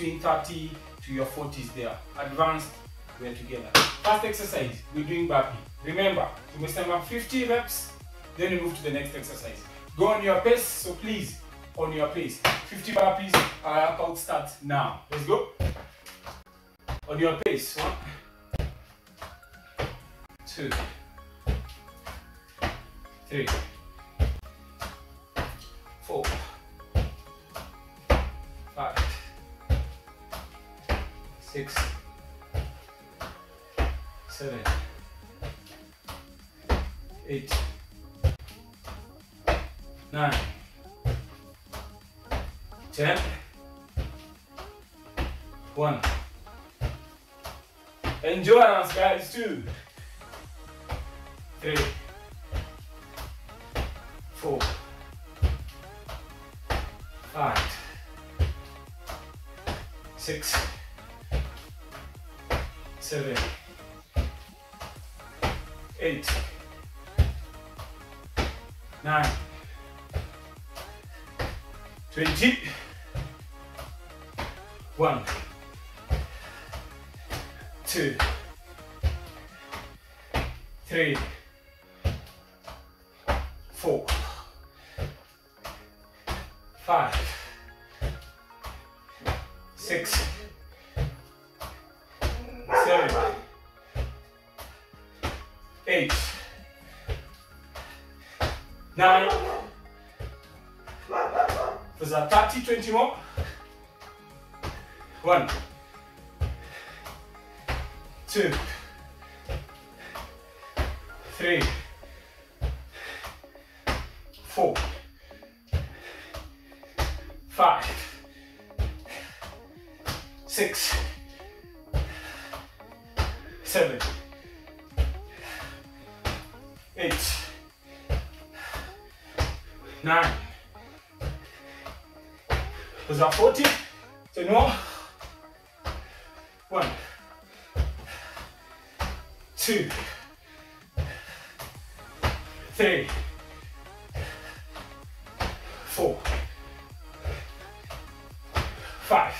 between 30 to your 40s there. Advanced, we're together. First exercise, we're doing burpee. Remember, you must have 50 reps, then you move to the next exercise. Go on your pace, so please, on your pace. 50 burpees, our workout starts now. Let's go. On your pace. 1, 2, 3, 4, 5, 6, 7, 8, 9, 10, 1. Endurance, guys. 2, 3, 4, 5, 6, 7, 8, 9, 20, 1, 2, 3, 4, 5, 6, 7, 8, 9. Those are 30, 20 more. 1, 2, 3, 4, 5, 6, 7, 8, 9. Those are 40. 10 more. 1, 2, 3, 4, 5,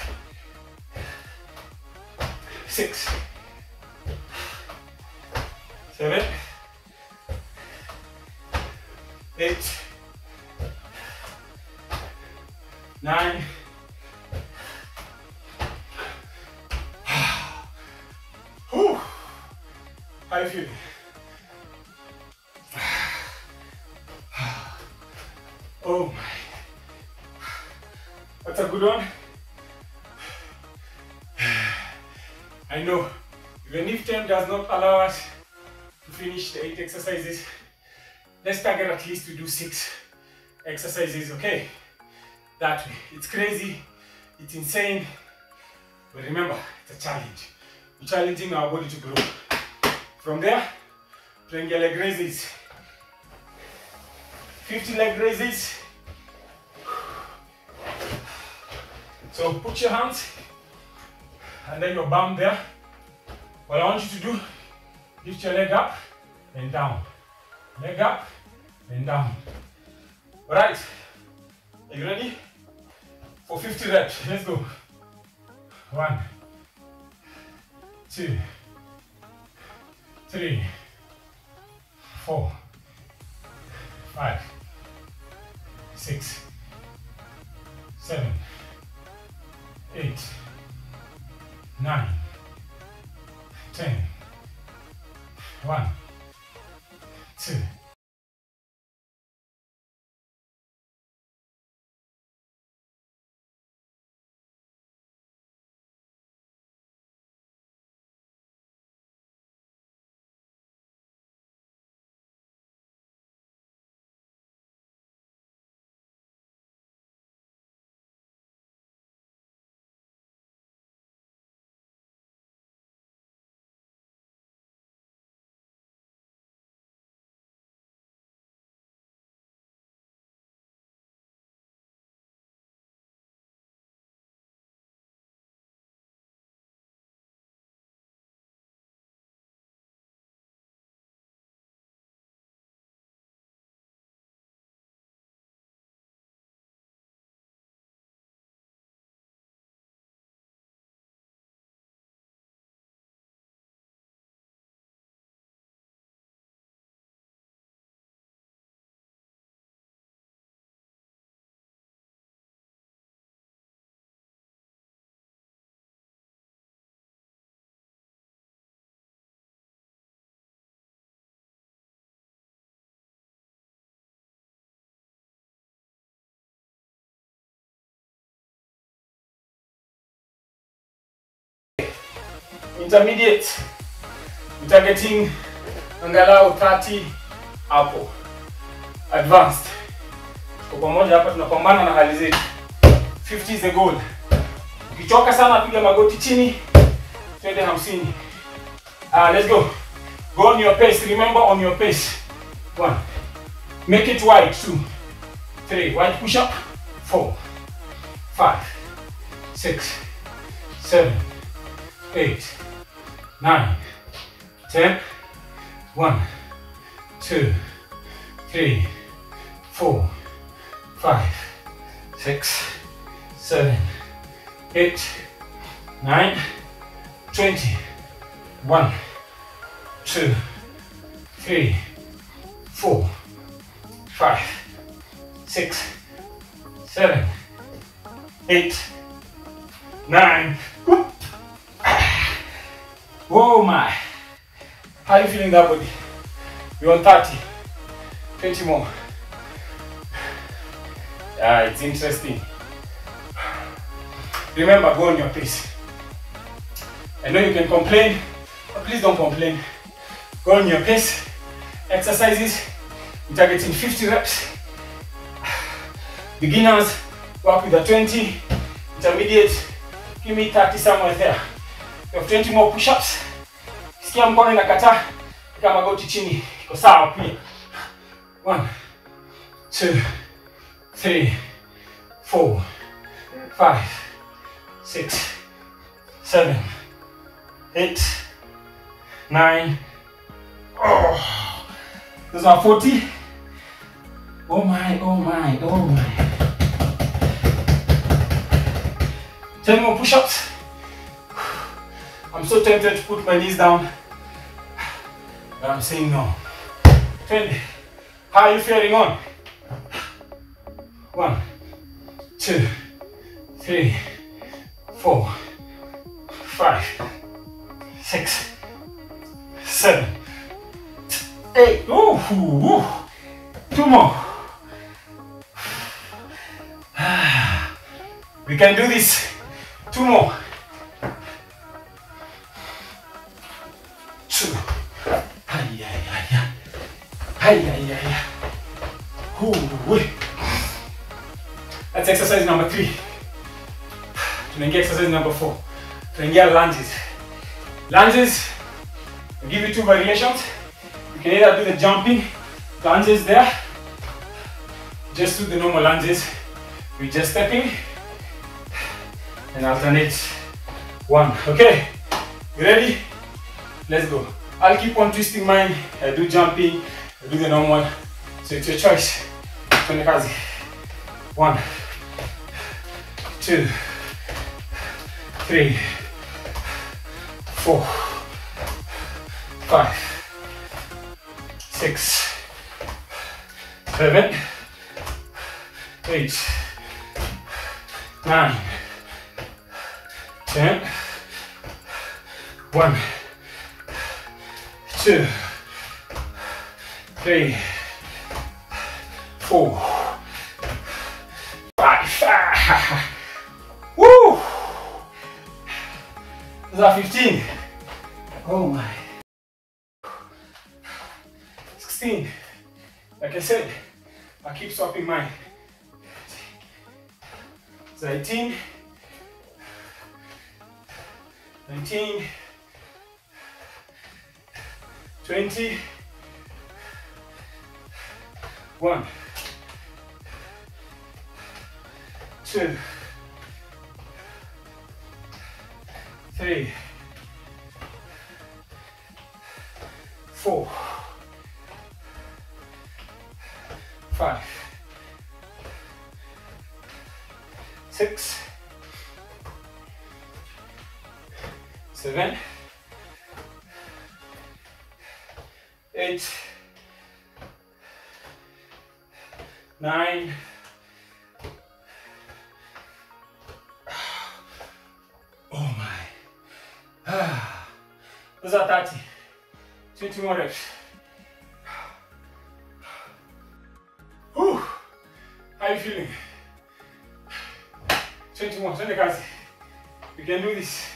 6, 7, 8, 9. Whew. How are you feeling? Oh my. That's a good one. I know, even if time does not allow us to finish the 8 exercises, let's target at least to do 6 exercises, okay? That way. It's crazy, it's insane, but remember, it's a challenge. We're challenging our body to grow. From there, playing your leg raises. 50 leg raises. So put your hands under your bum there. What I want you to do, lift your leg up and down. Leg up and down. Alright, are you ready? For 50 reps, let's go. 1, 2, 3, 4, 5, 6, 7, 8, 9, 10, 1, 2, Intermediate, targeting angalau 30 hapo. Advanced, kwa pamoja hapa tunapambana na hali zetu. 50 is the goal. Ukichoka sana piga magoti chini, twende 50. Let's go. Go on your pace. Remember, on your pace. 1. Make it wide. 2, 3. Wide push up. 4, 5, 6, 7, 8, 9, 10. 1, 2, 3, 4, 5, 6, 7, 8, 9, 20. 1, 2, 3, 4, 5, 6, 7, 8, 9. Whoop. Oh my. How are you feeling that body? You're on 30. 20 more. It's interesting. Remember, go on your pace. I know you can complain, but please don't complain. Go on your pace. Exercises, you're targeting 50 reps. Beginners, work with a 20. Intermediate, give me 30 somewhere there. You have 20 more push-ups. Sikia mkono inakataa, kama magoti chini. Iko sawa pia. 1, 2, 3, 4, 5, 6, 7, 8, 9. Oh, those are 40. Oh my, oh my, oh my. 10 more push-ups. I'm so tempted to put my knees down, but I'm saying no. 20. How are you feeling on? 1, 2, 3, 4, 5, 6, 7, 8. Ooh. 2 more. We can do this. 2 more. 2. That's exercise number 3. Tunaingia exercise number 4. Tunaingia lunges. Lunges, I'll give you 2 variations. You can either do the jumping lunges there. Just do the normal lunges. We're just stepping and alternate 1. Okay, you ready? Let's go. I'll keep on twisting mine. I do jumping, I do the normal. So it's your choice. Twende kazi. 1, 2, 3, 4, 5, 6, 7, 8, 9, 10. 1, 2, 3, 4, 5. Woo! Those are 15. Oh my. 16. Like I said, I keep swapping mine. 18. 19. 20. 1, 2, 3, 4, 5, 6, 7, 8, 9. Oh my. Those are 30. 20 more reps. Whew. How are you feeling? 20 more. Twende kazi. We can do this.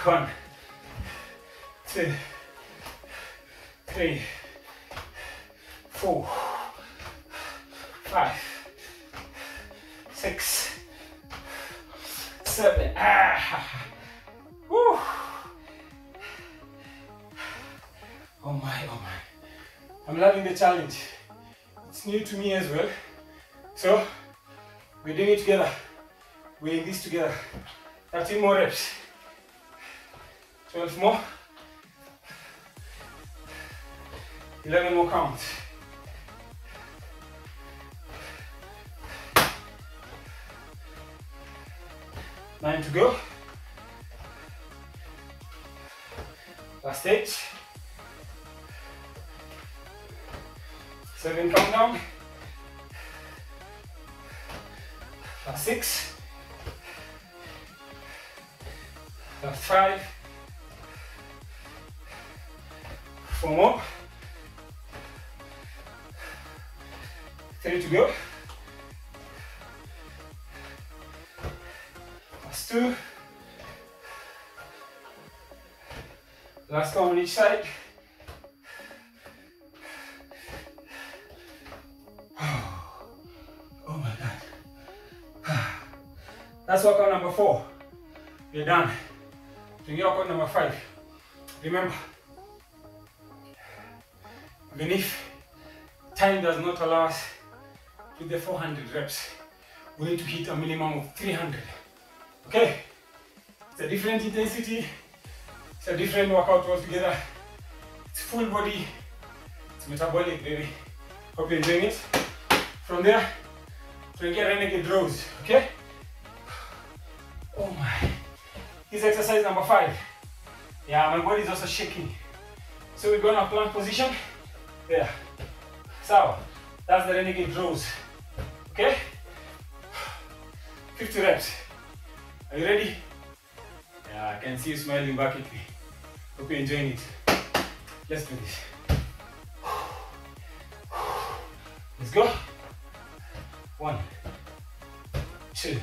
1, 2, 3, 4, 5, 6, 7. Woo. Oh my, oh my. I'm loving the challenge. It's new to me as well. So, we're doing it together. We're in this together. 13 more reps. 12 more. 11 more counts. Nine to go. Last 8. 7 countdown. Last 6. Last 5. 4 more. 3 to go. Last 2. Last one on each side. Oh my God. That's workout number 4. We're done. Doing workout number 5. Remember, even if time does not allow us to the 400 reps, we need to hit a minimum of 300. Okay? It's a different intensity. It's a different workout altogether. It's full body. It's metabolic, baby. Hope you're enjoying it. From there, try get renegade rows. Okay? Oh my. This is exercise number 5. Yeah, my body is also shaking. So we're going to plank position. There. So, that's the renegade rows. Okay? 50 reps. Are you ready? Yeah, I can see you smiling back at me. Hope you're enjoying it. Let's do this. Let's go. 1, 2,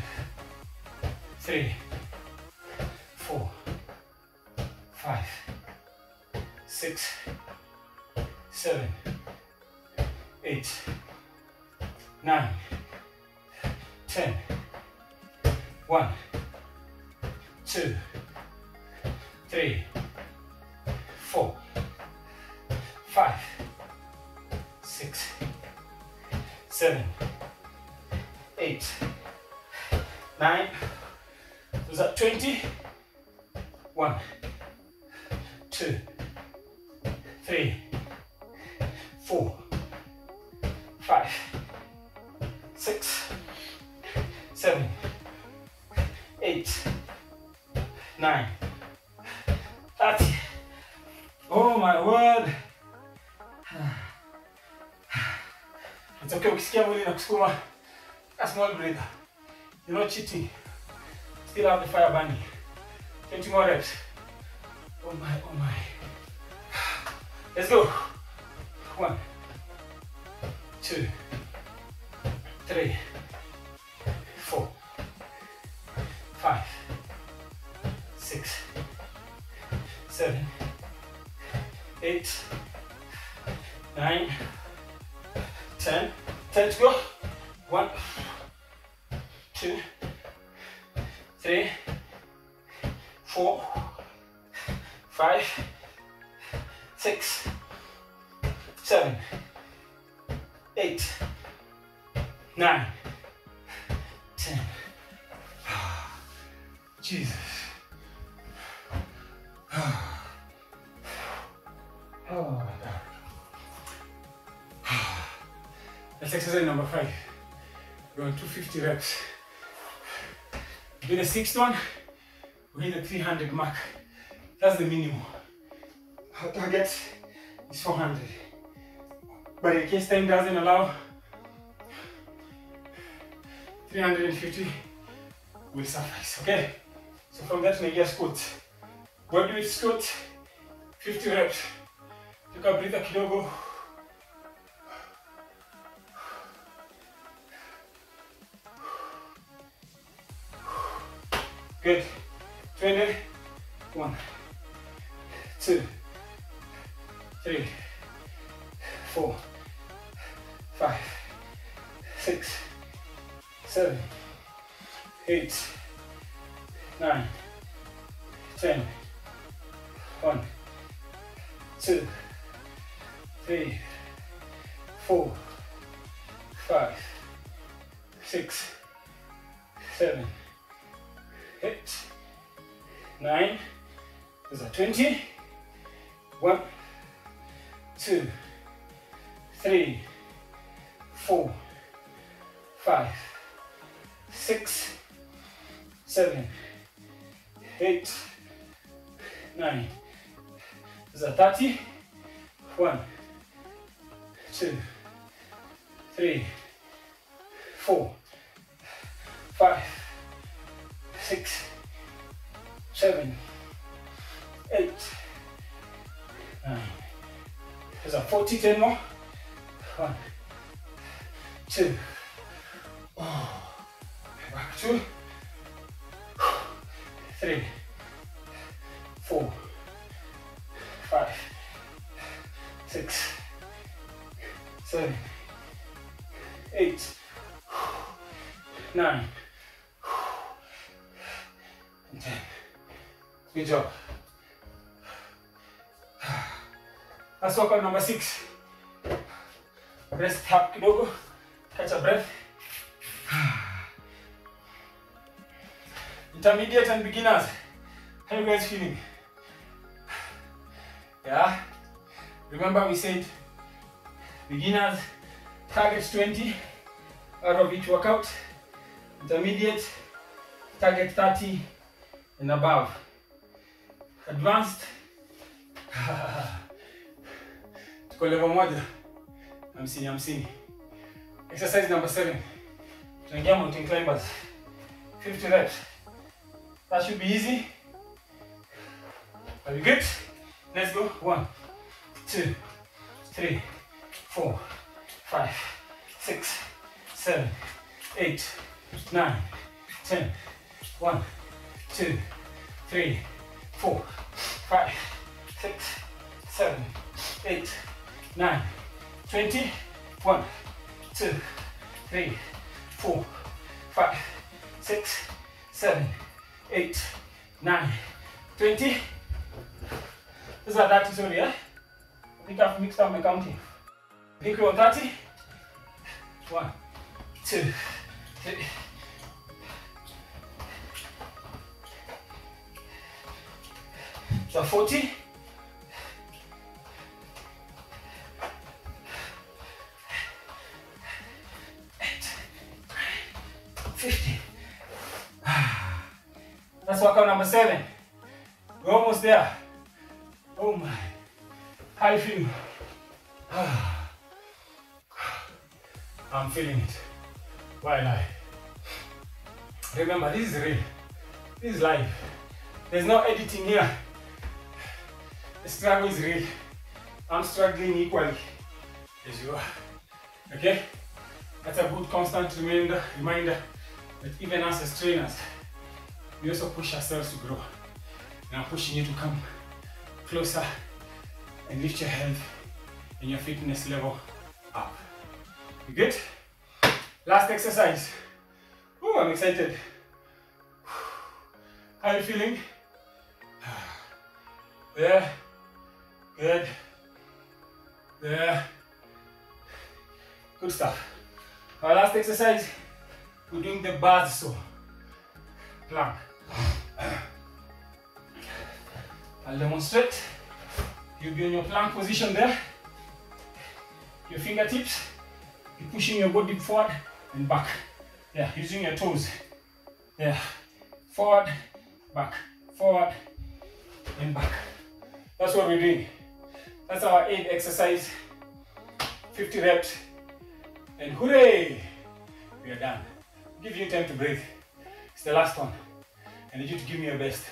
3, 4, 5, 6, 7, 8, 9, 10. 1, 2, 3, 4, 5, 6, 7, 8, 9. Those are 20. 1, 2, 3, 4, 5, 6, 7, 8, 9, 30. Oh my word. It's okay, ukisikia mwili na kusukuma, a small breather. You're not cheating. Still have the fire burning. 20 more reps. Oh my, oh my. Let's go. 1, 2, 3, 4, 5, 6, 7, 8, 9, 10. 10 to go. 1, 2, 3, 4, 5, 6, 7, 8, 9, 10. Jesus. Oh my God. That's exercise number 5. We're on 250 reps. Do the 6th one, we hit the 300 mark. That's the minimum. Our target is 400. But in case time doesn't allow, 350 will suffice, okay? So from that, make your squat. Go do it squat, 50 reps. Take a breather kidogo. Good. 20. 1, 2, 3, 4, 5, 6, 7, 8, 9, 10. 1, 2, 3, 4, 5, 6, 7, 8, 9. Those are 20. 1, 2, 3, 4, 5, 6, 7, 8, 9. Those are 30. 1, 2, 3, 4, 5, 6, 7, 8, 9. Those are 40. 10 more. 1, 2. Back 2, 3, 4, 5, 6, 7, 8, 9, and 10. Good job. Let's work on number 6. Rest up kidogo. Catch a breath. Intermediate and beginners. How are you guys feeling? Yeah? Remember we said beginners target 20 out of each workout. Intermediate target 30 and above. Advanced tuko level moja. Hamsini. Exercise number 7. Tunaingia mountain climbers. 50 reps. That should be easy. Are you good? Let's go. 1, 2, 3, 4, 5, 6, 7, 8, 9, 10. 1, 2, 3, 4, 5, 6, 7, 8, 9, 20. 1, 2, 3, 4, 5, 6, 7, 8, 9, 20. Those are 30, sorry, yeah? I think I've mixed up my counting. I think we're on 30. 1, 2, 3. So 40. 50. That's workout number 7. We're almost there. Oh my. How you feeling? I'm feeling it. Why lie? Remember, this is real. This is live. There's no editing here. The struggle is real. I'm struggling equally as you are. Okay? That's a good constant reminder that even us as trainers, we also push ourselves to grow. And I'm pushing you to come closer and lift your health and your fitness level up. You good? Last exercise. Oh, I'm excited. How are you feeling? There. Good. There. Good stuff. Our last exercise, we're doing the bars so. Plank. I'll demonstrate. You'll be in your plank position there. Your fingertips, you're pushing your body forward and back. Yeah, using your toes. Yeah, forward, back, forward, and back. That's what we're doing. That's our 8th exercise. 50 reps. And hooray! We are done. Give you time to breathe. It's the last one. I need you to give me your best.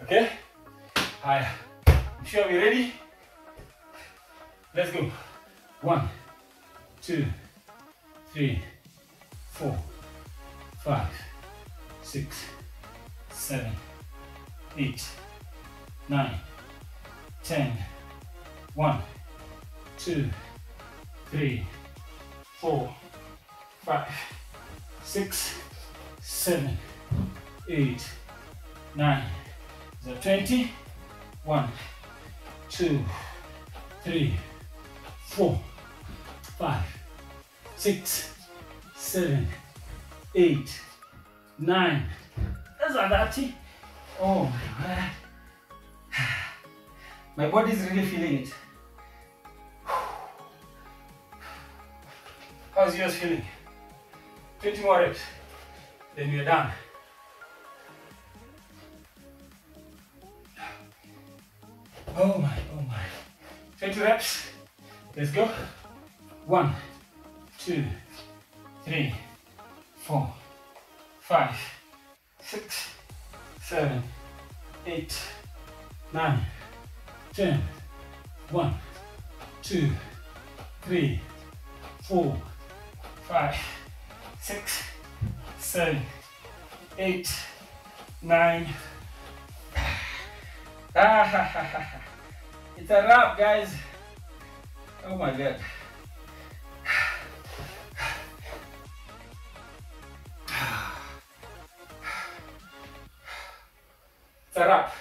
Okay? Alright. You sure we're ready? Let's go. 1, 2, 3, 4, 5, 6, 7, 8, 9, 10, 1, 2, 3, 4, 5, 6, 7, 8, 9. Is that 20? 1, 2, 3, 4, 5, 6, 7, 8, 9. That's a 30. Oh my God. My body is really feeling it. How's yours feeling? 20 more reps, then we're done. Oh my, oh my. 20 reps. Let's go. 1, 2, 3, 4, 5, 6, 7, 8, 9, 10. 1, 2, 3, 4, 5, 6, 7, 8, 9. It's a wrap, guys. Oh my God. It's a wrap.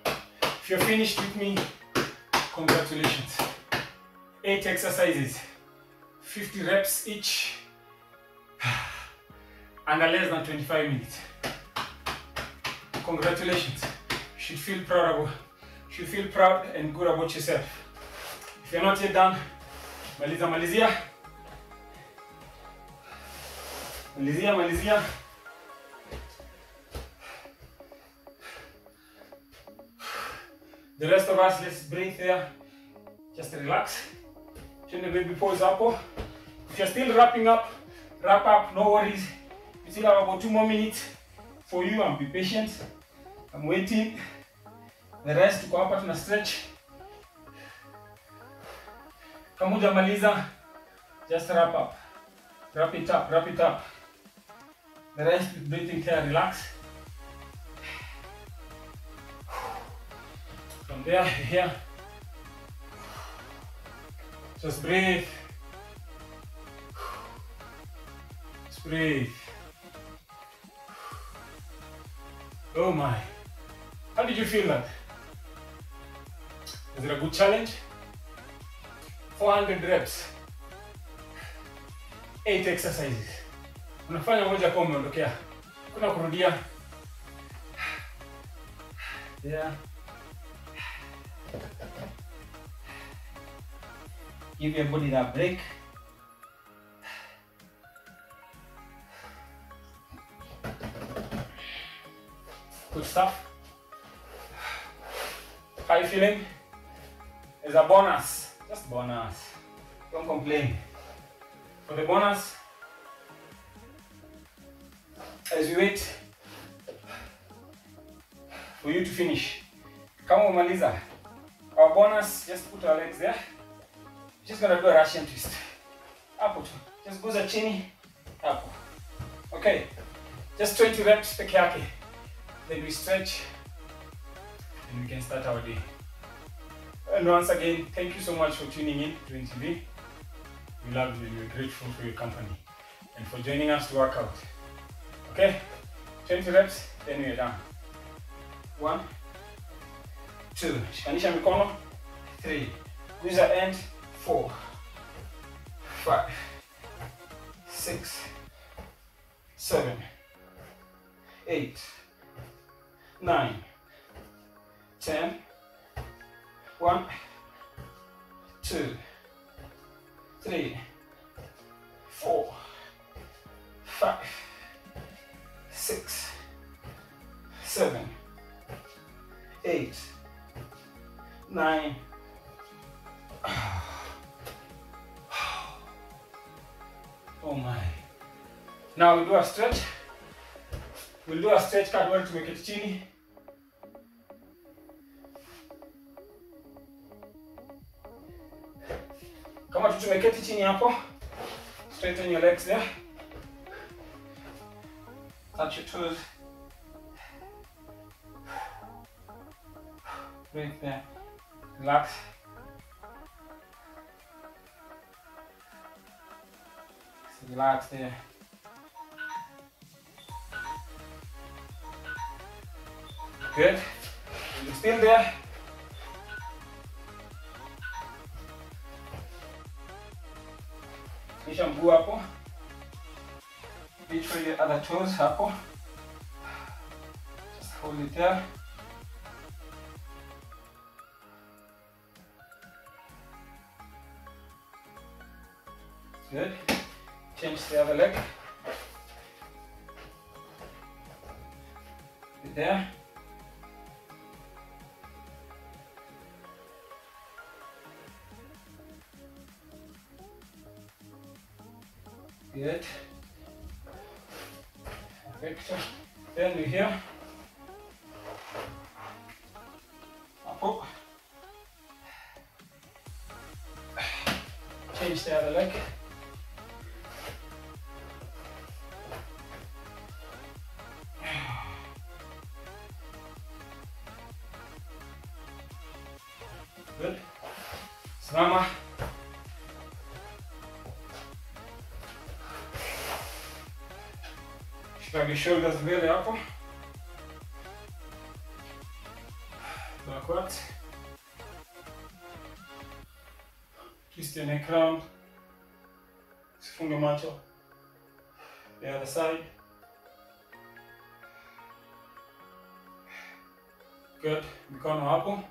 If you're finished with me, congratulations. 8 exercises, 50 reps each, under less than 25 minutes. Congratulations. You should feel proud and good about yourself. If you're not yet done, malizia. The rest of us, let's breathe there. Just relax. Turn the baby pose up. If you're still wrapping up, wrap up, no worries. You still have about 2 more minutes for you, and be patient. I'm waiting. The rest tuko hapa tuna stretch. Kama hujamaliza, just wrap up. Wrap it up. The rest with breathing here, relax. From there, here. Just breathe. Just breathe. Oh my. How did you feel that? Was it a good challenge? 400 reps. 8 exercises. Unafanya moja kwa umeondokea. Kuna kurudia. Yeah. Give your body that break. Good stuff. How are you feeling? It's a bonus. Just bonus. Don't complain. For the bonus, as we wait for you to finish. Kama umaliza. Our bonus, just put our legs there. Just gonna do a Russian twist. Hapo tu. Just guza chini. Hapo. Okay. Just 20 reps peke yake. Then we stretch and we can start our day. And once again, thank you so much for tuning in to NTV. We love you and we're grateful for your company and for joining us to work out. Okay? 20 reps, then we're done. 1, 2, shikanisha mikono. 3, guza end. 4, 5, 6, 7, 8, 9, 10. 1, 2, 3, 4, 5, 6, 7, 8, 9. Oh my. Now we'll do a stretch. We'll do a stretch card to make it chini. Kama tumeketi chini hapo. Straighten your legs there. Touch your toes. Breathe there. Relax. Relax there. Good. You're still there. Kisha mguu hapo. Reach for your other toes hapo. Just hold it there. Good. Change the other leg. Good there. Good. Perfect. Then we here. Up. Change the other leg. Good. Simama. Shrug your shoulders mbele hapo. Backwards. Twist your neck round. Sifunge macho. The other side. Good. Mikono hapo.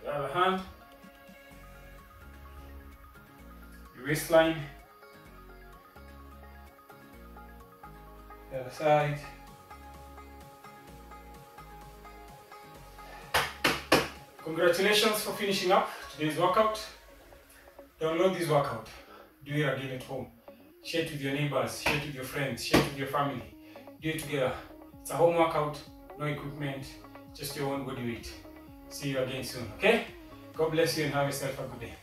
The other hand. Your waistline. The other side. Congratulations for finishing up today's workout. Download this workout. Do it again at home. Share it with your neighbors, share it with your friends, share it with your family. Do it together. It's a home workout, no equipment, just your own body weight. See you again soon, okay? God bless you and have yourself a good day.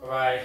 Bye-bye.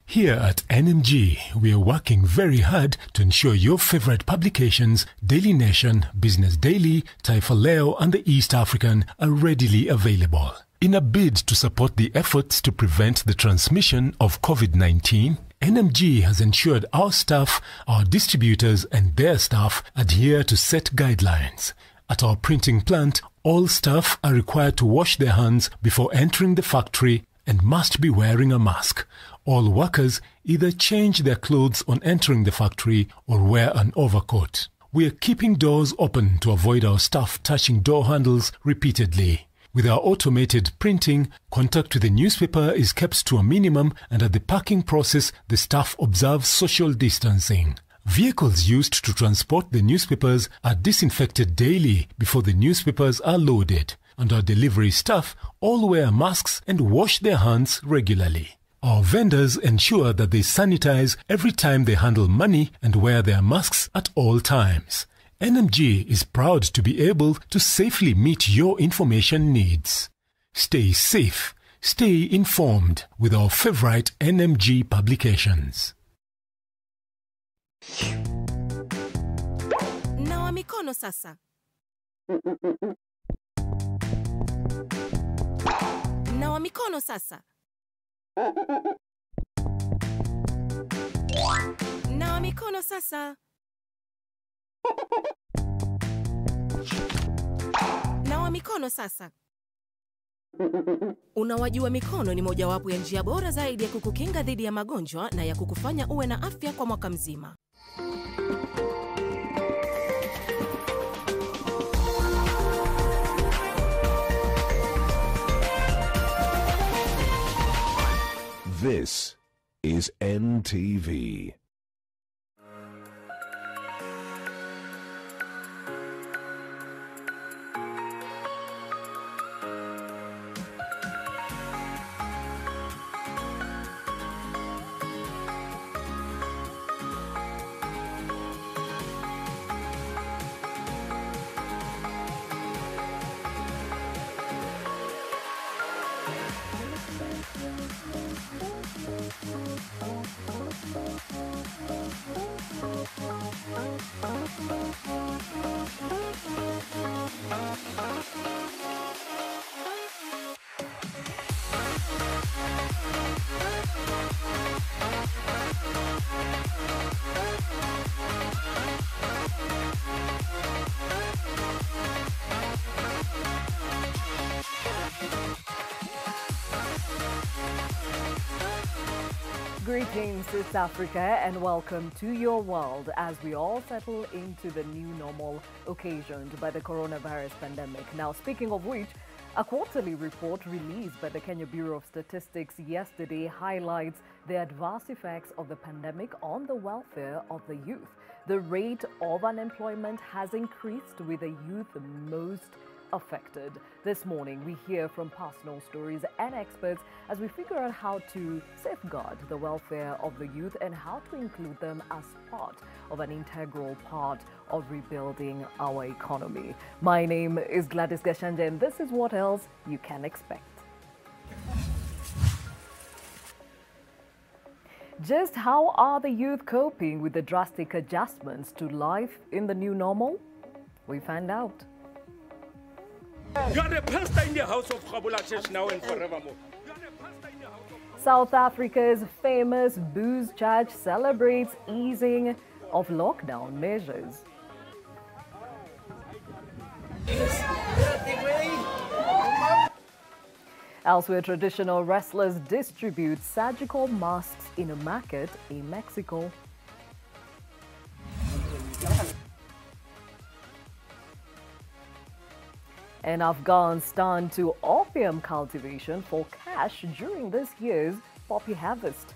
Here at NMG, we are working very hard to ensure your favorite publications, Daily Nation, Business Daily, Taifa Leo, and the East African are readily available. In a bid to support the efforts to prevent the transmission of COVID-19, NMG has ensured our staff, our distributors, and their staff adhere to set guidelines. At our printing plant, all staff are required to wash their hands before entering the factory and must be wearing a mask. All workers either change their clothes on entering the factory or wear an overcoat. We are keeping doors open to avoid our staff touching door handles repeatedly. With our automated printing, contact with the newspaper is kept to a minimum, and at the packing process, the staff observe social distancing. Vehicles used to transport the newspapers are disinfected daily before the newspapers are loaded, and our delivery staff all wear masks and wash their hands regularly. Our vendors ensure that they sanitize every time they handle money and wear their masks at all times. NMG is proud to be able to safely meet your information needs. Stay safe, stay informed with our favorite NMG publications. Nawa mikono sasa. Nawa mikono sasa. Nawa mikono sasa. Nawa mikono sasa. Unawajua mikono ni mojawapo ya njia bora zaidi ya kukukinga dhidi ya magonjwa na ya kukufanya uwe na afya kwa mwaka mzima. This is NTV. Greetings, East Africa, and welcome to your world as we all settle into the new normal occasioned by the coronavirus pandemic. Now, speaking of which, a quarterly report released by the Kenya Bureau of Statistics yesterday highlights the adverse effects of the pandemic on the welfare of the youth. The rate of unemployment has increased, with the youth most affected. This morning, we hear from personal stories and experts as we figure out how to safeguard the welfare of the youth and how to include them as part of an integral part of rebuilding our economy. My name is Gladys Gashanja, and this is what else you can expect. Just how are the youth coping with the drastic adjustments to life in the new normal? We find out. You are the pastor in the house of Kabula Church now and forevermore. South Africa's famous Booze Church celebrates easing of lockdown measures. Elsewhere, traditional wrestlers distribute surgical masks in a market in Mexico. And Afghans turn to opium cultivation for cash during this year's poppy harvest.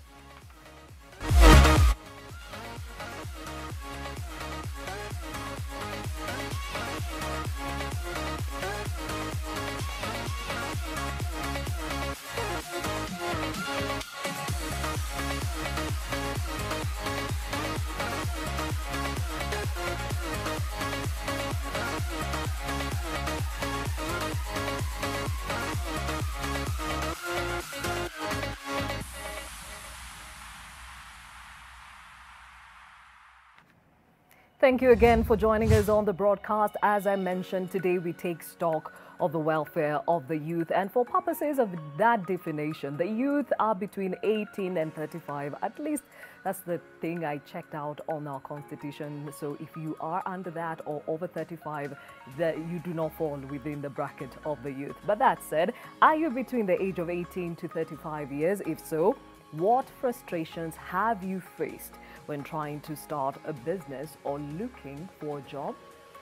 Thank you again for joining us on the broadcast. As I mentioned, today we take stock of the welfare of the youth, and for purposes of that definition, the youth are between 18 and 35. At least that's the thing I checked out on our constitution. So if you are under that or over 35, that you do not fall within the bracket of the youth. But that said, are you between the age of 18 to 35 years? If so, what frustrations have you faced when trying to start a business or looking for a job?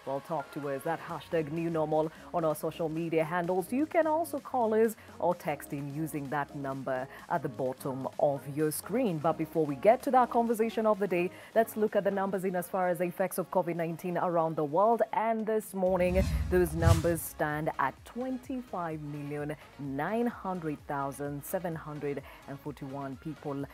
Well, talk to us at #NewNormal on our social media handles. You can also call us or text in using that number at the bottom of your screen. But before we get to that conversation of the day, let's look at the numbers in as far as the effects of COVID-19 around the world. And this morning, those numbers stand at 25,900,741 people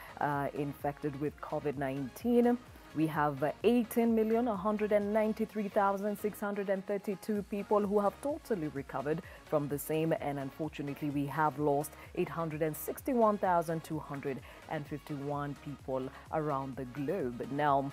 infected with COVID-19. We have 18,193,632 people who have totally recovered from the same, and unfortunately we have lost 861,251 people around the globe. Now,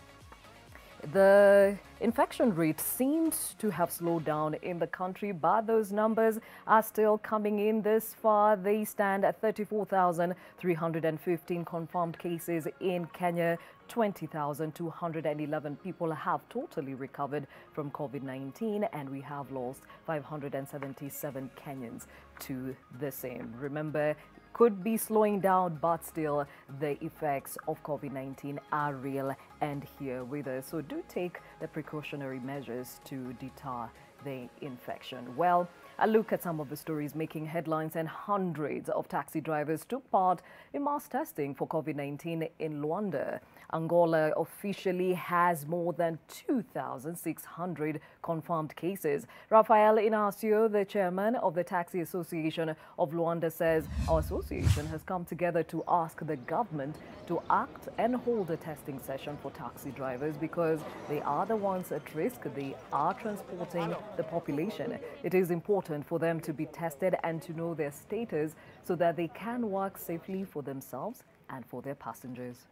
the infection rate seems to have slowed down in the country, but those numbers are still coming in this far. They stand at 34,315 confirmed cases in Kenya. 20,211 people have totally recovered from COVID-19, and we have lost 577 Kenyans to the same. Remember, could be slowing down, but still the effects of COVID-19 are real and here with us. So do take the precautionary measures to deter the infection. Well, a look at some of the stories making headlines, and hundreds of taxi drivers took part in mass testing for COVID-19 in Luanda. Angola officially has more than 2,600 confirmed cases. Rafael Inacio, the chairman of the Taxi Association of Luanda, says our association has come together to ask the government to act and hold a testing session for taxi drivers because they are the ones at risk. They are transporting the population. It is important for them to be tested and to know their status so that they can work safely for themselves and for their passengers.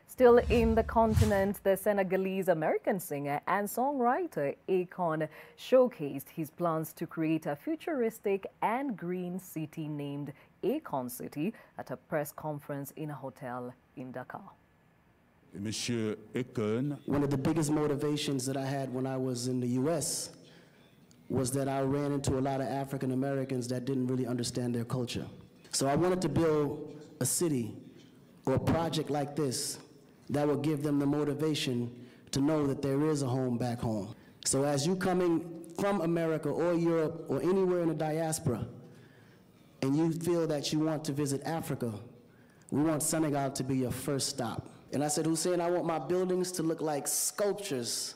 Still in the continent, the Senegalese-American singer and songwriter Akon showcased his plans to create a futuristic and green city named Akon City at a press conference in a hotel in Dakar. Monsieur Akon. One of the biggest motivations that I had when I was in the U.S. was that I ran into a lot of African Americans that didn't really understand their culture. So I wanted to build a city or a project like this that would give them the motivation to know that there is a home back home. So as you coming from America or Europe or anywhere in the diaspora, and you feel that you want to visit Africa, we want Senegal to be your first stop. And I said, Hussein, I want my buildings to look like sculptures.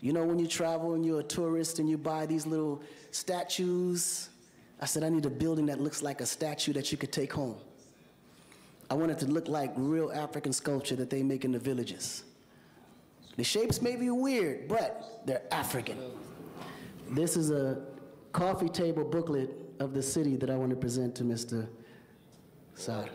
You know, when you travel and you're a tourist and you buy these little statues, I said, I need a building that looks like a statue that you could take home. I want it to look like real African sculpture that they make in the villages. The shapes may be weird, but they're African. This is a coffee table booklet of the city that I want to present to Mr. Saad.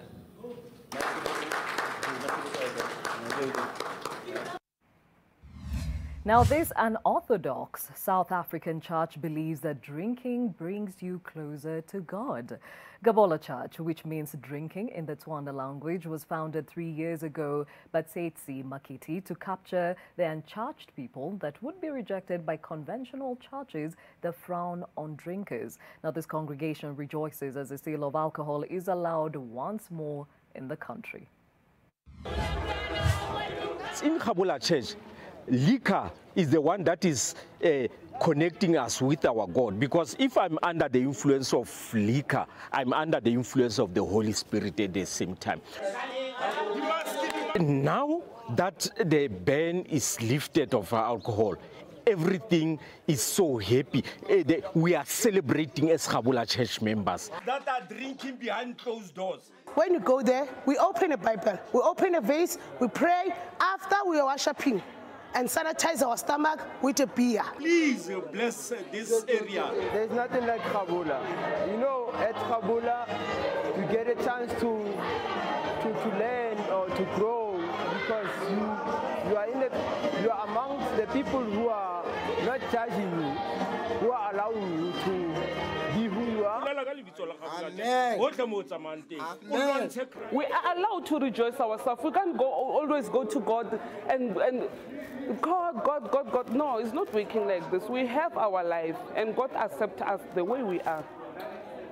Now, this unorthodox South African church believes that drinking brings you closer to God. Gabola Church, which means drinking in the Tswana language, was founded 3 years ago by Tsetsi Makiti to capture the unchurched people that would be rejected by conventional churches that frown on drinkers. Now, this congregation rejoices as the sale of alcohol is allowed once more in the country. In Gabola Church, liquor is the one that is connecting us with our God, because if I'm under the influence of liquor, I'm under the influence of the Holy Spirit at the same time. Now that the ban is lifted of alcohol, everything is so happy. We are celebrating as Gabola Church members. That are drinking behind closed doors. When you go there, we open a Bible, we open a vase, we pray. After we are worshiping, and sanitize our stomach with a beer. Please bless this area. There's nothing like Gabola. You know, at Gabola, you get a chance to learn or to grow, because you are amongst the people who are not judging you, who are allowing you to be who you are. Amen. We are allowed to rejoice ourselves. We can't always go to God and God. No, it's not working like this. We have our life and God accepts us the way we are.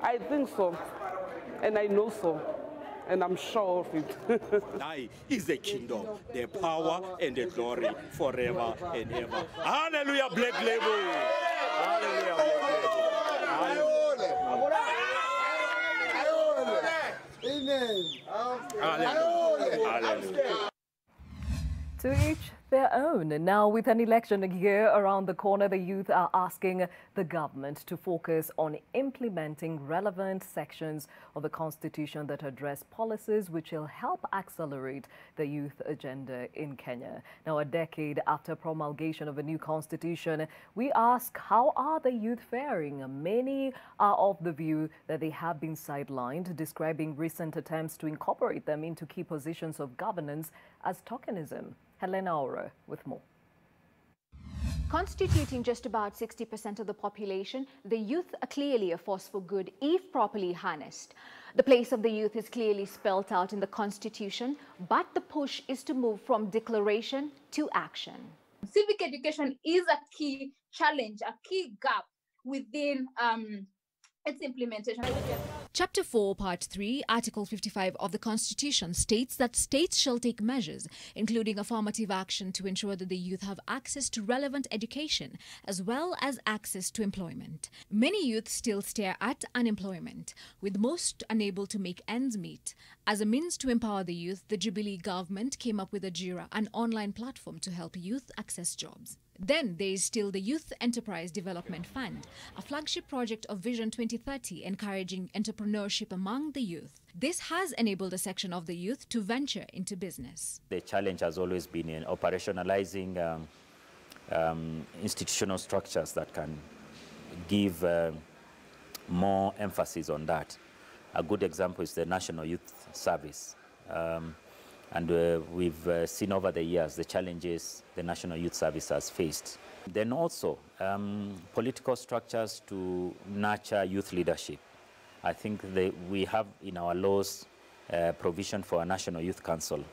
I think so, and I know so, and I'm sure of it. Thy is the kingdom, the power and the glory forever and ever. Hallelujah, Black Label. Hallelujah, Black Label. Hallelujah. To each their own. Now, with an election year around the corner, the youth are asking the government to focus on implementing relevant sections of the Constitution that address policies which will help accelerate the youth agenda in Kenya. Now, a decade after promulgation of a new Constitution, we ask, how are the youth faring? Many are of the view that they have been sidelined, describing recent attempts to incorporate them into key positions of governance as tokenism. Helena Aura with more. Constituting just about 60% of the population, the youth are clearly a force for good if properly harnessed. The place of the youth is clearly spelled out in the Constitution, but the push is to move from declaration to action. Civic education is a key challenge, a key gap within its implementation. Chapter 4, Part 3, Article 55 of the Constitution states that states shall take measures, including affirmative action, to ensure that the youth have access to relevant education as well as access to employment. Many youth still stare at unemployment, with most unable to make ends meet. As a means to empower the youth, the Jubilee government came up with Ajira, an online platform to help youth access jobs. Then there is still the Youth Enterprise Development Fund, a flagship project of Vision 2030 encouraging entrepreneurship among the youth. This has enabled a section of the youth to venture into business. The challenge has always been in operationalizing institutional structures that can give more emphasis on that. A good example is the National Youth Service. We've seen over the years the challenges the National Youth Service has faced. Then also political structures to nurture youth leadership. I think we have in our laws provision for a National Youth Council,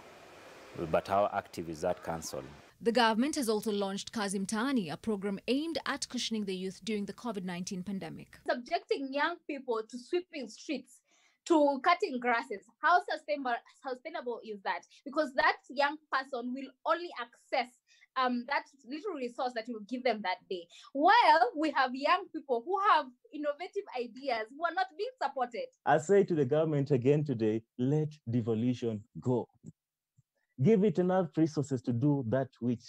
but how active is that council? The government has also launched Kazi Mtaani, a program aimed at cushioning the youth during the COVID-19 pandemic. Subjecting young people to sweeping streets, to cutting grasses, how sustainable is that? Because that young person will only access that little resource that you will give them that day. While we have young people who have innovative ideas who are not being supported. I say to the government again today, let devolution go. Give it enough resources to do that which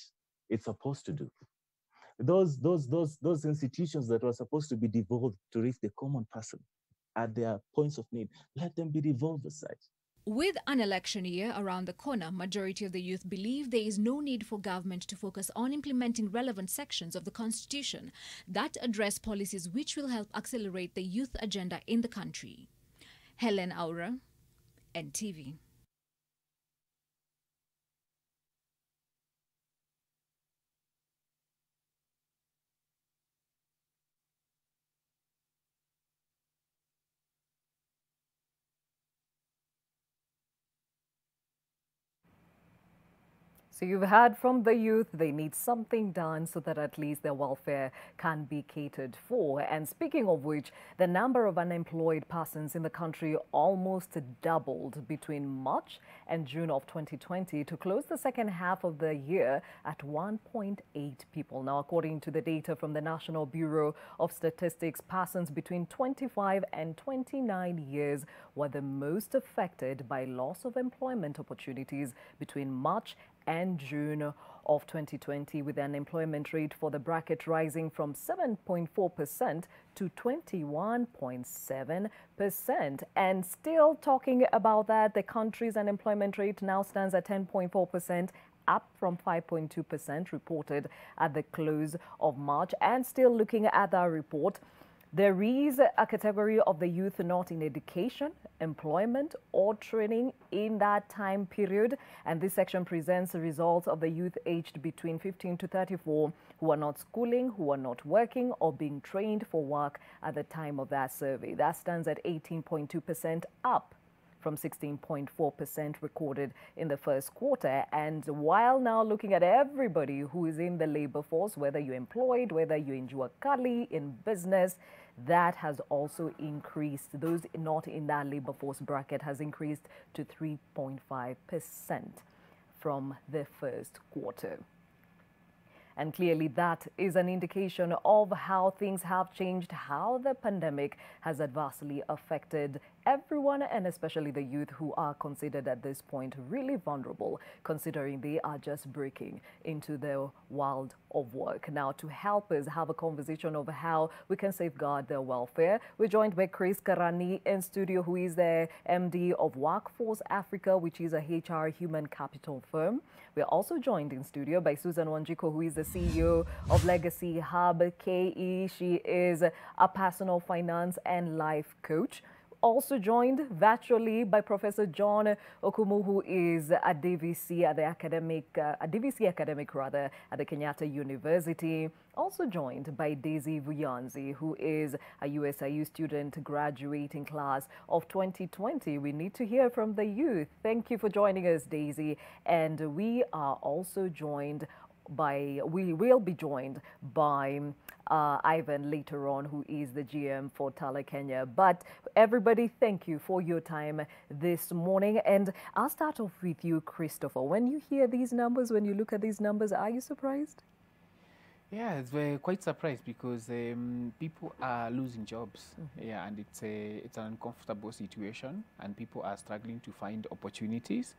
it's supposed to do. Those institutions that were supposed to be devolved to reach the common person at their points of need, let them be devolved aside. With an election year around the corner, majority of the youth believe there is no need for government to focus on implementing relevant sections of the Constitution that address policies which will help accelerate the youth agenda in the country. Helen Aura, NTV. So you've heard from the youth, they need something done so that at least their welfare can be catered for. And speaking of which, the number of unemployed persons in the country almost doubled between March and June of 2020 to close the second half of the year at 1.8 people. Now, according to the data from the National Bureau of Statistics, persons between 25 and 29 years were the most affected by loss of employment opportunities between March and June of 2020, with the unemployment rate for the bracket rising from 7.4% to 21.7%. And still talking about that, the country's unemployment rate now stands at 10.4%, up from 5.2% reported at the close of March. And still looking at that report, there is a category of the youth not in education, employment or training in that time period. And this section presents the results of the youth aged between 15 to 34 who are not schooling, who are not working or being trained for work at the time of that survey. That stands at 18.2%, up from 16.4% recorded in the first quarter. And while now looking at everybody who is in the labor force, whether you're employed, whether you're in Juakali, in business, that has also increased. Those not in that labor force bracket has increased to 3.5% from the first quarter. And clearly that is an indication of how things have changed, how the pandemic has adversely affected everyone, and especially the youth, who are considered at this point really vulnerable, considering they are just breaking into the world of work. Now, to help us have a conversation of how we can safeguard their welfare, we're joined by Chris Karani in studio, who is the MD of Workforce Africa, which is a HR human capital firm. We're also joined in studio by Susan Wanjiko, who is the CEO of Legacy Hub KE. She is a personal finance and life coach. Also joined virtually by Professor John Okumu, who is a DVC at the academic, at the Kenyatta University. Also joined by Daisy Vuyanzi, who is a USIU student graduating class of 2020. We need to hear from the youth. Thank you for joining us, Daisy. And we are also joined by, we will be joined by Ivan later on, who is the GM for Tala Kenya. But everybody, thank you for your time this morning. And I'll start off with you, Christopher. When you hear these numbers, when you look at these numbers, are you surprised? Yeah, we're quite surprised because people are losing jobs. Yeah, and it's an uncomfortable situation, and people are struggling to find opportunities.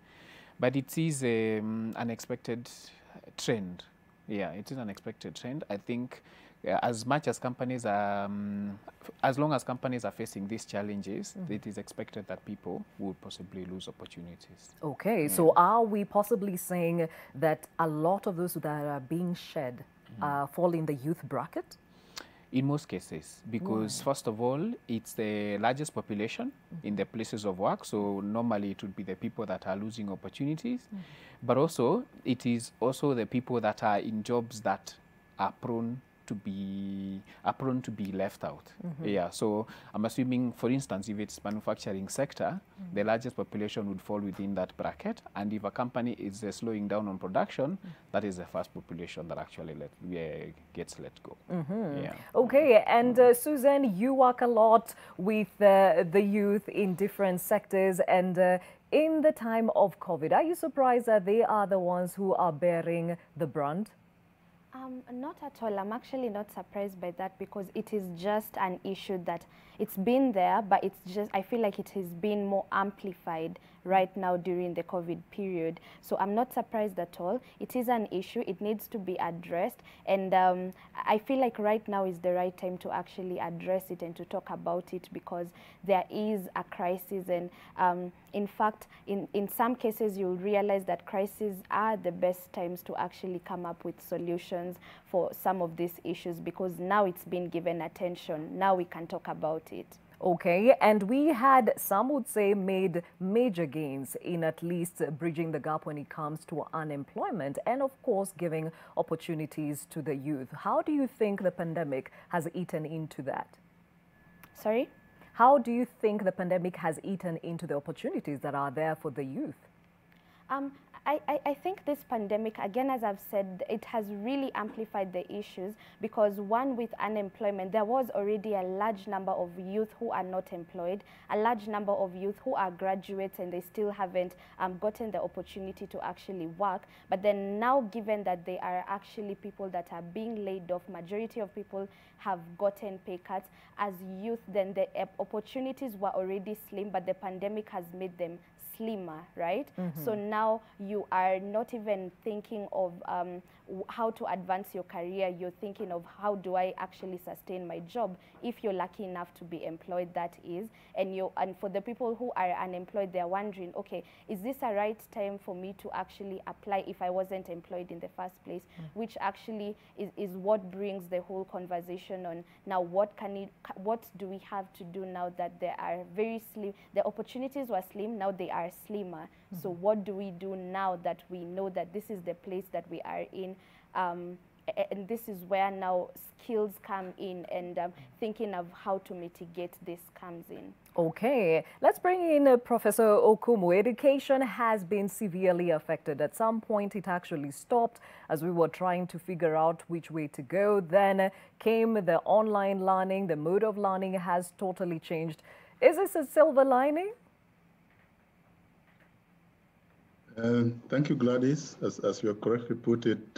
But it is an unexpected trend. Yeah, it is an unexpected trend. I think as much as companies are, as long as companies are facing these challenges, it is expected that people would possibly lose opportunities. Okay, yeah. So are we possibly saying that a lot of those that are being shed fall in the youth bracket? In most cases, because first of all, it's the largest population in the places of work. So normally it would be the people that are losing opportunities, but also it is also the people that are in jobs that are prone to be left out. Yeah, so I'm assuming, for instance, if it's manufacturing sector, the largest population would fall within that bracket, and if a company is slowing down on production, that is the first population that actually gets let go. Yeah. Okay, and Susan, you work a lot with the youth in different sectors, and in the time of COVID, are you surprised that they are the ones who are bearing the brunt? Not at all. I'm actually not surprised by that, because it is just an issue that it's been there, but it's just, I feel like it has been more amplified right now during the COVID period. So I'm not surprised at all. It is an issue. It needs to be addressed. And I feel like right now is the right time to actually address it and to talk about it, because there is a crisis. And in fact, in some cases, you'll realize that crises are the best times to actually come up with solutions for some of these issues, because now it's been given attention. Now we can talk about it. Okay, and we had, some would say, made major gains in at least bridging the gap when it comes to unemployment and, of course, giving opportunities to the youth. How do you think the pandemic has eaten into that? Sorry? How do you think the pandemic has eaten into the opportunities that are there for the youth? I think this pandemic, again, as I've said, it has really amplified the issues, because one, with unemployment, there was already a large number of youth who are not employed, a large number of youth who are graduates and they still haven't gotten the opportunity to actually work. But then now, given that they are actually people that are being laid off, majority of people have gotten pay cuts as youth, then the opportunities were already slim, but the pandemic has made them slimmer, right? So now you are not even thinking of how to advance your career. You're thinking of, how do I actually sustain my job, if you're lucky enough to be employed, that is. And for the people who are unemployed, they're wondering, okay, is this a right time for me to actually apply if I wasn't employed in the first place? Which actually is what brings the whole conversation on, now what do we have to do now that they are very slim? The opportunities were slim, now they are slimmer. So what do we do now that we know that this is the place that we are in? And this is where now skills come in, and thinking of how to mitigate this comes in. Okay, let's bring in Professor Okumu. Education has been severely affected. At some point, it actually stopped as we were trying to figure out which way to go. Then came the online learning. The mode of learning has totally changed. Is this a silver lining? Thank you, Gladys. As you have correctly put it,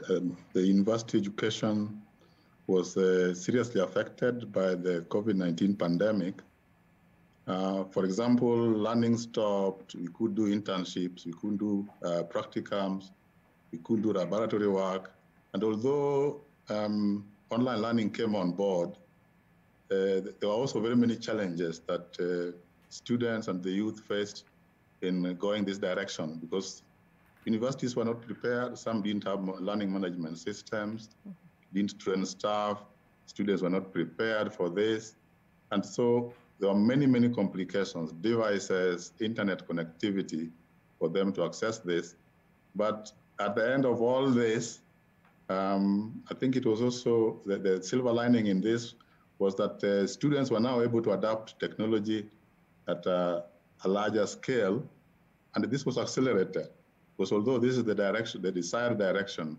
the university education was seriously affected by the COVID-19 pandemic. For example, learning stopped. We could do internships, we could do practicums, we could do laboratory work. And although online learning came on board, there were also very many challenges that students and the youth faced in going this direction, because universities were not prepared. Some didn't have learning management systems, didn't train staff. Students were not prepared for this. And so there are many, many complications, devices, internet connectivity for them to access this. But at the end of all this, I think it was also the silver lining in this was that students were now able to adapt technology at a larger scale. And this was accelerated, because although this is the direction, the desired direction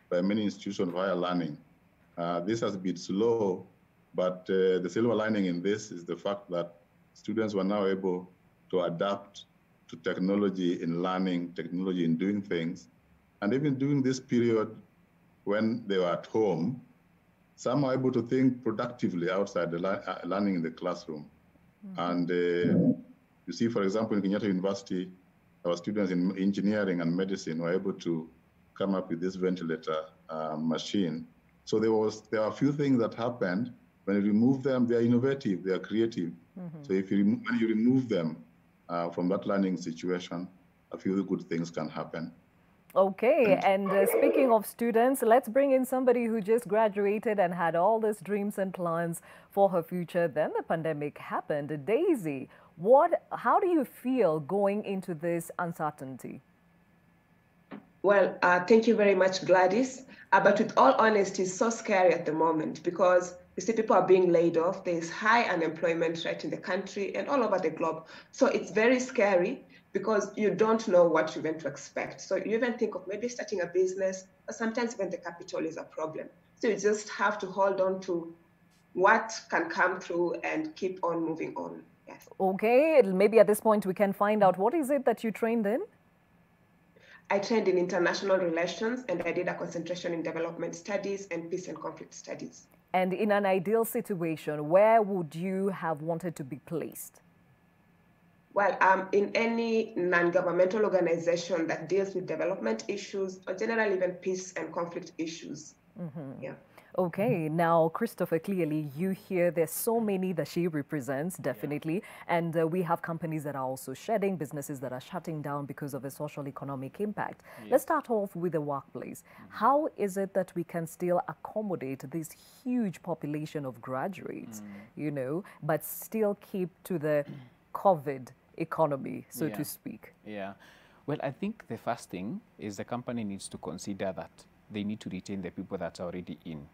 by many institutions of higher learning, this has been slow, but the silver lining in this is the fact that students were now able to adapt to technology in learning, technology in doing things. And even during this period when they were at home, some are able to think productively outside the learning in the classroom. And you see, for example, in Kenyatta University, our students in engineering and medicine were able to come up with this ventilator machine. So there are a few things that happened. When you remove them, they are innovative, they are creative. So when you remove them from that learning situation, a few good things can happen. Okay, and speaking of students, let's bring in somebody who just graduated and had all these dreams and plans for her future. Then the pandemic happened. Daisy, how do you feel going into this uncertainty? Well, thank you very much, Gladys. But with all honesty, it's so scary at the moment because you see people are being laid off. There is high unemployment rate in the country and all over the globe. So it's very scary because you don't know what you're going to expect. So you even think of maybe starting a business, or sometimes even the capital is a problem. So you just have to hold on to what can come through and keep on moving on. Yes. Okay, maybe at this point we can find out what is it that you trained in? I trained in international relations and I did a concentration in development studies and peace and conflict studies. And in an ideal situation, where would you have wanted to be placed? Well, in any non-governmental organization that deals with development issues or generally even peace and conflict issues. Yeah. Okay, now, Christopher, clearly you hear there's so many that she represents, definitely. And we have companies that are also shedding, businesses that are shutting down because of a social economic impact. Yes. Let's start off with the workplace. How is it that we can still accommodate this huge population of graduates, you know, but still keep to the COVID economy, so to speak? Yeah. Well, I think the first thing is the company needs to consider that they need to retain the people that are already in,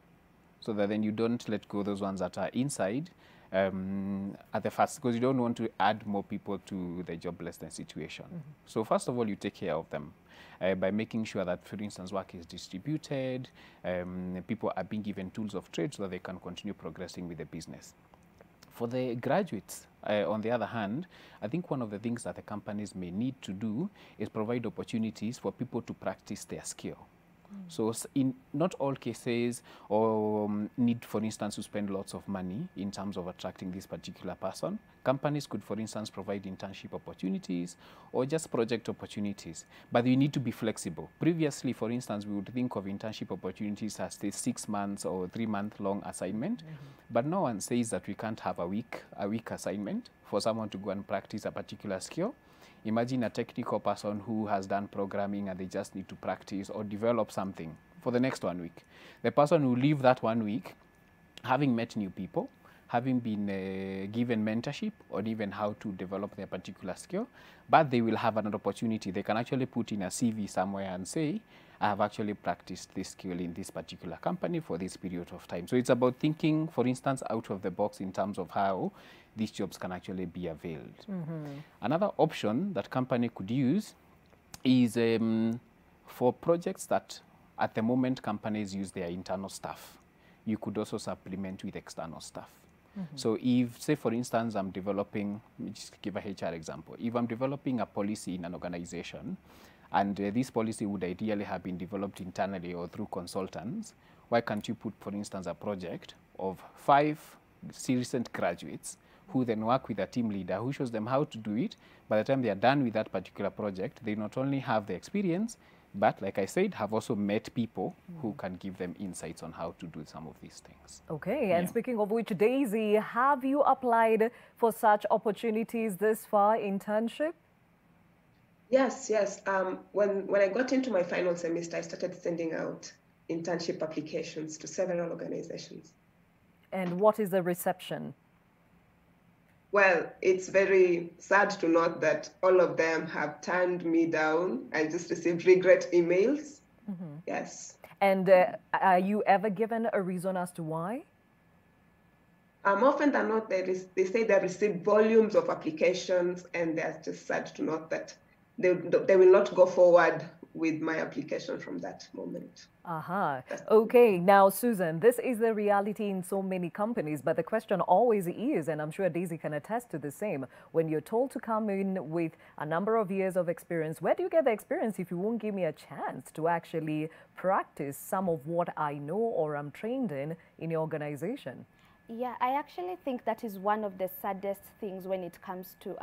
so that then you don't let go those ones that are inside at the first, because you don't want to add more people to the joblessness situation. So first of all, you take care of them by making sure that, for instance, work is distributed, people are being given tools of trade so that they can continue progressing with the business. For the graduates, on the other hand, I think one of the things that the companies may need to do is provide opportunities for people to practice their skill. So in not all cases or need, for instance, to spend lots of money in terms of attracting this particular person. Companies could, for instance, provide internship opportunities or just project opportunities, but you need to be flexible. Previously, for instance, we would think of internship opportunities as the 6 months or 3 month long assignment, but no one says that we can't have a week assignment for someone to go and practice a particular skill. Imagine a technical person who has done programming and they just need to practice or develop something for the next 1 week. The person will leave that 1 week having met new people, having been given mentorship on even how to develop their particular skill, but they will have an opportunity. They can actually put in a CV somewhere and say, I have actually practiced this skill in this particular company for this period of time. So it's about thinking, for instance, out of the box in terms of how these jobs can actually be availed. Another option that company could use is for projects that at the moment companies use their internal staff. You could also supplement with external staff. So if, say, for instance, I'm developing, let me just give a HR example. If I'm developing a policy in an organization, and this policy would ideally have been developed internally or through consultants, why can't you put, for instance, a project of 5 recent graduates who then work with a team leader who shows them how to do it. By the time they are done with that particular project, they not only have the experience, but like I said, have also met people who can give them insights on how to do some of these things. Okay, and speaking of which, Daisy, have you applied for such opportunities this far, internship? Yes. When I got into my final semester, I started sending out internship applications to several organizations. And what is the reception? Well, it's very sad to note that all of them have turned me down. I just received regret emails. Yes. And are you ever given a reason as to why? Often than not, they say they received volumes of applications and they're just sad to note that they will not go forward with my application from that moment. Okay, now, Susan, this is the reality in so many companies, but the question always is, and I'm sure Daisy can attest to the same, when you're told to come in with a number of years of experience, where do you get the experience if you won't give me a chance to actually practice some of what I know or I'm trained in your organization? Yeah, I actually think that is one of the saddest things when it comes to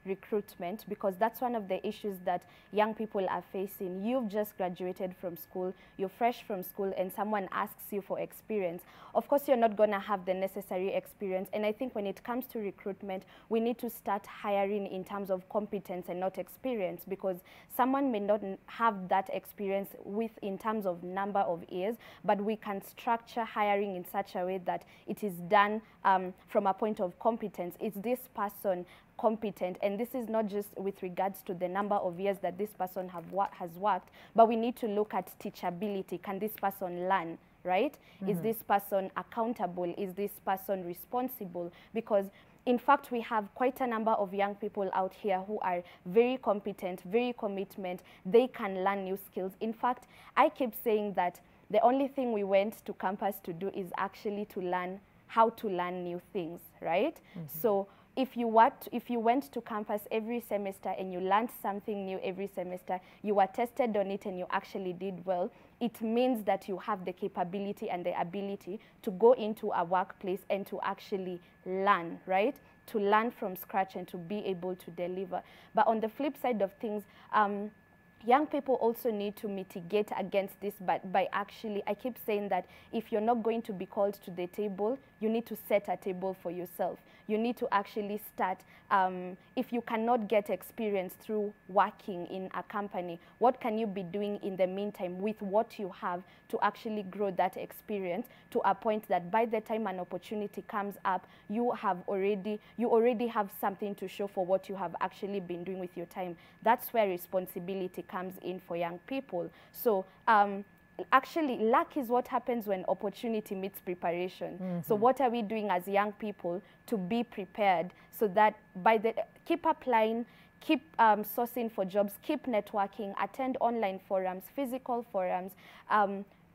recruitment, because that's one of the issues that young people are facing. You've just graduated from school, you're fresh from school, and someone asks you for experience. Of course, you're not going to have the necessary experience, and I think when it comes to recruitment, we need to start hiring in terms of competence and not experience, because someone may not have that experience in terms of number of years, but we can structure hiring in such a way that it is done from a point of competence. Is this person competent? And this is not just with regards to the number of years that this person has worked, but we need to look at teachability. Can this person learn? Right? Is this person accountable? Is this person responsible? Because in fact, we have quite a number of young people out here who are very competent, very commitment. They can learn new skills. In fact, I keep saying that the only thing we went to campus to do is actually to learn how to learn new things, right? So if you went to campus every semester and you learned something new every semester, you were tested on it and you actually did well, it means that you have the capability and the ability to go into a workplace and to actually learn, right? To learn from scratch and to be able to deliver. But on the flip side of things, young people also need to mitigate against this by actually, I keep saying that if you're not going to be called to the table, you need to set a table for yourself. You need to actually start, if you cannot get experience through working in a company, what can you be doing in the meantime with what you have to actually grow that experience to a point that by the time an opportunity comes up, you already have something to show for what you have actually been doing with your time. That's where responsibility comes in for young people. So actually, luck is what happens when opportunity meets preparation. So what are we doing as young people to be prepared so that keep applying, keep sourcing for jobs, keep networking, attend online forums, physical forums,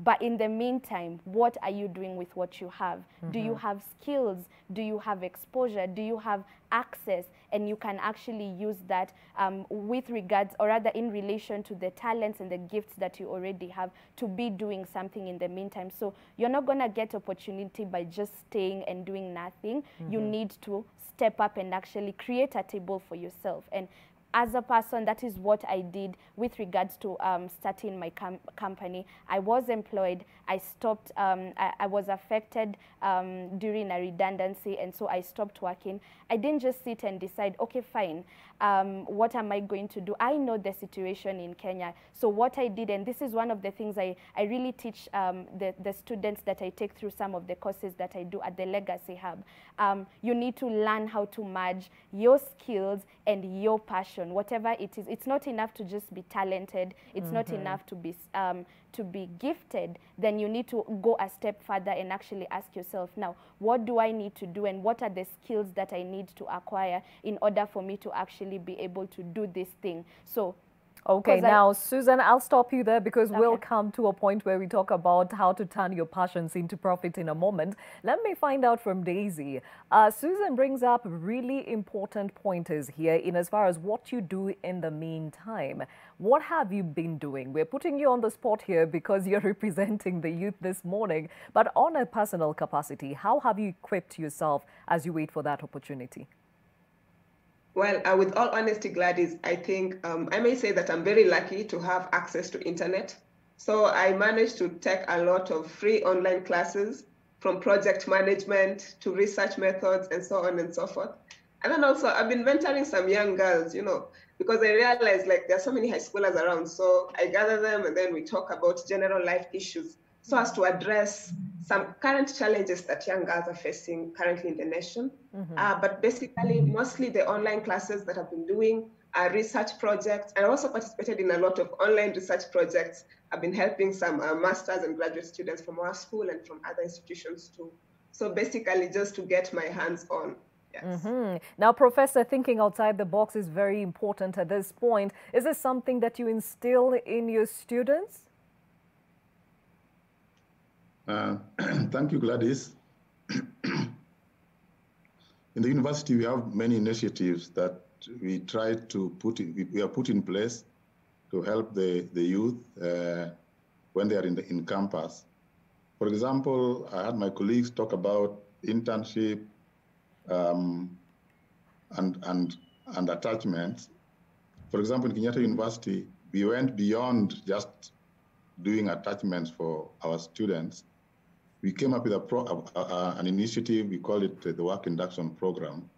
but in the meantime, what are you doing with what you have? Do you have skills? Do you have exposure? Do you have access? And you can actually use that with regards, or rather in relation to the talents and the gifts that you already have to be doing something in the meantime. So you're not going to get opportunity by just staying and doing nothing. You need to step up and actually create a table for yourself. And as a person, that is what I did with regards to starting my company. I was employed. I stopped. I was affected during a redundancy, and so I stopped working. I didn't just sit and decide, okay, fine, what am I going to do? I know the situation in Kenya. So what I did, and this is one of the things I really teach the students that I take through some of the courses that I do at the Legacy Hub. You need to learn how to merge your skills and your passion, whatever it is. It's not enough to just be talented. It's not enough to be gifted. Then you need to go a step further and actually ask yourself, now, what do I need to do and what are the skills that I need to acquire in order for me to actually be able to do this thing? So okay, now, Susan, I'll stop you there because we'll come to a point where we talk about how to turn your passions into profit in a moment. Let me find out from Daisy. Susan brings up really important pointers here in as far as what you do in the meantime. What have you been doing? We're putting you on the spot here because you're representing the youth this morning, but on a personal capacity, how have you equipped yourself as you wait for that opportunity? Well, with all honesty, Gladys, I think I may say that I'm very lucky to have access to internet. So I managed to take a lot of free online classes, from project management to research methods and so on and so forth. And then also I've been mentoring some young girls, because I realized like there are so many high schoolers around. So I gather them and then we talk about general life issues so as to address some current challenges that young girls are facing currently in the nation. But basically, mostly the online classes that I've been doing are research projects. And I also participated in a lot of online research projects. I've been helping some master's and graduate students from our school and from other institutions too. So basically just to get my hands on. Yes. Now, Professor, thinking outside the box is very important at this point. Is this something that you instill in your students? Thank you, Gladys. In the university, we have many initiatives that we try to we are put in place to help the youth when they are in campus. For example, I had my colleagues talk about internship, and attachments. For example, in Kenyatta University, we went beyond just doing attachments for our students. We came up with an initiative, we call it the Work Induction Program.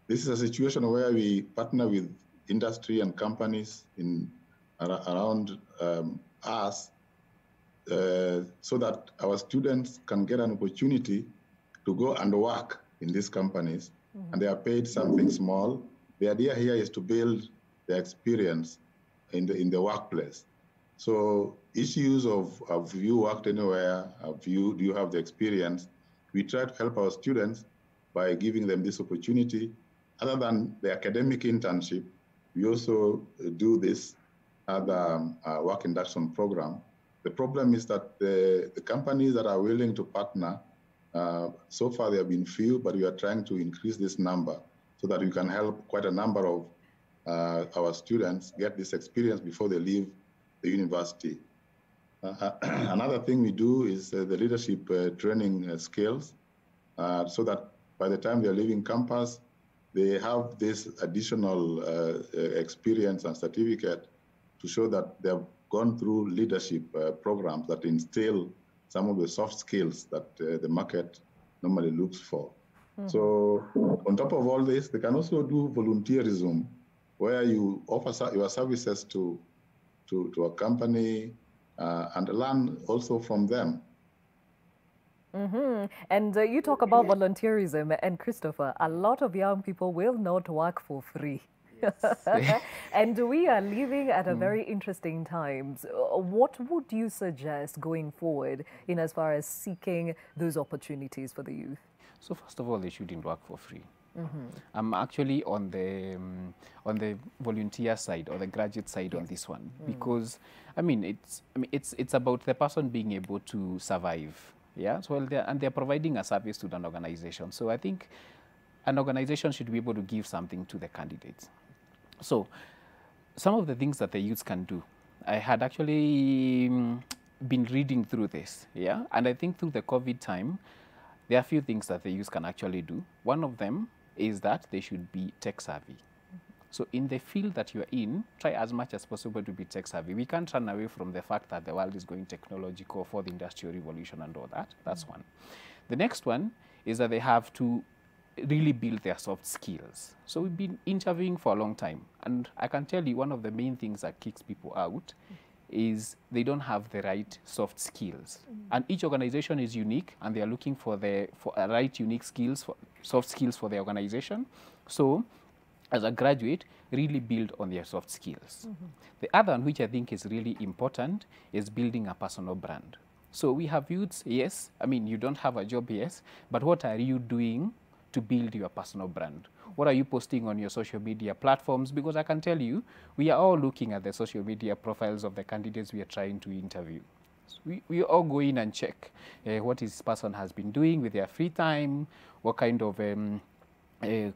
This is a situation where we partner with industry and companies around us so that our students can get an opportunity to go and work in these companies, and they are paid something small. The idea here is to build the experience in the workplace. So issues of have you worked anywhere, do you have the experience? We try to help our students by giving them this opportunity. Other than the academic internship, we also do this other work induction program. The problem is that the companies that are willing to partner, so far there have been few, but we are trying to increase this number so that we can help quite a number of our students get this experience before they leave the university. Another thing we do is the leadership training skills, so that by the time they're leaving campus, they have this additional experience and certificate to show that they've gone through leadership programs that instill some of the soft skills that the market normally looks for. So on top of all this, they can also do volunteerism, where you offer your services to a company and learn also from them. And you talk about volunteerism, and Christopher, a lot of young people will not work for free. Yes. And we are living at a very interesting times. What would you suggest going forward in as far as seeking those opportunities for the youth? So first of all, they shouldn't work for free. I'm actually on the volunteer side or the graduate side on this one, because it's about the person being able to survive. Yeah, so they're providing a service to an organization. So I think an organization should be able to give something to the candidates. So some of the things that the youths can do, I had actually been reading through this, yeah, and I think through the COVID time, there are a few things that the youth can actually do. One of them is that they should be tech savvy. So in the field that you're in, try as much as possible to be tech savvy. We can't run away from the fact that the world is going technological for the industrial revolution and all that. That's one. The next one is that they have to really build their soft skills. So we've been interviewing for a long time, and I can tell you one of the main things that kicks people out is they don't have the right soft skills. And each organization is unique, and they are looking for a right unique skills, soft skills for the organization. So as a graduate, really build on their soft skills. The other one, which I think is really important, is building a personal brand. So we have youths, yes, I mean, you don't have a job, yes, but what are you doing to build your personal brand? What are you posting on your social media platforms? Because I can tell you, we are all looking at the social media profiles of the candidates we are trying to interview. So we all go in and check what this person has been doing with their free time, what kind of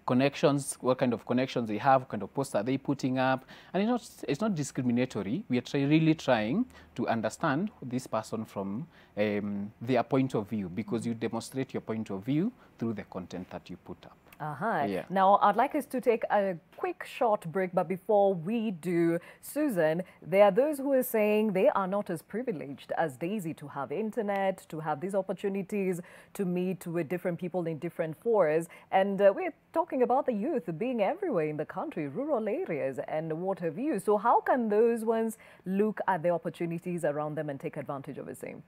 connections, what kind of connections they have, what kind of posts are they putting up. And it's not discriminatory. We are really trying to understand this person from their point of view, because you demonstrate your point of view through the content that you put up. Yeah. Now, I'd like us to take a quick short break, but before we do, Susan, there are those who are saying they are not as privileged as Daisy to have internet, to have these opportunities to meet with different people in different forums. And we're talking about the youth being everywhere in the country, rural areas and what have you. So how can those ones look at the opportunities around them and take advantage of the same?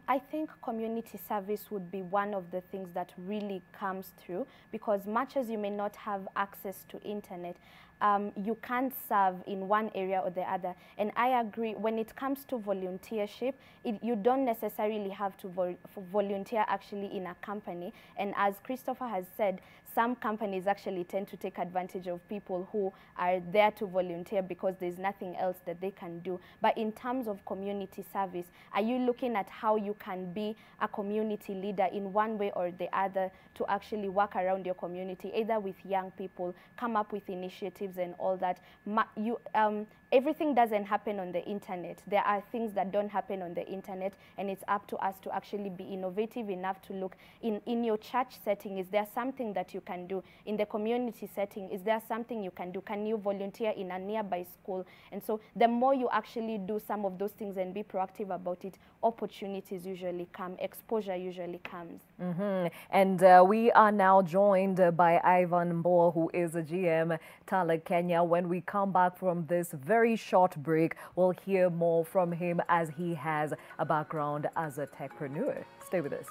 I think community service would be one of the things that really comes through, because much as you may not have access to internet, you can't serve in one area or the other. And I agree, when it comes to volunteership, you don't necessarily have to volunteer actually in a company. And as Christopher has said, some companies actually tend to take advantage of people who are there to volunteer because there's nothing else that they can do. But in terms of community service, are you looking at how you can be a community leader in one way or the other to actually work around your community, either with young people, come up with initiatives initiatives and all that, everything doesn't happen on the internet. There are things that don't happen on the internet, and it's up to us to actually be innovative enough to look in your church setting. Is there something that you can do? In the community setting, is there something you can do? Can you volunteer in a nearby school? And so the more you actually do some of those things and be proactive about it, opportunities usually come, exposure usually comes. And we are now joined by Ivan Mboa, who is a GM, Tala Kenya. When we come back from this very short break, we'll hear more from him as he has a background as a techpreneur. Stay with us.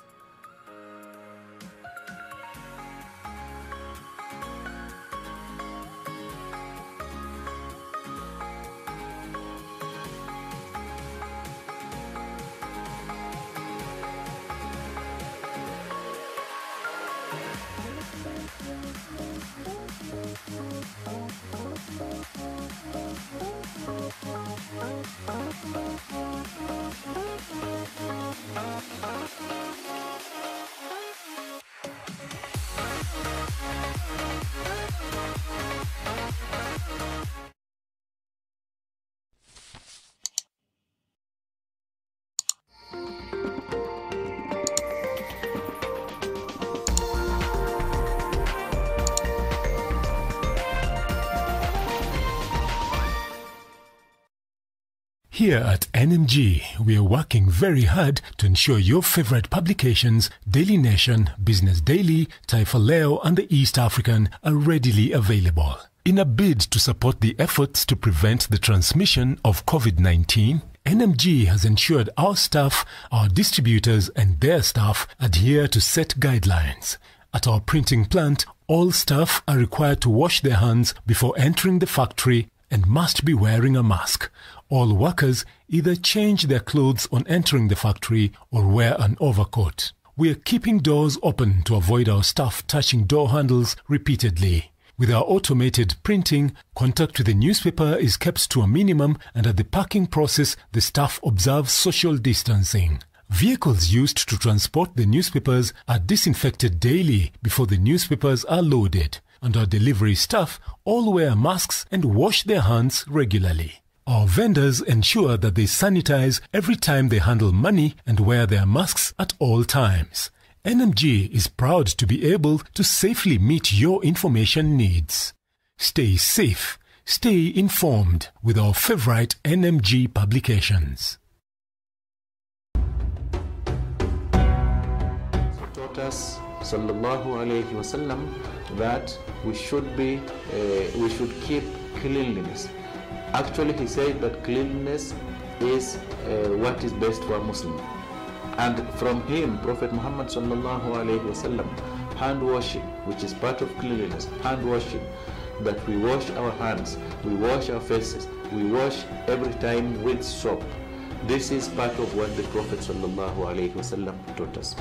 Here at NMG, we are working very hard to ensure your favorite publications, Daily Nation, Business Daily, Taifa Leo, and the East African are readily available. In a bid to support the efforts to prevent the transmission of COVID-19, NMG has ensured our staff, our distributors, and their staff adhere to set guidelines. At our printing plant, all staff are required to wash their hands before entering the factory and must be wearing a mask. All workers either change their clothes on entering the factory or wear an overcoat. We are keeping doors open to avoid our staff touching door handles repeatedly. With our automated printing, contact with the newspaper is kept to a minimum, and at the packing process, the staff observe social distancing. Vehicles used to transport the newspapers are disinfected daily before the newspapers are loaded, and our delivery staff all wear masks and wash their hands regularly. Our vendors ensure that they sanitize every time they handle money and wear their masks at all times. NMG is proud to be able to safely meet your information needs. Stay safe, stay informed with our favorite NMG publications. Taught us, sallallahu alayhi wasallam, that we should keep cleanliness. Actually, he said that cleanliness is what is best for a Muslim. And from him, Prophet Muhammad sallallahu alayhi wasallam, hand washing, which is part of cleanliness, hand washing, that we wash our hands, we wash our faces, we wash every time with soap. This is part of what the Prophet sallallahu alayhi wasallam taught us.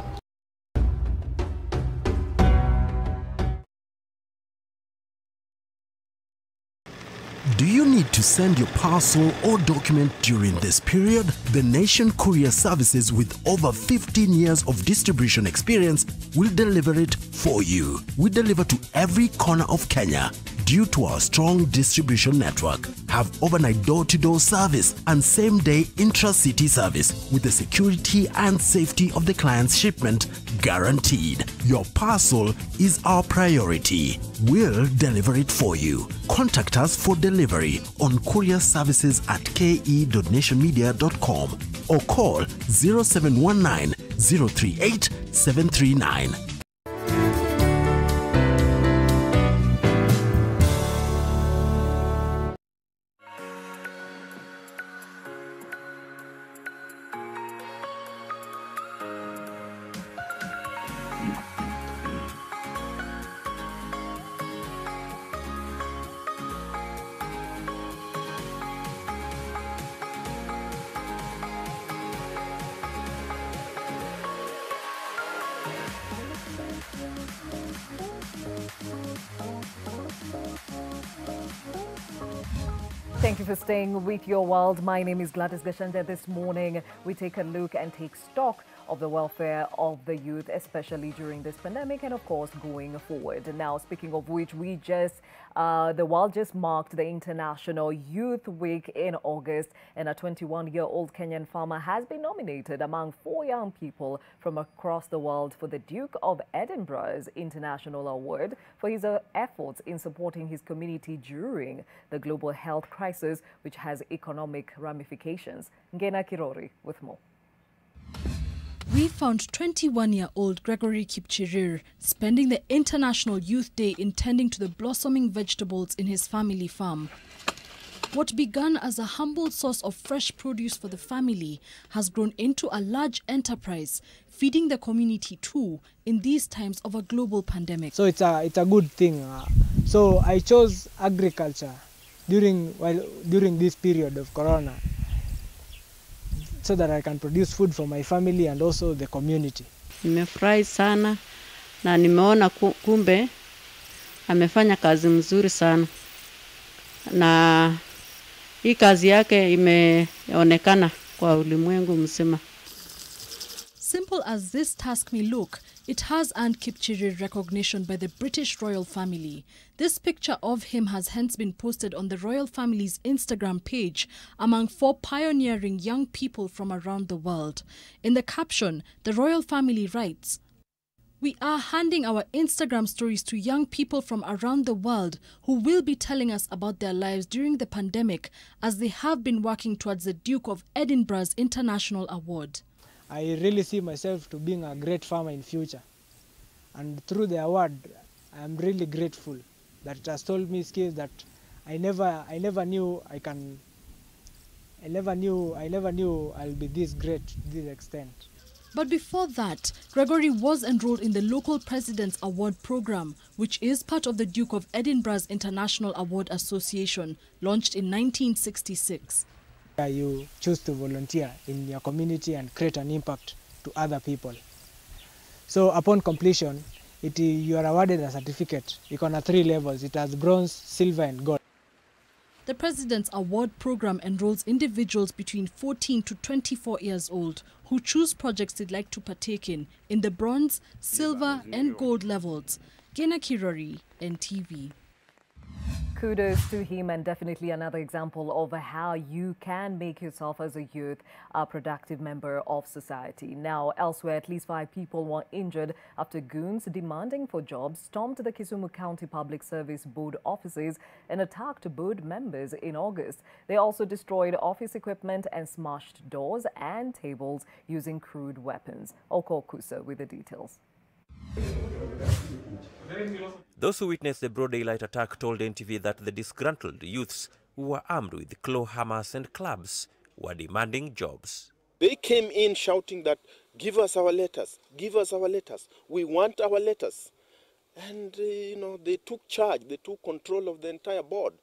Do you need to send your parcel or document during this period? The Nation Courier Services, with over 15 years of distribution experience, will deliver it for you. We deliver to every corner of Kenya. Due to our strong distribution network, have overnight door-to-door service and same-day intra-city service with the security and safety of the client's shipment guaranteed. Your parcel is our priority. We'll deliver it for you. Contact us for delivery on courierservices@ke.nationmedia.com or call 0719 038 739. Thank you for staying with Your World. My name is Gladys Gashanja. This morning, we take a look and take stock of the welfare of the youth, especially during this pandemic and, of course, going forward. Now, speaking of which, we just The world just marked the International Youth Week in August, and a 21-year-old Kenyan farmer has been nominated among 4 young people from across the world for the Duke of Edinburgh's International Award for his efforts in supporting his community during the global health crisis, which has economic ramifications. Ngena Kirori with more. We found 21-year-old Gregory Kipchirir spending the International Youth Day in tending to the blossoming vegetables in his family farm. What began as a humble source of fresh produce for the family has grown into a large enterprise, feeding the community too in these times of a global pandemic. So it's a good thing. So I chose agriculture during this period of Corona, so that I can produce food for my family and also the community. Nimefurahi sana na nimeona kumbe amefanya kazi mzuri sana, na hii kazi yake imeonekana kwa ulimwengu mzima. Simple as this task may look, it has earned Kipchirir recognition by the British royal family. This picture of him has hence been posted on the royal family's Instagram page among 4 pioneering young people from around the world. In the caption, the royal family writes, "We are handing our Instagram stories to young people from around the world who will be telling us about their lives during the pandemic as they have been working towards the Duke of Edinburgh's International Award." I really see myself to being a great farmer in future, and through the award I am really grateful that it has told me skills that I never knew I'll be this great to this extent. But before that, Gregory was enrolled in the local President's Award program, which is part of the Duke of Edinburgh's International Award Association, launched in 1966. You choose to volunteer in your community and create an impact to other people. So upon completion, you are awarded a certificate. It's on 3 levels. It has bronze, silver and gold. The President's Award program enrolls individuals between 14 to 24 years old who choose projects they'd like to partake in the bronze, silver and gold levels. Gena Kirori, NTV. Kudos to him, and definitely another example of how you can make yourself as a youth a productive member of society. Now, elsewhere, at least 5 people were injured after goons demanding for jobs stormed the Kisumu County Public Service Board offices and attacked board members in August. They also destroyed office equipment and smashed doors and tables using crude weapons. Oko Kusa with the details. Those who witnessed the broad daylight attack told NTV that the disgruntled youths who were armed with claw hammers and clubs were demanding jobs. They came in shouting that, "Give us our letters, give us our letters, we want our letters." And, they took charge, they took control of the entire board,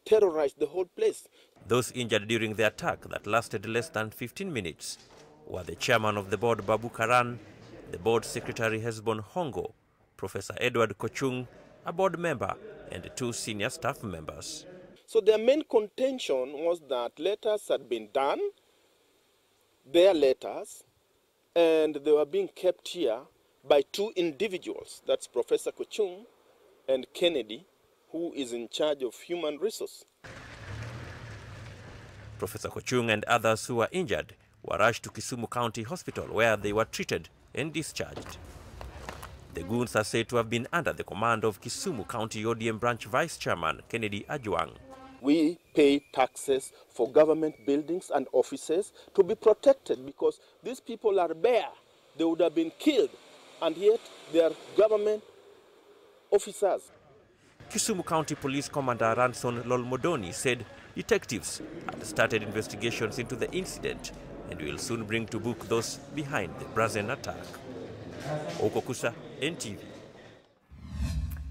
terrorized the whole place. Those injured during the attack that lasted less than 15 minutes were the chairman of the board, Babu Karan, the board secretary, Hesbon Hongo, Professor Edward Kochung, a board member, and 2 senior staff members. So their main contention was that letters had been done, their letters, and they were being kept here by 2 individuals. That's Professor Kochung and Kennedy, who is in charge of human resource. Professor Kochung and others who were injured were rushed to Kisumu County Hospital, where they were treated and discharged. The goons are said to have been under the command of Kisumu County ODM branch Vice Chairman Kennedy Ajuang. We pay taxes for government buildings and offices to be protected because these people are bare. They would have been killed, and yet they are government officers. Kisumu County Police Commander Ranson Lolmodoni said detectives had started investigations into the incident and will soon bring to book those behind the brazen attack. Okokusa, NTV.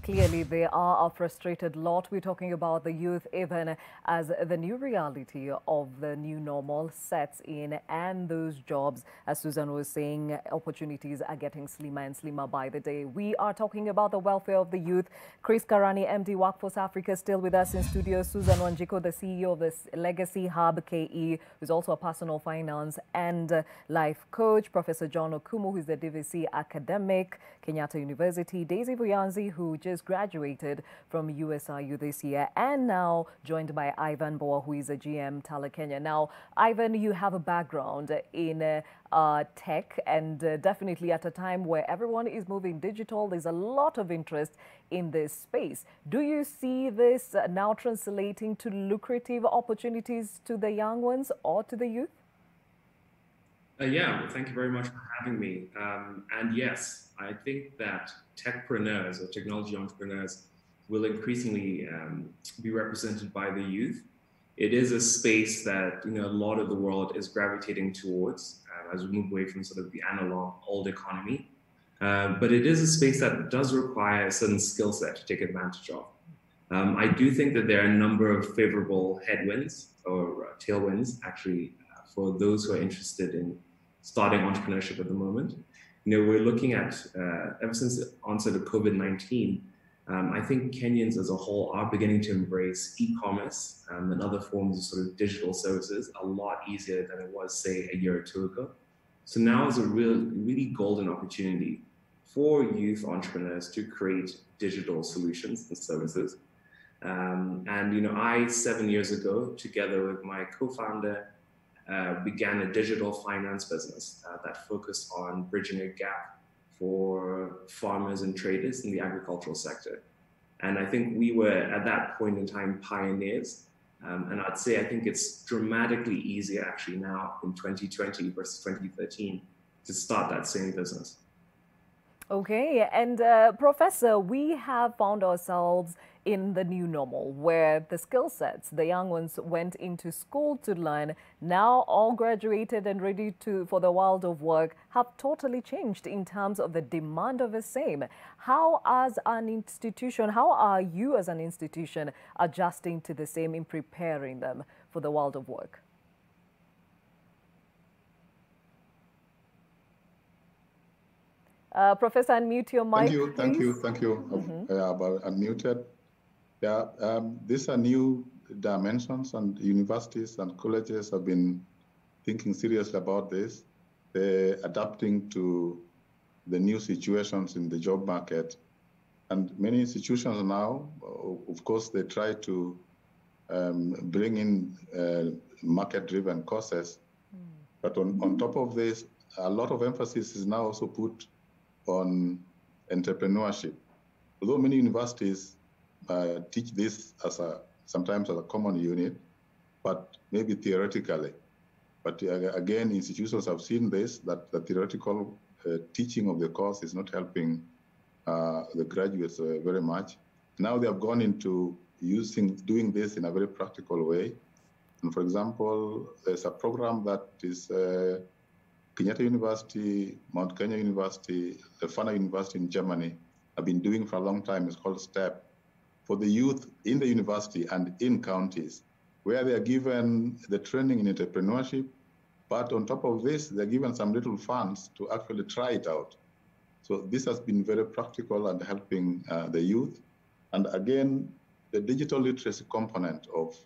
Clearly, they are a frustrated lot. We're talking about the youth even as the new reality of the new normal sets in, and those jobs, as Susan was saying, opportunities are getting slimmer and slimmer by the day. We are talking about the welfare of the youth. Chris Karani, MD Workforce Africa, still with us in studio. Susan Wanjiko, the CEO of the Legacy Hub KE, who's also a personal finance and life coach. Professor John Okumu, who's the DVC academic, Kenyatta University. Daisy Vuyanzi, who just just graduated from USIU this year, and now joined by Ivan Boa, who is a GM Tala Kenya. Now, Ivan, you have a background in tech, and definitely at a time where everyone is moving digital, there's a lot of interest in this space. Do you see this now translating to lucrative opportunities to the young ones or to the youth? Yeah, well, thank you very much for having me. And yes, I think that techpreneurs or technology entrepreneurs will increasingly be represented by the youth. It is a space that a lot of the world is gravitating towards as we move away from sort of the analog old economy. But it is a space that does require a certain skill set to take advantage of. I do think that there are a number of favorable headwinds or tailwinds actually for those who are interested in starting entrepreneurship at the moment. We're looking at, ever since the onset of COVID-19, I think Kenyans as a whole are beginning to embrace e-commerce and other forms of sort of digital services a lot easier than it was, say, a year or two ago. So now is a really golden opportunity for youth entrepreneurs to create digital solutions and services. I, 7 years ago, together with my co-founder, began a digital finance business that focused on bridging a gap for farmers and traders in the agricultural sector. And I think we were, at that point in time, pioneers. And I'd say I think it's dramatically easier actually now in 2020 versus 2013 to start that same business. Okay, and Professor, we have found ourselves in the new normal where the skill sets the young ones went into school to learn, now all graduated and ready for the world of work, have totally changed in terms of the demand of the same. How as an institution, how are you as an institution adjusting to the same in preparing them for the world of work? Professor, unmute your mic, please. Thank you. About unmuted. Yeah, these are new dimensions, and universities and colleges have been thinking seriously about this. They're adapting to the new situations in the job market. And many institutions now, of course, they try to bring in market-driven courses. But on top of this, a lot of emphasis is now also put on entrepreneurship. Although many universities teach this sometimes as a common unit, but maybe theoretically. But again, institutions have seen this, that the theoretical teaching of the course is not helping the graduates very much. Now they have gone into doing this in a very practical way. And for example, there's a program that is Kenyatta University, Mount Kenya University, Lefana University in Germany have been doing for a long time. It's called STEP, for the youth in the university and in counties, where they are given the training in entrepreneurship, but on top of this, they're given some little funds to actually try it out. So this has been very practical and helping the youth. And again, the digital literacy component of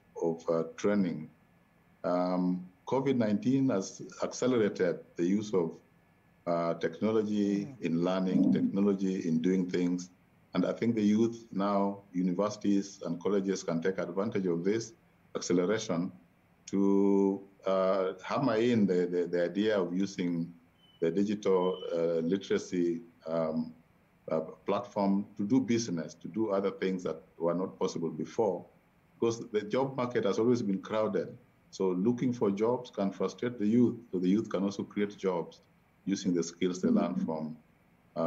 training. COVID-19 has accelerated the use of technology in learning, technology in doing things. And I think the youth now, universities and colleges can take advantage of this acceleration to hammer in the idea of using the digital literacy platform to do business, to do other things that were not possible before, because the job market has always been crowded. So looking for jobs can frustrate the youth, so the youth can also create jobs using the skills they learn from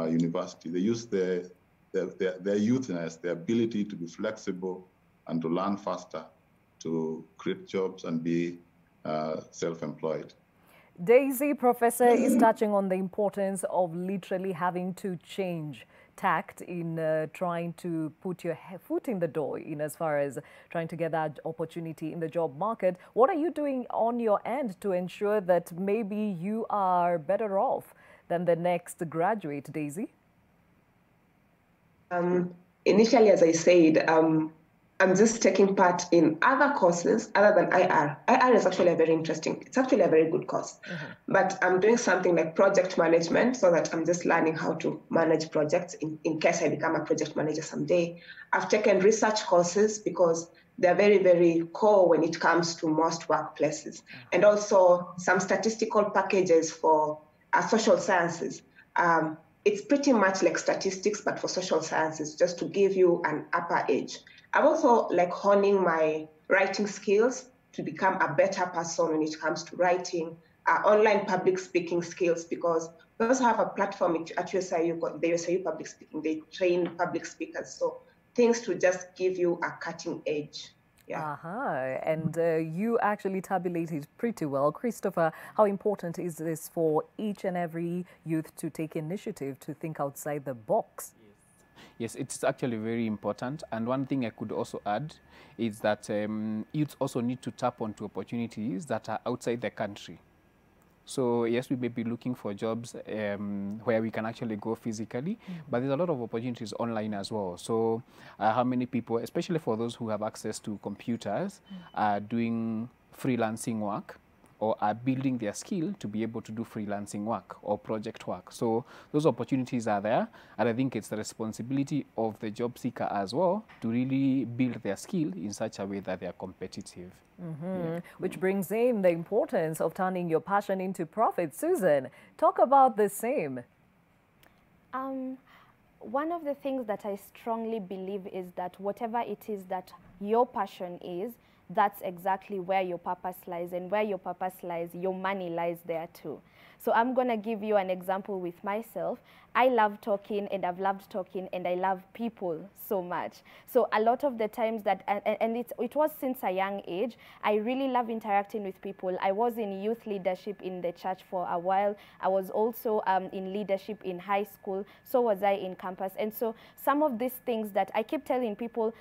university. They use their youthness, their ability to be flexible and to learn faster to create jobs and be self-employed. Daisy, Professor, is touching on the importance of literally having to change tact in trying to put your foot in the door in as far as trying to get that opportunity in the job market. What are you doing on your end to ensure that maybe you are better off than the next graduate, Daisy? Initially, as I said, I'm just taking part in other courses other than IR. IR is actually it's actually a very good course. But I'm doing something like project management, so that I'm just learning how to manage projects in case I become a project manager someday. I've taken research courses because they're very, very core when it comes to most workplaces. And also some statistical packages for social sciences. It's pretty much like statistics, but for social sciences, just to give you an upper edge. I'm also like honing my writing skills to become a better person when it comes to writing, online public speaking skills, because we also have a platform at USIU, the USIU Public Speaking. They train public speakers. So things to just give you a cutting edge. Yeah. And you actually tabulated pretty well. Christopher, how important is this for each and every youth to take initiative to think outside the box? Yes, it's actually very important. And one thing I could also add is that youths also need to tap onto opportunities that are outside the country. So yes, we may be looking for jobs where we can actually go physically, but there's a lot of opportunities online as well. So how many people, especially for those who have access to computers, are doing freelancing work or are building their skill to be able to do freelancing work or project work. So those opportunities are there, and I think it's the responsibility of the job seeker as well to really build their skill in such a way that they are competitive. Yeah. Which brings in the importance of turning your passion into profit. Susan, talk about the same. One of the things that I strongly believe is that whatever it is that your passion is, that's exactly where your purpose lies, and where your purpose lies, your money lies there too. So I'm going to give you an example with myself. I love talking, and I've loved talking, and I love people so much. So a lot of the times that, and it was since a young age, I really love interacting with people. I was in youth leadership in the church for a while. I was also in leadership in high school. So was I in campus. And so some of these things that I keep telling people,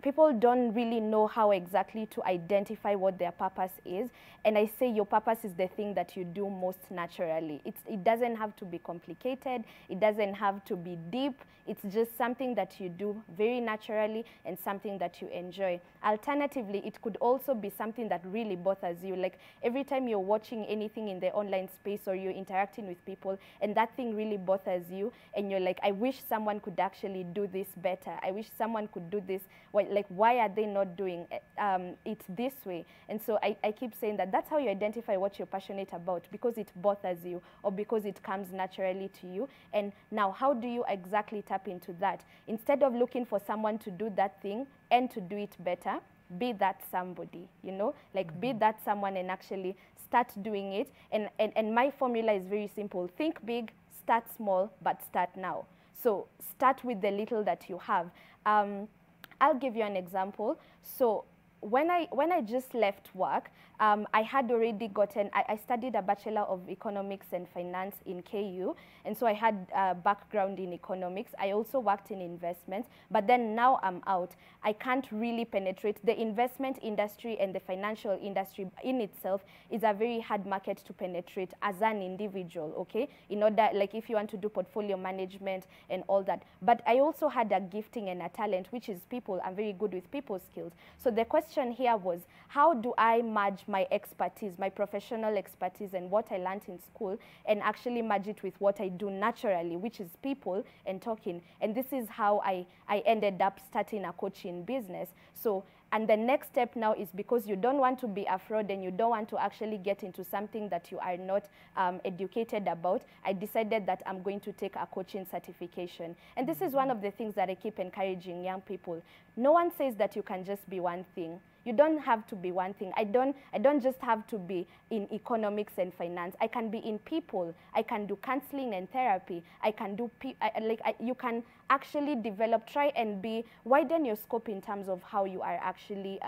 people don't really know how exactly to identify what their purpose is. And I say your purpose is the thing that you do most naturally. It doesn't have to be complicated. It doesn't have to be deep. It's just something that you do very naturally and something that you enjoy. Alternatively, it could also be something that really bothers you. Like every time you're watching anything in the online space or you're interacting with people and that thing really bothers you and you're like, I wish someone could actually do this better. I wish someone could do this. Like, why are they not doing it this way? And so I keep saying that that's how you identify what you're passionate about, because it bothers you or because it comes naturally to you. And now, how do you exactly tap into that? Instead of looking for someone to do that thing and to do it better, be that somebody, you know, like be that someone and actually start doing it. And my formula is very simple. Think big, start small, but start now. So start with the little that you have. I'll give you an example. So when I just left work, I had already gotten, I studied a Bachelor of Economics and Finance in KU, and so I had a background in economics. I also worked in investments, but then now I'm out. I can't really penetrate. The investment industry and the financial industry in itself is a very hard market to penetrate as an individual, okay? In order, like if you want to do portfolio management and all that. But I also had a gifting and a talent, which is people. I'm very good with people skills. So the question here was, how do I merge my expertise, my professional expertise and what I learned in school and actually merge it with what I do naturally, which is people and talking. And this is how I ended up starting a coaching business. So, and the next step now is, because you don't want to be a fraud and you don't want to actually get into something that you are not educated about, I decided that I'm going to take a coaching certification. And this is one of the things that I keep encouraging young people. No one says that you can just be one thing. You don't have to be one thing. I don't just have to be in economics and finance. I can be in people. I can do counseling and therapy. I can do, you can actually develop, try and widen your scope in terms of how you are actually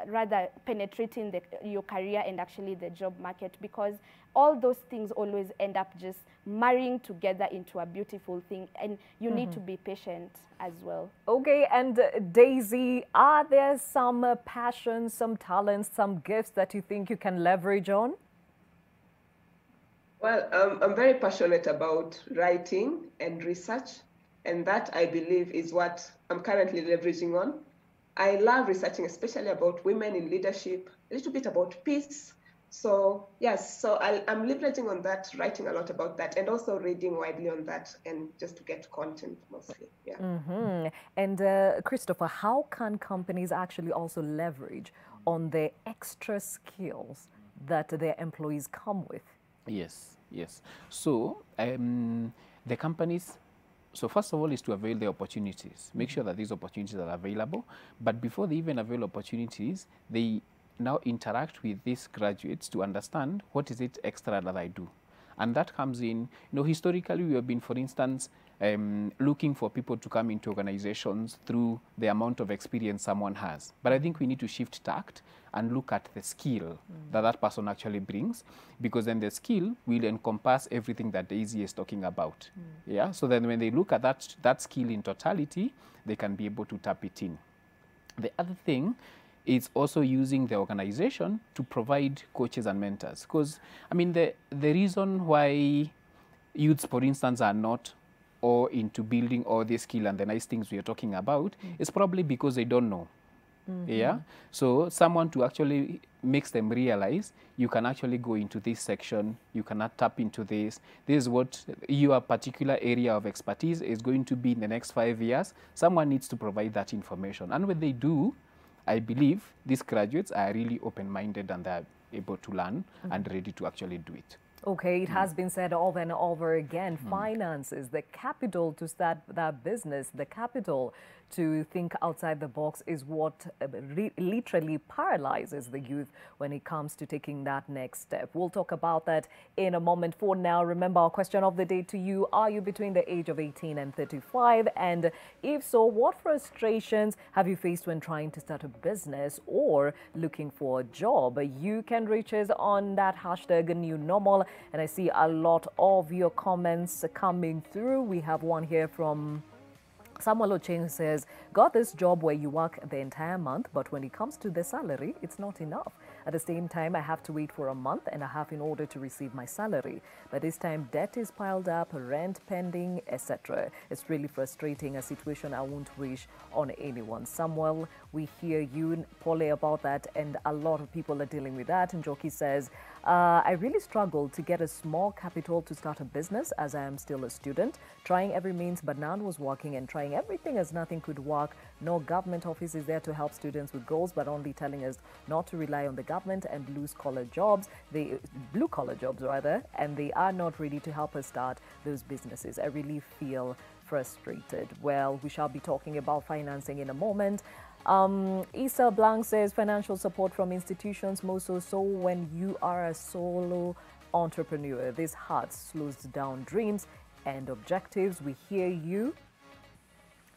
rather penetrating your career and actually the job market, because all those things always end up just marrying together into a beautiful thing, and you need to be patient as well. Okay, and Daisy, are there some passions, some talents, some gifts that you think you can leverage on? Well, I'm very passionate about writing and research, And that, I believe, is what I'm currently leveraging on. I love researching, especially about women in leadership, a little bit about peace. So yes, so I'm leveraging on that, writing a lot about that, and also reading widely on that, and just to get content mostly. Yeah. And Christopher, how can companies actually also leverage on the extra skills that their employees come with? Yes, yes. So the companies, so first of all is to avail the opportunities. Make sure that these opportunities are available. But before they even avail opportunities, they now interact with these graduates to understand what is it extra that I do. And that comes in, historically we have been, for instance, looking for people to come into organizations through the amount of experience someone has. But I think we need to shift tact and look at the skill that that person actually brings, because then the skill will encompass everything that Daisy is talking about. Yeah. So then when they look at that skill in totality, they can be able to tap it in. The other thing is also using the organization to provide coaches and mentors. Because, I mean, the reason why youths, for instance, are not or into building all the skill and the nice things we are talking about is probably because they don't know. Yeah. So someone to actually makes them realize you can actually go into this section, you cannot tap into this. This is what your particular area of expertise is going to be in the next 5 years. Someone needs to provide that information. And when they do, I believe these graduates are really open-minded and they're able to learn and ready to actually do it. Okay, it has been said over and over again, finances, the capital to start that business, the capital to think outside the box is what literally paralyzes the youth when it comes to taking that next step. We'll talk about that in a moment. For now, remember our question of the day to you: are you between the age of 18 and 35? And if so, what frustrations have you faced when trying to start a business or looking for a job? You can reach us on that hashtag new normal. And I see a lot of your comments coming through. We have one here from Samuel Ocheng says, got this job where you work the entire month, but when it comes to the salary, it's not enough. At the same time, I have to wait for a month and a half in order to receive my salary. But this time, debt is piled up, rent pending, etc. It's really frustrating, a situation I won't wish on anyone. Samuel, we hear you, Polly, about that, and a lot of people are dealing with that. And Joki says, I really struggled to get a small capital to start a business as I am still a student, trying every means, but none was working, and trying everything as nothing could work. No government office is there to help students with goals, but only telling us not to rely on the government and blue-collar jobs, and they are not ready to help us start those businesses. I really feel frustrated. Well, we shall be talking about financing in a moment. Issa Blanc says financial support from institutions, most so when you are a solo entrepreneur. This hard slows down dreams and objectives. We hear you.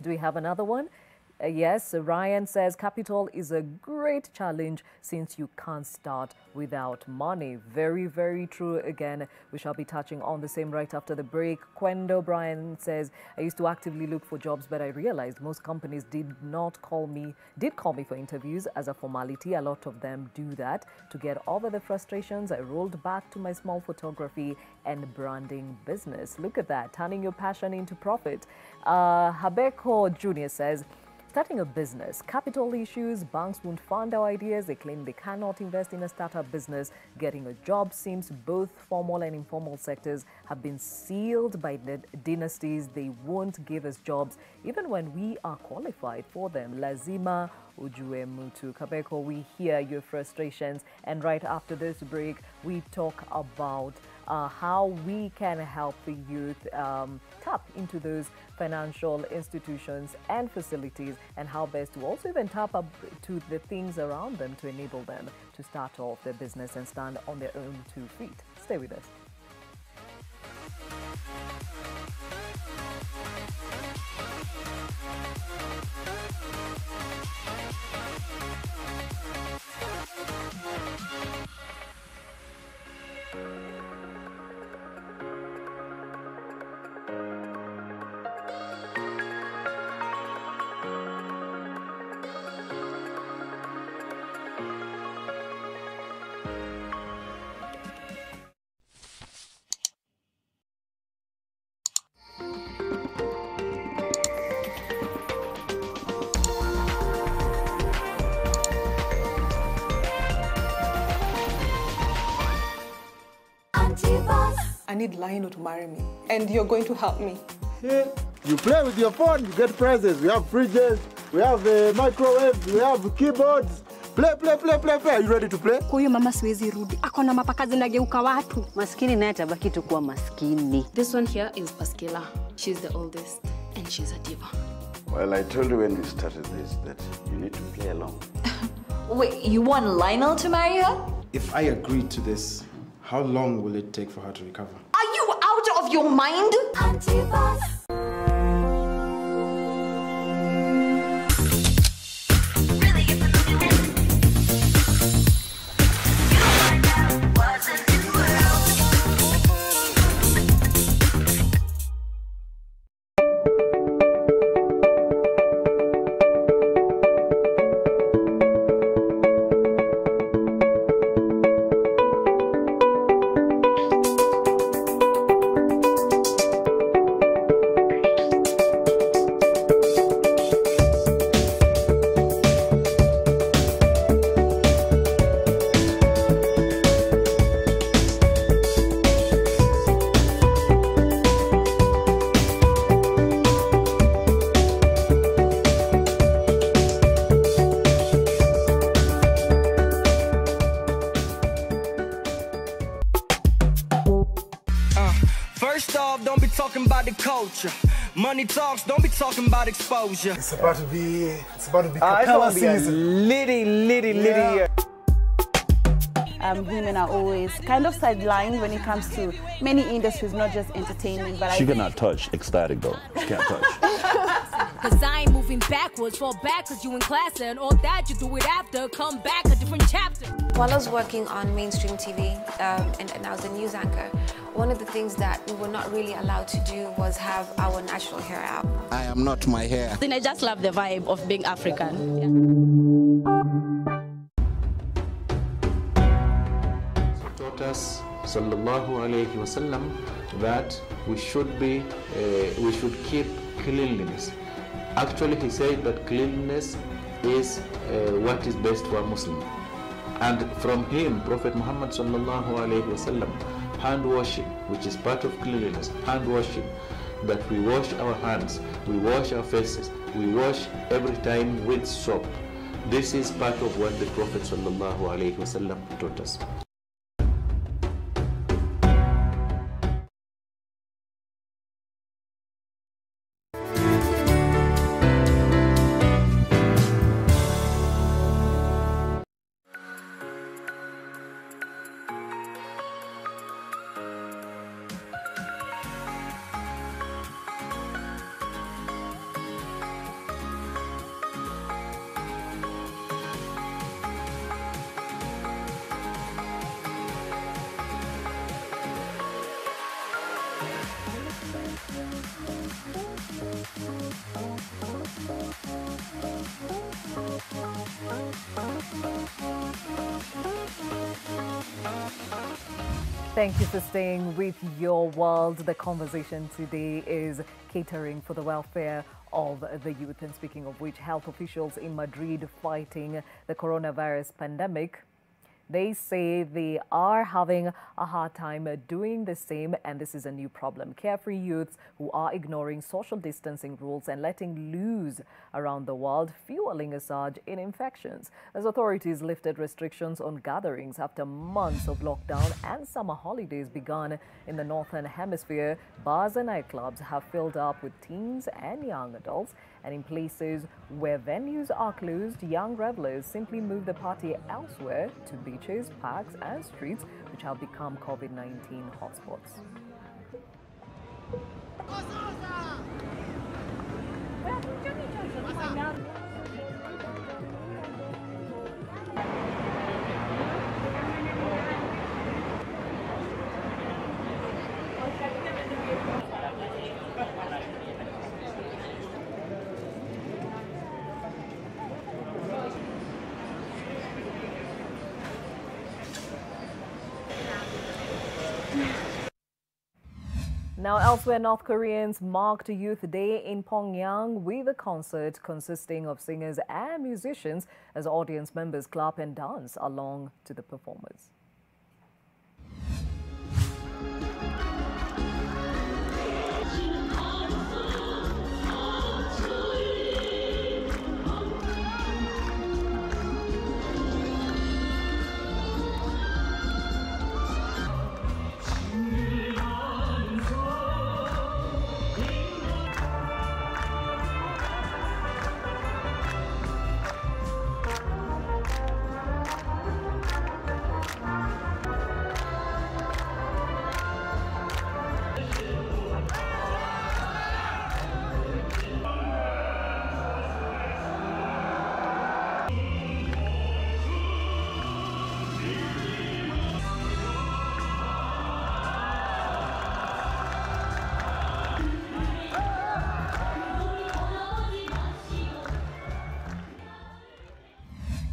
Do we have another one? Yes, Ryan says capital is a great challenge since you can't start without money. Very, very true. Again, we shall be touching on the same right after the break. Quendo Brian says, I used to actively look for jobs, but I realized most companies did call me for interviews as a formality. A lot of them do that. To get over the frustrations, I rolled back to my small photography and branding business. Look at that, turning your passion into profit. Habeko Jr. says, starting a business, capital issues, banks won't fund our ideas, they claim they cannot invest in a startup business. Getting a job seems both formal and informal sectors have been sealed by the dynasties. They won't give us jobs even when we are qualified for them. Lazima Ujuemutu. Kabeko, we hear your frustrations, and right after this break, we talk about how we can help the youth tap into those financial institutions and facilities, and how best to also even tap up to the things around them to enable them to start off their business and stand on their own 2 feet. Stay with us. I need Lionel to marry me, and you're going to help me. Yeah. You play with your phone, you get prizes. We have fridges, we have microwaves, we have keyboards. Play. Are you ready to play? Huyo mama siwezi rudi. Akona mapakazi nageuka watu. Maskini naye tabaki tu kuwa maskini. This one here is Pascala. She's the oldest and she's a diva. Well, I told you when we started this that you need to play along. Wait, you want Lionel to marry her? If I agree to this, how long will it take for her to recover? Are you out of your mind? Don't be talking about the culture. Money talks, don't be talking about exposure. It's about to be Capella season. Litty year. Women are always kind of sidelined when it comes to many industries, not just entertainment. But she cannot touch ecstatic though. She can't touch. Cause I ain't moving backwards, fall back cause you in class and all that you do it after, come back a different chapter. While I was working on mainstream TV and I was a news anchor, one of the things that we were not really allowed to do was have our natural hair out. I am not my hair. I just love the vibe of being African. Taught us, sallallahu alayhi wasallam, that we should keep cleanliness. Actually, he said that cleanliness is what is best for a Muslim. And from him, Prophet Muhammad sallallahu alayhi wasallam, hand washing, which is part of cleanliness, hand washing, that we wash our hands, we wash our faces, we wash every time with soap. This is part of what the Prophet sallallahu alayhi wasallam taught us. Thank you for staying with Your World. The conversation today is catering for the welfare of the youth. And speaking of which, health officials in Madrid fighting the coronavirus pandemic, they say they are having a hard time doing the same, and this is a new problem. Carefree youths who are ignoring social distancing rules and letting loose around the world, fueling a surge in infections. As authorities lifted restrictions on gatherings after months of lockdown and summer holidays begun in the Northern Hemisphere, bars and nightclubs have filled up with teens and young adults. And in places where venues are closed, young revelers simply move the party elsewhere to beaches, parks and streets, which have become COVID-19 hotspots. Now, elsewhere, North Koreans marked Youth Day in Pyongyang with a concert consisting of singers and musicians as audience members clap and dance along to the performers.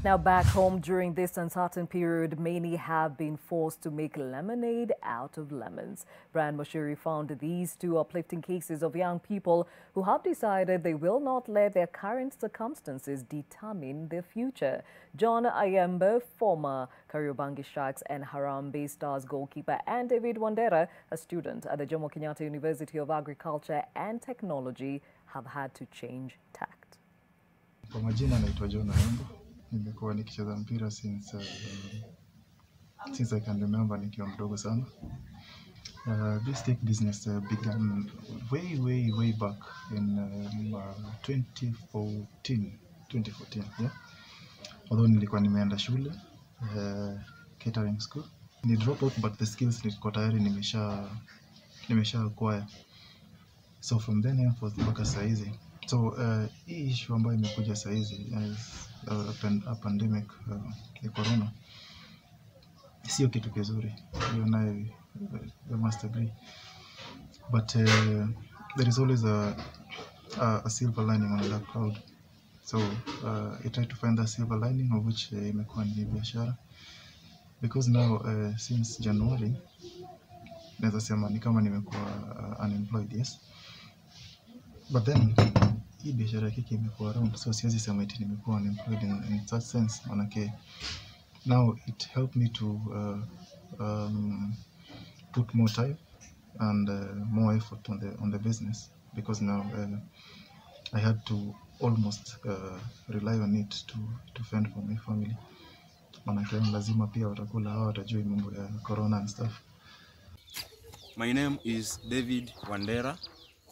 Now, back home during this uncertain period, many have been forced to make lemonade out of lemons. Brian Moshiri found these two uplifting cases of young people who have decided they will not let their current circumstances determine their future. John Ayembe, former Kariobangi Sharks and Harambee Stars goalkeeper, and David Wandera, a student at the Jomo Kenyatta University of Agriculture and Technology, have had to change tact. Kwa majina naitwa John Ayembe. Nimekuwa nikicheza mpira since I can remember nikiwa mdogo sana. This tech business began way back in 2014, yeah. Although nilikuwa nimeenda shule, catering school. Ni drop out, but the skills nilikuwa tayari nimesha acquire. So from then henceforth mpaka saizi. So hii issue ambayo imekuja saizi is a pandemic ya corona. Sio kitu kizuri. You nayo you must agree. But there is always a silver lining on that cloud. So I try to find the silver lining, of which imekuwa ni biashara. Because now since January naweza sema ni kama nimekuwa unemployed, yes. But then hii biashara kiki imekuwa around, so siwezi sema eti nimekuwa unemployed in that sense. Manake now it helped me to put more time and more effort on the business, because now I had to almost rely on it to fend for my family. Manake lazima pia watakula hawa watajui mambo ya corona and stuff. My name is David Wandera,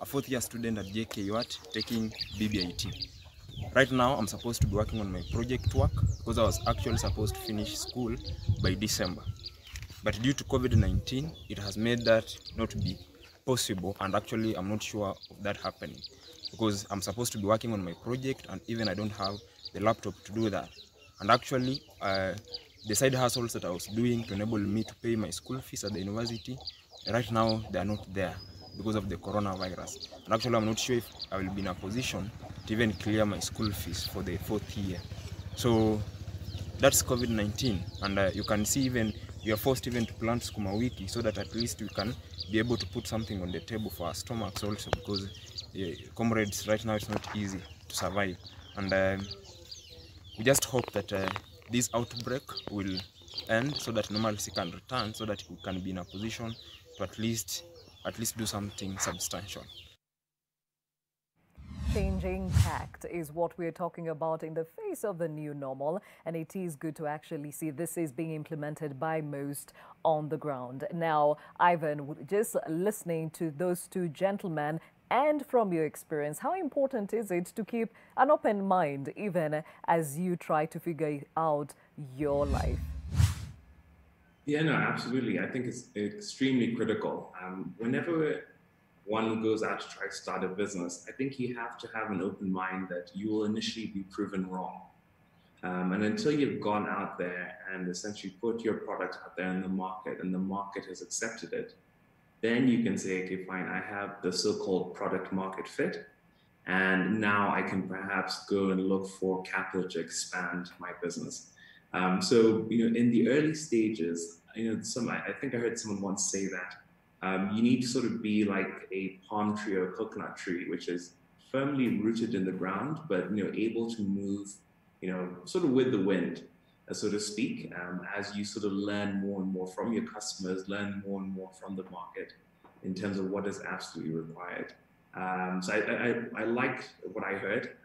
a fourth year student at JKUAT taking BBIT. Right now I'm supposed to be working on my project work because I was actually supposed to finish school by December. But due to COVID-19, it has made that not be possible, and actually I'm not sure of that happening because I'm supposed to be working on my project and even I don't have the laptop to do that. And actually the side hustles that I was doing to enable me to pay my school fees at the university, right now they are not there because of the coronavirus. And actually I'm not sure if I will be in a position to even clear my school fees for the fourth year. So that's COVID-19, and you can see even we are forced even to plant sukuma wiki so that at least we can be able to put something on the table for our stomachs also, because comrades, right now it's not easy to survive. And we just hope that this outbreak will end so that normalcy can return, so that we can be in a position to at least do something substantial. Changing tact is what we're talking about in the face of the new normal, and it is good to actually see this is being implemented by most on the ground. Now, Ivan, just listening to those two gentlemen and from your experience, how important is it to keep an open mind even as you try to figure out your life? Yeah, no, absolutely. I think it's extremely critical. Whenever one goes out to try to start a business, I think you have to have an open mind that you will initially be proven wrong. And until you've gone out there and essentially put your product out there in the market and the market has accepted it, then you can say, okay, fine, I have the so-called product market fit. And now I can perhaps go and look for capital to expand my business. So, in the early stages, I think I heard someone once say that you need to sort of be like a palm tree or a coconut tree, which is firmly rooted in the ground, but able to move, sort of with the wind, so to speak, as you sort of learn more and more from your customers, learn more and more from the market in terms of what is absolutely required. So I like what I heard.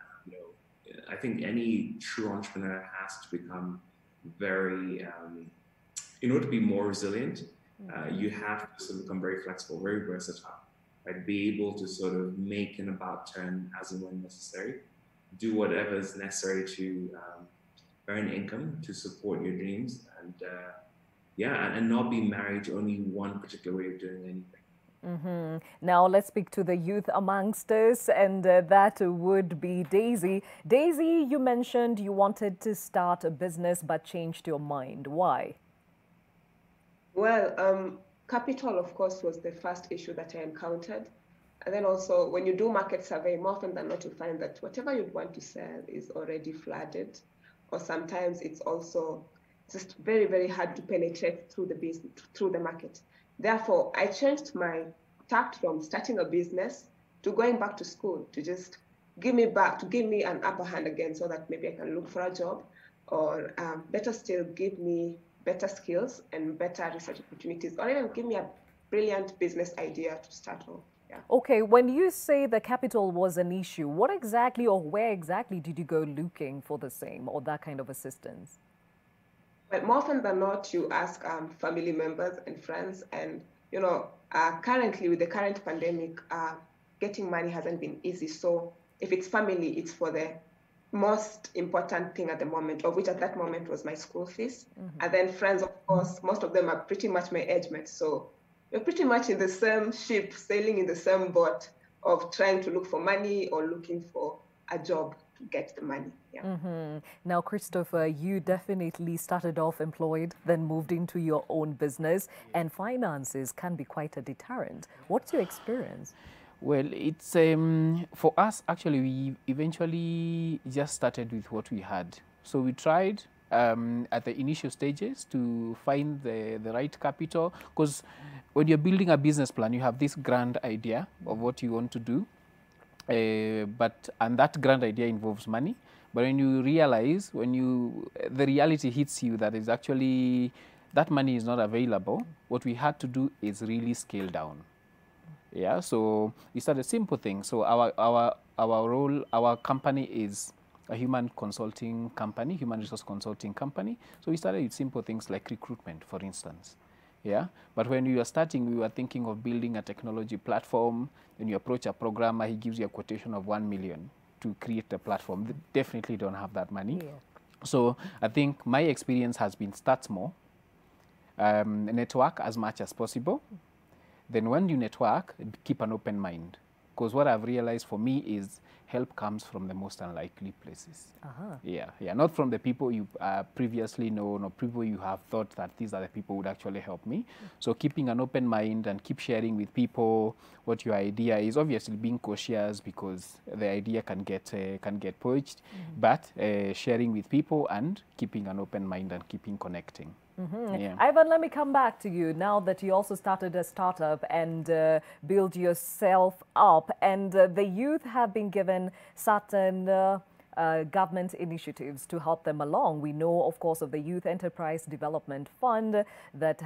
I think any true entrepreneur has to become very, in order to be more resilient, you have to sort of become very flexible, very versatile, right? Be able to sort of make an about turn as and when necessary, do whatever is necessary to earn income to support your dreams, and not be married to only one particular way of doing anything. Now let's speak to the youth amongst us, and that would be Daisy. Daisy, you mentioned you wanted to start a business but changed your mind. Why? Well, capital, of course, was the first issue that I encountered. And then also, when you do market survey, more often than not, you find that whatever you'd want to sell is already flooded, or sometimes it's also just very, very hard to penetrate through the business, through the market. Therefore, I changed my tact from starting a business to going back to school to just give me an upper hand again so that maybe I can look for a job, or better still, give me better skills and better research opportunities, or even give me a brilliant business idea to start off. Yeah. Okay, when you say the capital was an issue, what exactly or where exactly did you go looking for the same or that kind of assistance? But more often than not, you ask family members and friends, and currently with the current pandemic, getting money hasn't been easy. So if it's family, it's for the most important thing at the moment, of which at that moment was my school fees. And then friends, of course, most of them are pretty much my age mates. So we're pretty much in the same ship, sailing in the same boat of trying to look for money or looking for a job to get the money. Yeah. Now, Christopher, you definitely started off employed, then moved into your own business, and finances can be quite a deterrent. What's your experience? Well, it's for us, actually, we eventually just started with what we had. So we tried at the initial stages to find the right capital, because when you're building a business plan, you have this grand idea of what you want to do, and that grand idea involves money. But when you realize, the reality hits you that is actually, that money is not available, what we had to do is really scale down. Yeah, so we started simple things. So our company is a human consulting company, human resource consulting company. So we started with simple things like recruitment, for instance. Yeah, but when we were starting, we were thinking of building a technology platform. When you approach a programmer, he gives you a quotation of 1 million to create the platform. They definitely don't have that money. Yeah. So I think my experience has been start small, network as much as possible. Then when you network, keep an open mind. Because what I've realized for me is help comes from the most unlikely places. Yeah, not from the people you previously known or people you have thought that these are the people who would actually help me. So keeping an open mind and keep sharing with people what your idea is. Obviously being cautious because the idea can get poached, but sharing with people and keeping an open mind and keeping connecting. Yeah. Ivan, let me come back to you now that you also started a startup and build yourself up, and the youth have been given certain government initiatives to help them along. We know, of course, of the Youth Enterprise Development Fund that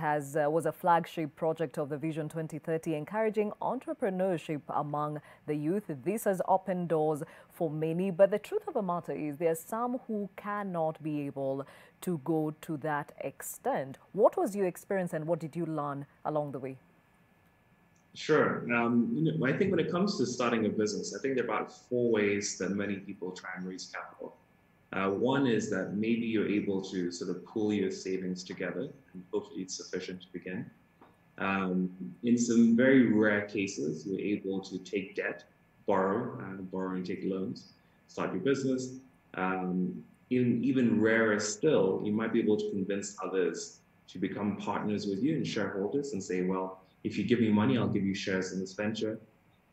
was a flagship project of the Vision 2030, encouraging entrepreneurship among the youth. This has opened doors for many, but the truth of the matter is there are some who cannot be able to go to that extent. What was your experience and what did you learn along the way? Sure. I think when it comes to starting a business, I think there are about 4 ways that many people try and raise capital. One is that maybe you're able to sort of pool your savings together, and hopefully it's sufficient to begin. In some very rare cases, you're able to take debt, borrow and take loans, start your business. Even rarer still, you might be able to convince others to become partners with you and shareholders and say, well, if you give me money, I'll give you shares in this venture.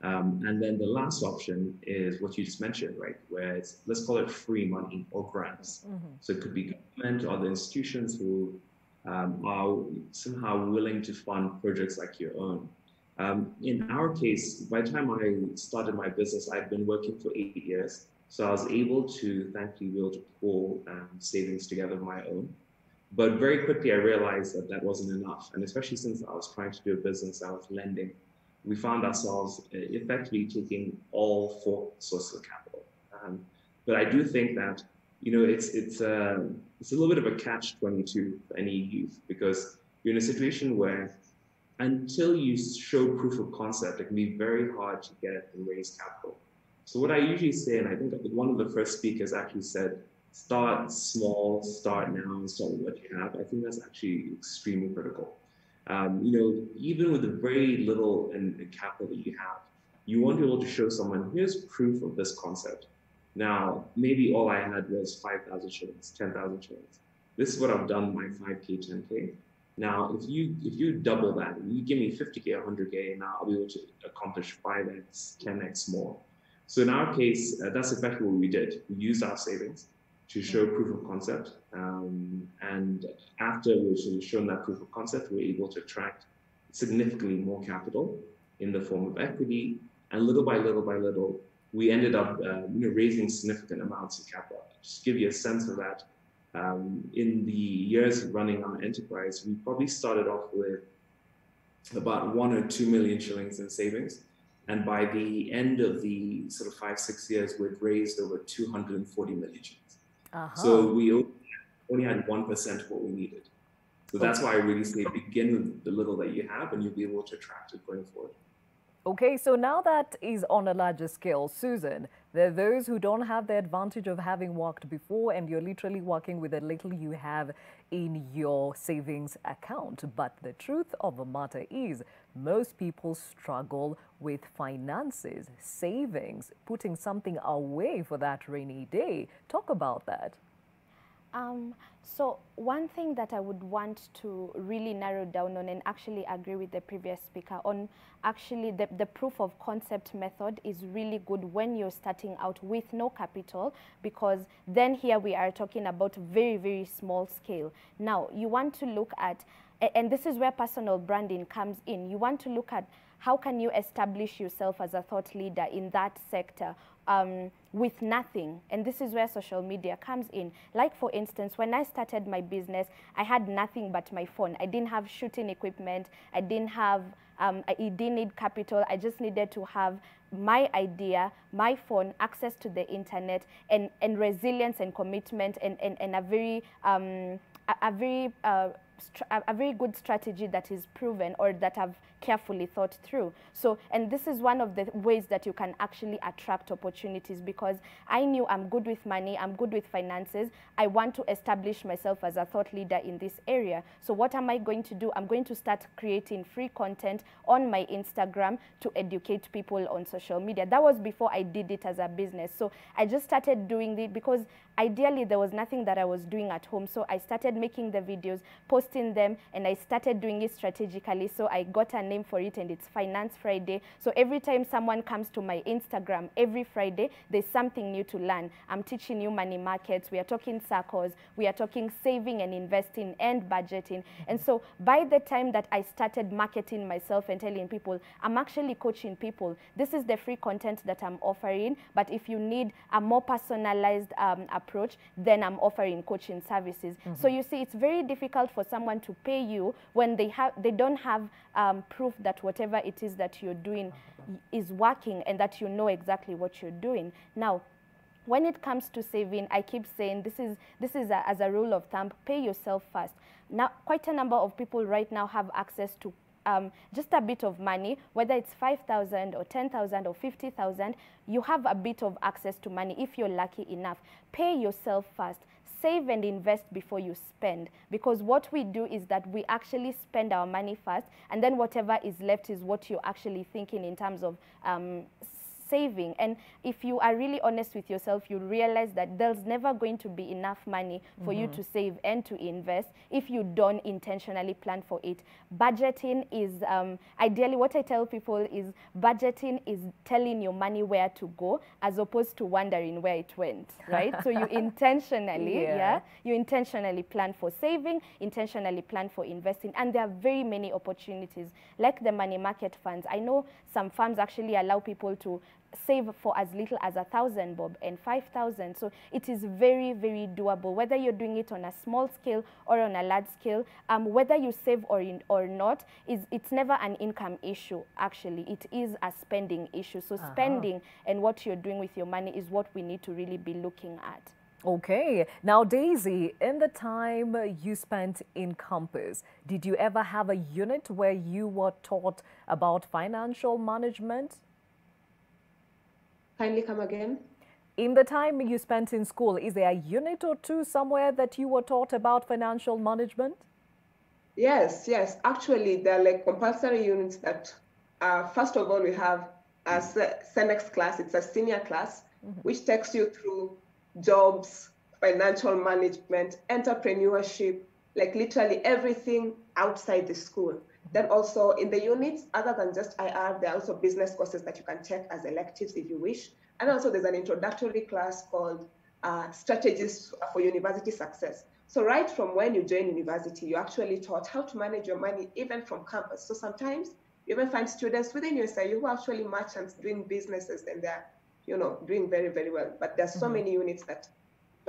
And then the last option is what you just mentioned, right? Where it's, let's call it free money or grants. So it could be government or other institutions who are somehow willing to fund projects like your own. In our case, by the time I started my business, I'd been working for 8 years. So I was able to, thankfully, be able to pull savings together of my own. But very quickly, I realized that that wasn't enough. And especially since I was trying to do a business, I was lending, we found ourselves effectively taking all 4 sources of capital. But I do think that, it's a little bit of a catch-22 for any youth, because you're in a situation where until you show proof of concept, it can be very hard to get and raise capital. So what I usually say, and I think one of the first speakers actually said, start small, start now, and start with what you have. I think that's actually extremely critical. Even with the very little in capital that you have, you want to be able to show someone, here's proof of this concept. Now, maybe all I had was 5,000 shillings, 10,000 shillings. This is what I've done my 5K, 10K. Now, if you double that, you give me 50K, 100K, now I'll be able to accomplish 5X, 10X more. So in our case, that's exactly what we did. We used our savings to show proof of concept. And after we've sort of shown that proof of concept, we're able to attract significantly more capital in the form of equity. And little by little, we ended up raising significant amounts of capital. Just to give you a sense of that, in the years running our enterprise, we probably started off with about 1 or 2 million shillings in savings. And by the end of the sort of 5-6 years, we'd raised over 240 million shillings. So we only had 1% of what we needed. So that's why I really say begin with the little that you have, and you'll be able to attract it going forward. Okay, so now that is on a larger scale, Susan, there are those who don't have the advantage of having worked before, and you're literally working with the little you have in your savings account. But the truth of the matter is most people struggle with finances, savings, putting something away for that rainy day. Talk about that. So one thing that I would want to really narrow down on, and actually agree with the previous speaker on, actually the proof of concept method is really good when you're starting out with no capital, because then here we are talking about very, very small scale. Now you want to look at, and this is where personal branding comes in, you want to look at how can you establish yourself as a thought leader in that sector with nothing. And this is where social media comes in. Like for instance, when I started my business, I had nothing but my phone. I didn't have shooting equipment. I didn't have, I didn't need capital. I just needed to have my idea, my phone, access to the internet, and resilience and commitment, and a very good strategy that is proven or that I've carefully thought through. So, and this is one of the ways that you can actually attract opportunities, because I knew I'm good with money, I'm good with finances, I want to establish myself as a thought leader in this area. So what am I going to do? I'm going to start creating free content on my Instagram to educate people on social media. That was before I did it as a business. So I just started doing it because ideally there was nothing that I was doing at home. So I started making the videos, posting them, and I started doing it strategically. So I got a name for it, and it's Finance Friday. So every time someone comes to my Instagram, every Friday, there's something new to learn. I'm teaching you money markets. We are talking circles. We are talking saving and investing and budgeting. And so by the time that I started marketing myself and telling people, I'm actually coaching people. This is the free content that I'm offering. But if you need a more personalized approach, then I'm offering coaching services. So you see, it's very difficult for someone to pay you when they don't have proof that whatever it is that you're doing is working, and that you know exactly what you're doing. Now, when it comes to saving, I keep saying this is as a rule of thumb, pay yourself first. Now, quite a number of people right now have access to just a bit of money, whether it's 5,000 or 10,000 or 50,000, you have a bit of access to money if you're lucky enough. Pay yourself first. Save and invest before you spend, because what we do is that we actually spend our money first, and then whatever is left is what you're actually thinking in terms of saving. And if you are really honest with yourself, you realize that there's never going to be enough money for you to save and to invest if you don't intentionally plan for it. Budgeting is, ideally what I tell people is budgeting is telling your money where to go as opposed to wondering where it went, right? So you intentionally, you intentionally plan for saving, intentionally plan for investing, and there are very many opportunities like the money market funds. I know some firms actually allow people to save for as little as 1,000 bob and 5,000. So it is very, very doable, whether you're doing it on a small scale or on a large scale. Whether you save or not, it's never an income issue, actually. It is a spending issue. So spending and what you're doing with your money is what we need to really be looking at. Okay. Now, Daisy, in the time you spent in campus, did you ever have a unit where you were taught about financial management? Kindly come again. In the time you spent in school, is there a unit or two somewhere that you were taught about financial management? Yes, yes. Actually, there are like compulsory units that, first of all, we have a Senex class. It's a senior class, which takes you through jobs, financial management, entrepreneurship, like literally everything outside the school. Then also in the units, other than just IR, there are also business courses that you can take as electives if you wish. And also there's an introductory class called strategies for university success. So right from when you join university, you're actually taught how to manage your money, even from campus. So sometimes you even find students within USIU who are actually merchants doing businesses, and they're, doing very, very well. But there's so many units that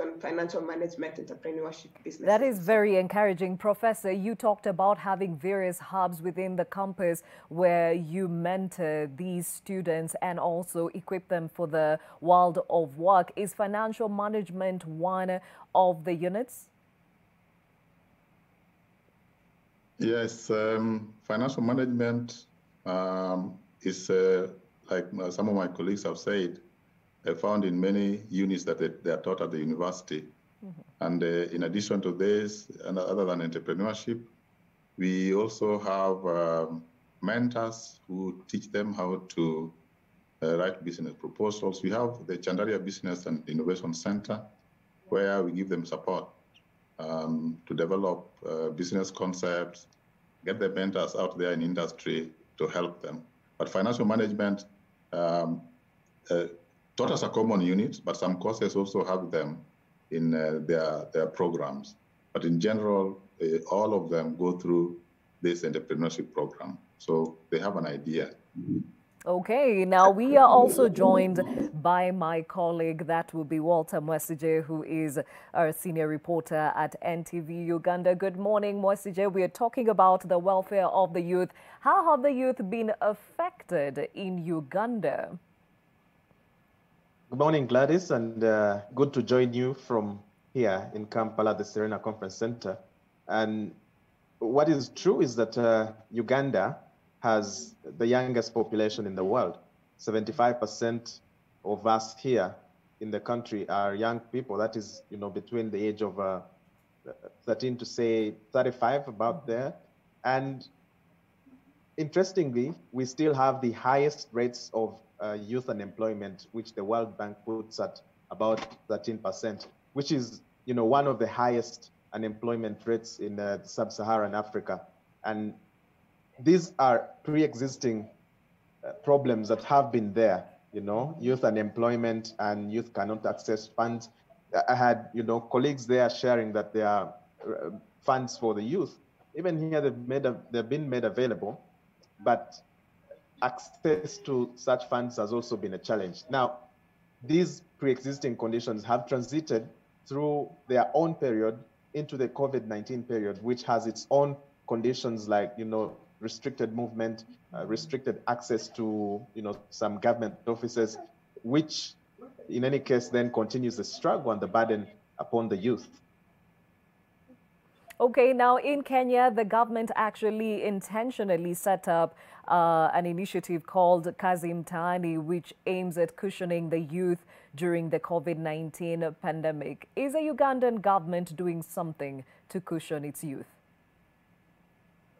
on financial management, entrepreneurship, business. That is very encouraging. Professor, you talked about having various hubs within the campus where you mentor these students and also equip them for the world of work. Is financial management one of the units? Yes, financial management is, like some of my colleagues have said, found in many units that they are taught at the university. And in addition to this, and other than entrepreneurship, we also have mentors who teach them how to write business proposals. We have the Chandaria Business and Innovation Center, where we give them support to develop business concepts, get the mentors out there in industry to help them. But financial management taught as a common unit, but some courses also have them in their programs. But in general, all of them go through this entrepreneurship program. So they have an idea. Okay, now we are also joined by my colleague, that will be Walter Mwesije, who is our senior reporter at NTV Uganda. Good morning, Mwesije. We are talking about the welfare of the youth. How have the youth been affected in Uganda? Good morning, Gladys, and good to join you from here in Kampala, the Serena Conference Center. And what is true is that Uganda has the youngest population in the world. 75% of us here in the country are young people. That is, between the age of 13 to say 35, about there. And interestingly, we still have the highest rates of youth unemployment, which the World Bank puts at about 13%, which is, one of the highest unemployment rates in sub-Saharan Africa. And these are pre-existing problems that have been there, youth unemployment, and youth cannot access funds. I had, colleagues there sharing that there are funds for the youth. Even here, they've been made available, but access to such funds has also been a challenge. Now, these pre-existing conditions have transited through their own period into the COVID-19 period, which has its own conditions like, restricted movement, restricted access to, some government offices, which in any case then continues the struggle and the burden upon the youth. Okay, now in Kenya, the government actually intentionally set up an initiative called Kazi Mtaani, which aims at cushioning the youth during the COVID-19 pandemic. Is the Ugandan government doing something to cushion its youth?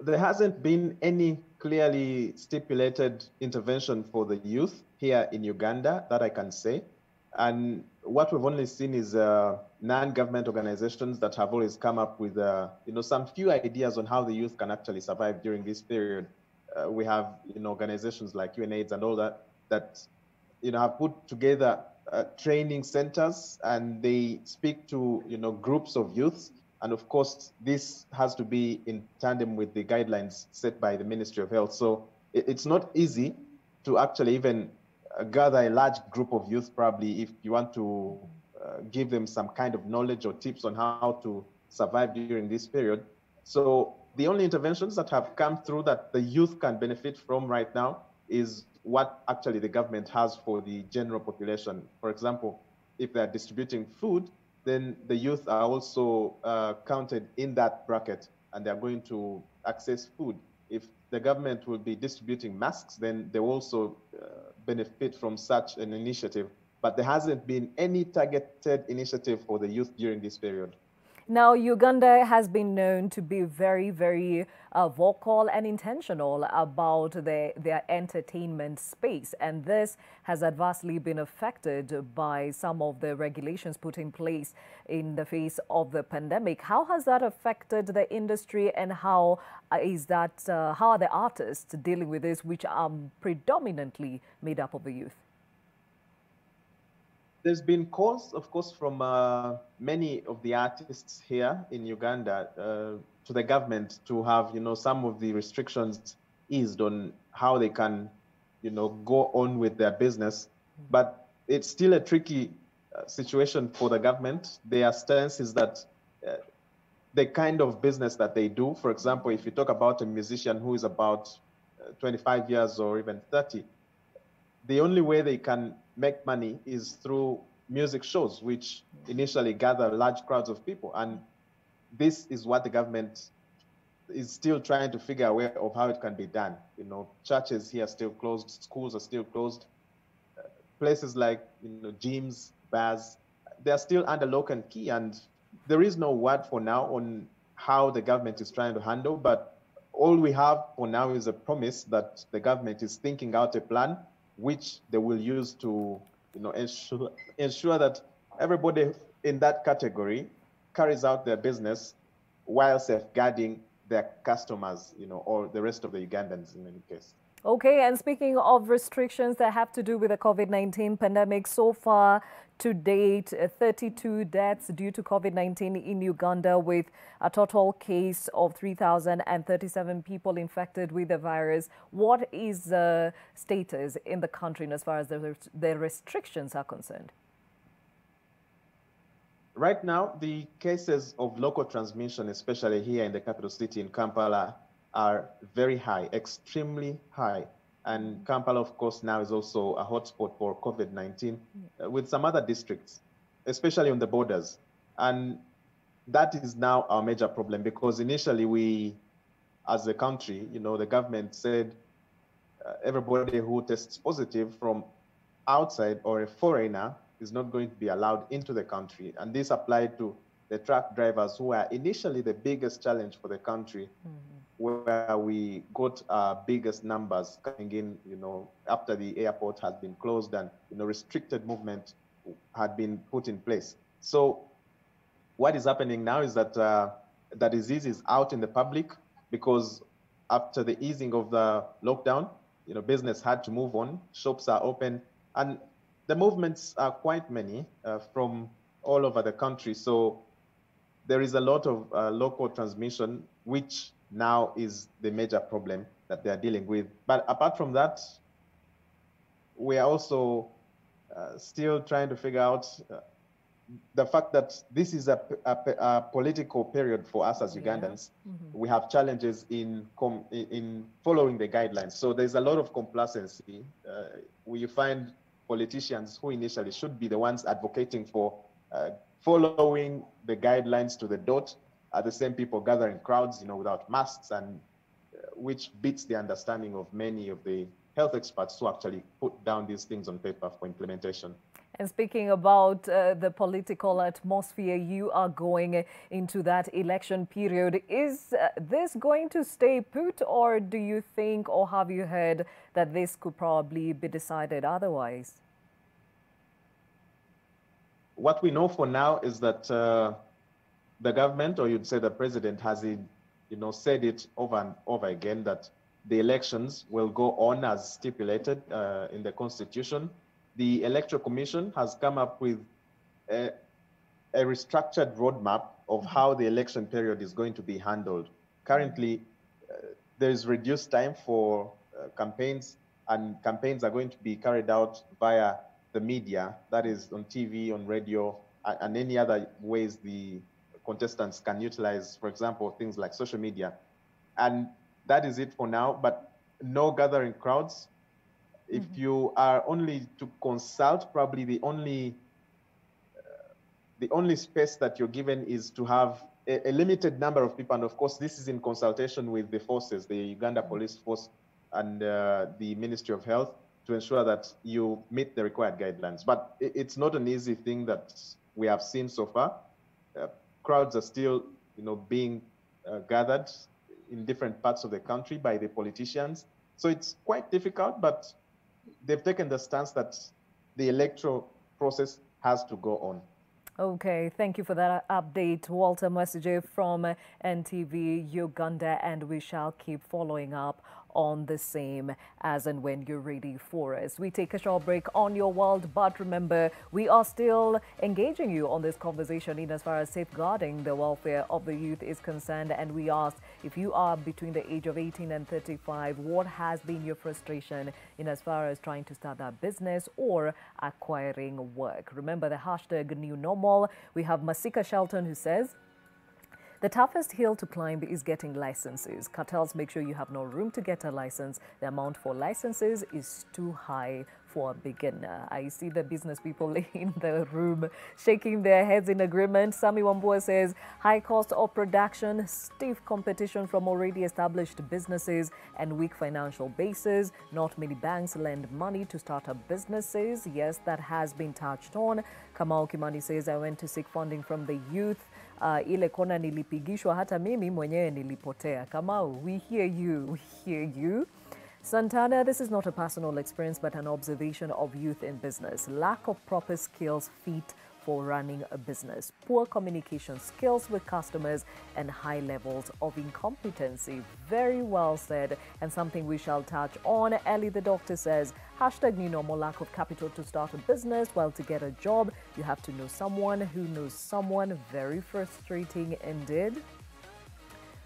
There hasn't been any clearly stipulated intervention for the youth here in Uganda that I can say. And what we've only seen is non-government organizations that have always come up with, some few ideas on how the youth can actually survive during this period. We have, organizations like UNAIDS and all that, have put together training centers, and they speak to, groups of youths. And of course, this has to be in tandem with the guidelines set by the Ministry of Health. So it's not easy to actually even gather a large group of youth, probably, if you want to give them some kind of knowledge or tips on how to survive during this period. So the only interventions that have come through that the youth can benefit from right now is what actually the government has for the general population. For example, if they're distributing food, then the youth are also counted in that bracket, and they're going to access food. If the government will be distributing masks, then they will also benefit from such an initiative. But there hasn't been any targeted initiative for the youth during this period. Now, Uganda has been known to be very, very vocal and intentional about their entertainment space. And this has adversely been affected by some of the regulations put in place in the face of the pandemic. How has that affected the industry, and how are the artists dealing with this, which are predominantly made up of the youth? There's been calls, of course, from many of the artists here in Uganda to the government to have, some of the restrictions eased on how they can, go on with their business. But it's still a tricky situation for the government. Their stance is that the kind of business that they do, for example, if you talk about a musician who is about 25 years or even 30, the only way they can make money is through music shows, which initially gather large crowds of people. And this is what the government is still trying to figure a way of how it can be done. Churches here are still closed, schools are still closed, places like gyms, bars, they're still under lock and key. And there is no word for now on how the government is trying to handle, but all we have for now is a promise that the government is thinking out a plan which they will use to ensure that everybody in that category carries out their business while safeguarding their customers, or the rest of the Ugandans in any case. Okay, and speaking of restrictions that have to do with the COVID-19 pandemic, so far to date, 32 deaths due to COVID-19 in Uganda, with a total case of 3,037 people infected with the virus. What is the status in the country as far as the restrictions are concerned? Right now, the cases of local transmission, especially here in the capital city in Kampala, are very high, extremely high. And Kampala, of course, now is also a hotspot for COVID-19 with some other districts, especially on the borders. And that is now our major problem, because initially we, as a country, the government said everybody who tests positive from outside or a foreigner is not going to be allowed into the country. And this applied to the truck drivers, who are initially the biggest challenge for the country, where we got our biggest numbers coming in, after the airport had been closed and, restricted movement had been put in place. So what is happening now is that the disease is out in the public, because after the easing of the lockdown, business had to move on, shops are open, and the movements are quite many from all over the country. So there is a lot of local transmission, which now is the major problem that they are dealing with. But apart from that, we are also still trying to figure out the fact that this is a political period for us as Ugandans. We have challenges in following the guidelines. So there's a lot of complacency. We find politicians who initially should be the ones advocating for following the guidelines to the dot are the same people gathering crowds, without masks, and which beats the understanding of many of the health experts who actually put down these things on paper for implementation. And speaking about the political atmosphere, you are going into that election period. Is this going to stay put, or do you think, or have you heard that this could probably be decided otherwise? What we know for now is that the government, or you'd say the president, has said it over and over again that the elections will go on as stipulated in the Constitution. The Electoral Commission has come up with a restructured roadmap of how the election period is going to be handled. Currently, there is reduced time for campaigns, and campaigns are going to be carried out via the media, that is on TV, on radio, and any other ways the contestants can utilize, for example, things like social media. And that is it for now, but no gathering crowds. If you are only to consult, probably the only space that you're given is to have a limited number of people. And of course, this is in consultation with the forces, the Uganda Police Force and the Ministry of Health, to ensure that you meet the required guidelines. But it's not an easy thing that we have seen so far. Crowds are still, being gathered in different parts of the country by the politicians. So it's quite difficult, but they've taken the stance that the electoral process has to go on. Okay, thank you for that update, Walter Masije from NTV Uganda, and we shall keep following up on the same as and when you're ready for us. We take a short break on your world, but remember, we are still engaging you on this conversation in as far as safeguarding the welfare of the youth is concerned. And we asked, if you are between the age of 18 and 35, what has been your frustration in as far as trying to start that business or acquiring work? Remember the hashtag new normal. We have Masika Shelton who says, the toughest hill to climb is getting licenses. Cartels make sure you have no room to get a license. The amount for licenses is too high for a beginner. I see the business people in the room shaking their heads in agreement. Sami Wambua says, high cost of production, stiff competition from already established businesses, and weak financial bases. Not many banks lend money to start up businesses. Yes, that has been touched on. Kamau Kimani says, I went to seek funding from the youth. Ile kona nilipigishwa hata mimi mwenyewe nilipotea. Kamau, we hear you, we hear you. Santana, this is not a personal experience but an observation of youth in business. Lack of proper skills fit for running a business. Poor communication skills with customers and high levels of incompetency. Very well said, and something we shall touch on. Ellie the doctor says, hashtag new normal, lack of capital to start a business. Well, to get a job, you have to know someone who knows someone. Very frustrating indeed.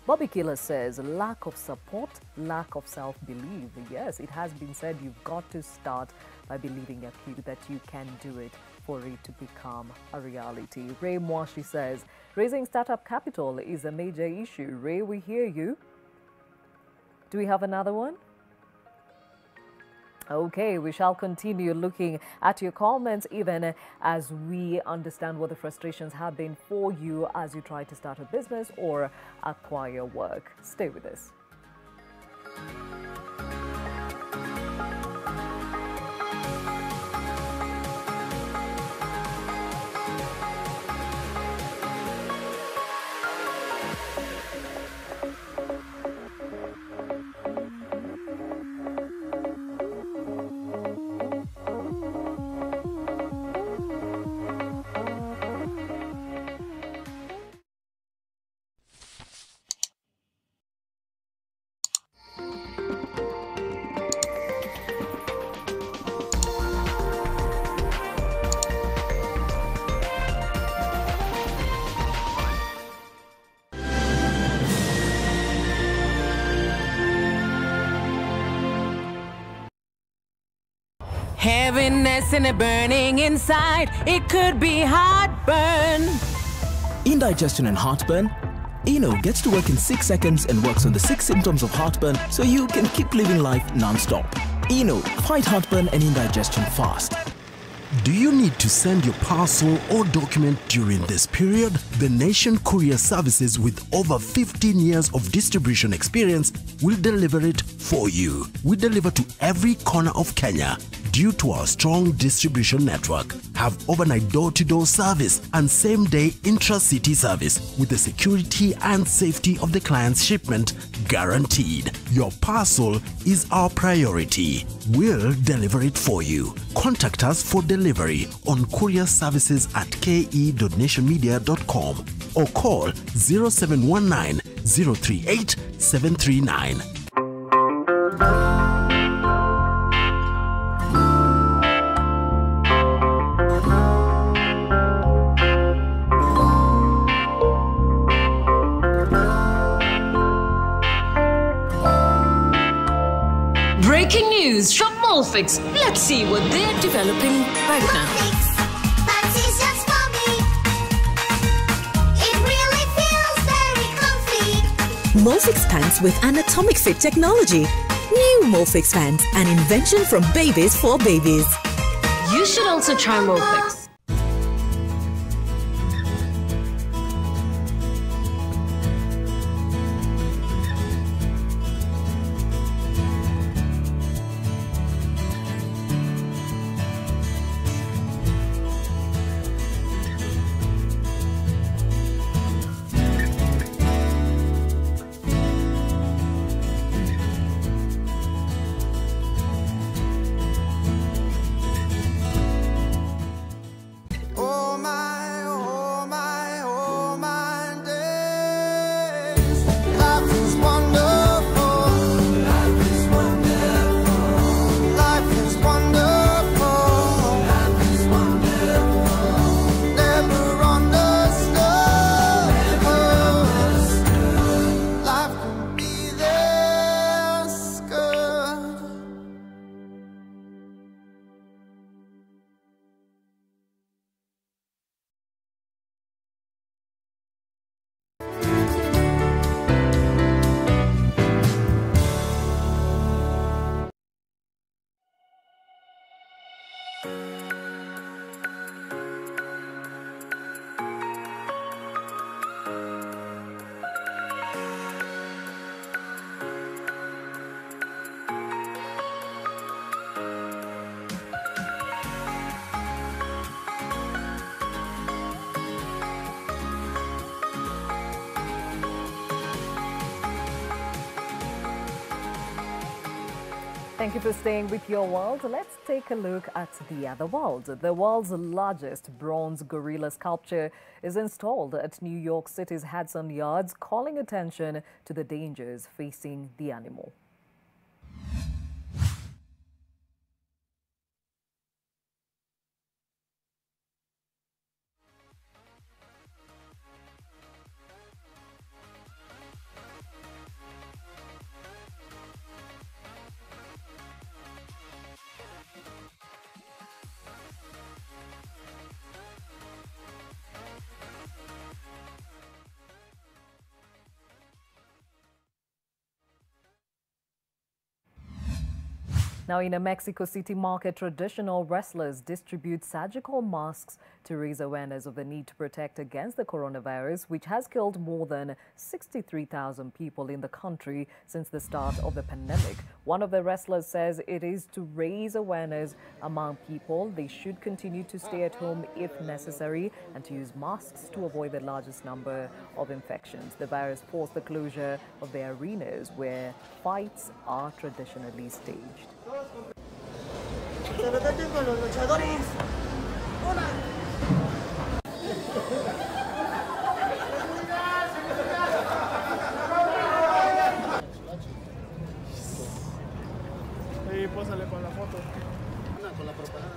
Bobby Killer says, lack of support, lack of self-belief. Yes, it has been said you've got to start by believing that you can do it for it to become a reality. Ray Mwashi says, raising startup capital is a major issue. Ray, we hear you. Do we have another one? Okay, we shall continue looking at your comments even as we understand what the frustrations have been for you as you try to start a business or acquire work. Stay with us. Heaviness and a burning inside, it could be heartburn. Indigestion and heartburn? Eno gets to work in 6 seconds and works on the 6 symptoms of heartburn so you can keep living life non-stop. Eno, fight heartburn and indigestion fast. Do you need to send your parcel or document during this period? The Nation Courier Services, with over 15 years of distribution experience, will deliver it for you. We deliver to every corner of Kenya. Due to our strong distribution network, have overnight door-to-door service and same-day intra-city service with the security and safety of the client's shipment guaranteed. Your parcel is our priority. We'll deliver it for you. Contact us for delivery on courierservices@ke.nationmedia.com or call 0719 038 739. Breaking news from Molfix. Let's see what they're developing right now. Pants is just for me. It really feels very comfy. Molfix pants with anatomic fit technology. New Molfix pants, an invention from babies for babies. You should also try Molfix. Thank you for staying with Your World. Let's take a look at the other world. The world's largest bronze gorilla sculpture is installed at New York City's Hudson Yards, calling attention to the dangers facing the animal. Now, in a Mexico City market, traditional wrestlers distribute surgical masks to raise awareness of the need to protect against the coronavirus, which has killed more than 63,000 people in the country since the start of the pandemic. One of the wrestlers says it is to raise awareness among people. They should continue to stay at home if necessary and to use masks to avoid the largest number of infections. The virus forced the closure of the arenas where fights are traditionally staged. Pósale con la foto. Con la propaganda.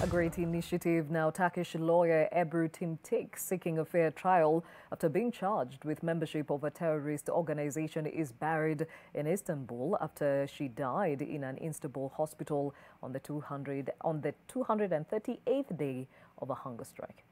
A great initiative. Now, Turkish lawyer Ebru Timtik, seeking a fair trial after being charged with membership of a terrorist organization, is buried in Istanbul after she died in an Istanbul hospital on the 238th day of a hunger strike.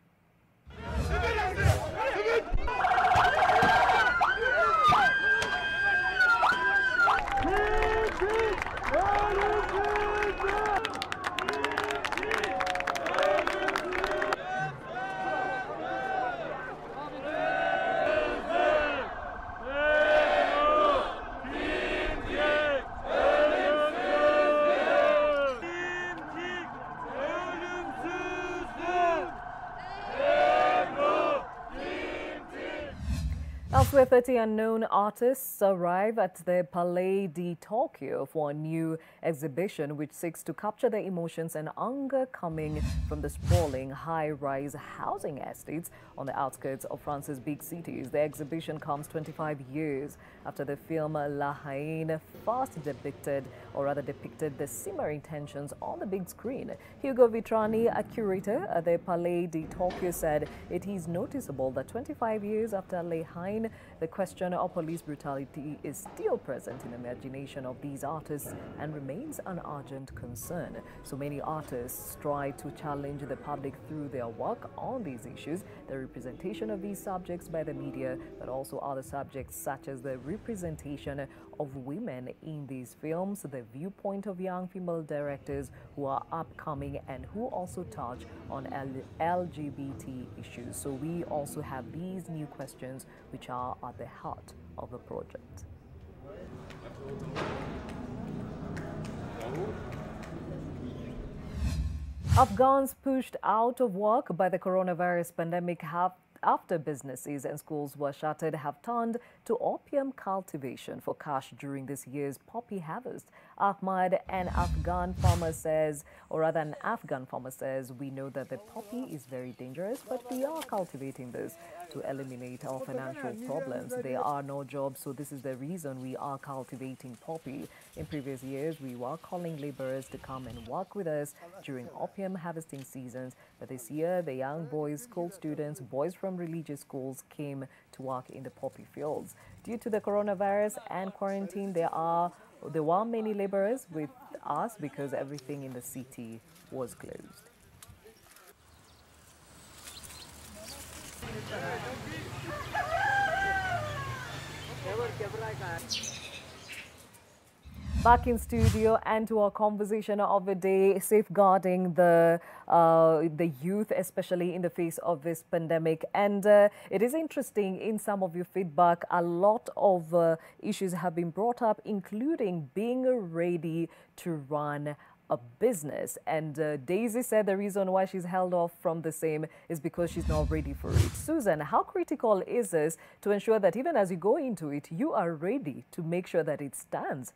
Elsewhere, 30 unknown artists arrive at the Palais de Tokyo for a new exhibition which seeks to capture the emotions and anger coming from the sprawling high-rise housing estates on the outskirts of France's big cities. The exhibition comes 25 years after the film La Haine first depicted the simmering tensions on the big screen. Hugo Vitrani, a curator at the Palais de Tokyo, said it is noticeable that 25 years after La Haine, the question of police brutality is still present in the imagination of these artists and remains an urgent concern. So many artists try to challenge the public through their work on these issues, the representation of these subjects by the media, but also other subjects such as the representation of women in these films, the viewpoint of young female directors who are upcoming and who also touch on LGBT issues. So we also have these new questions which are at the heart of the project. Afghans pushed out of work by the coronavirus pandemic after businesses and schools were shuttered have turned to opium cultivation for cash during this year's poppy harvest. Ahmad, an Afghan farmer says, we know that the poppy is very dangerous, but we are cultivating this to eliminate our financial problems. There are no jobs, so this is the reason we are cultivating poppy. In previous years, we were calling laborers to come and work with us during opium harvesting seasons, but this year, the young boys, school students, boys from religious schools came to work in the poppy fields. Due to the coronavirus and quarantine, there were many laborers with us because everything in the city was closed. Back in studio and to our conversation of the day, safeguarding the youth, especially in the face of this pandemic. And it is interesting, in some of your feedback, a lot of issues have been brought up, including being ready to run a a business. And Daisy said the reason why she's held off from the same is because she's not ready for it. Susan, how critical is this to ensure that even as you go into it, you are ready to make sure that it stands?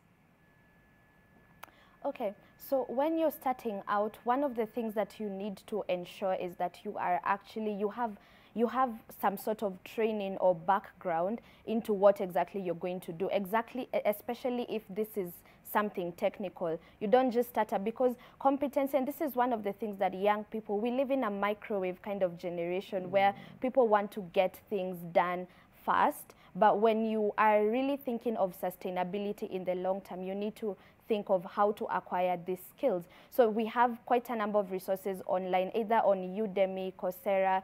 Okay, so when you're starting out, one of the things that you need to ensure is that you are actually, you have some sort of training or background into what exactly you're going to do. Exactly, especially if this is something technical. You don't just start up, because competency, and this is one of the things that young people, we live in a microwave kind of generation where people want to get things done fast. But when you are really thinking of sustainability in the long term, you need to think of how to acquire these skills. So we have quite a number of resources online, either on Udemy, Coursera,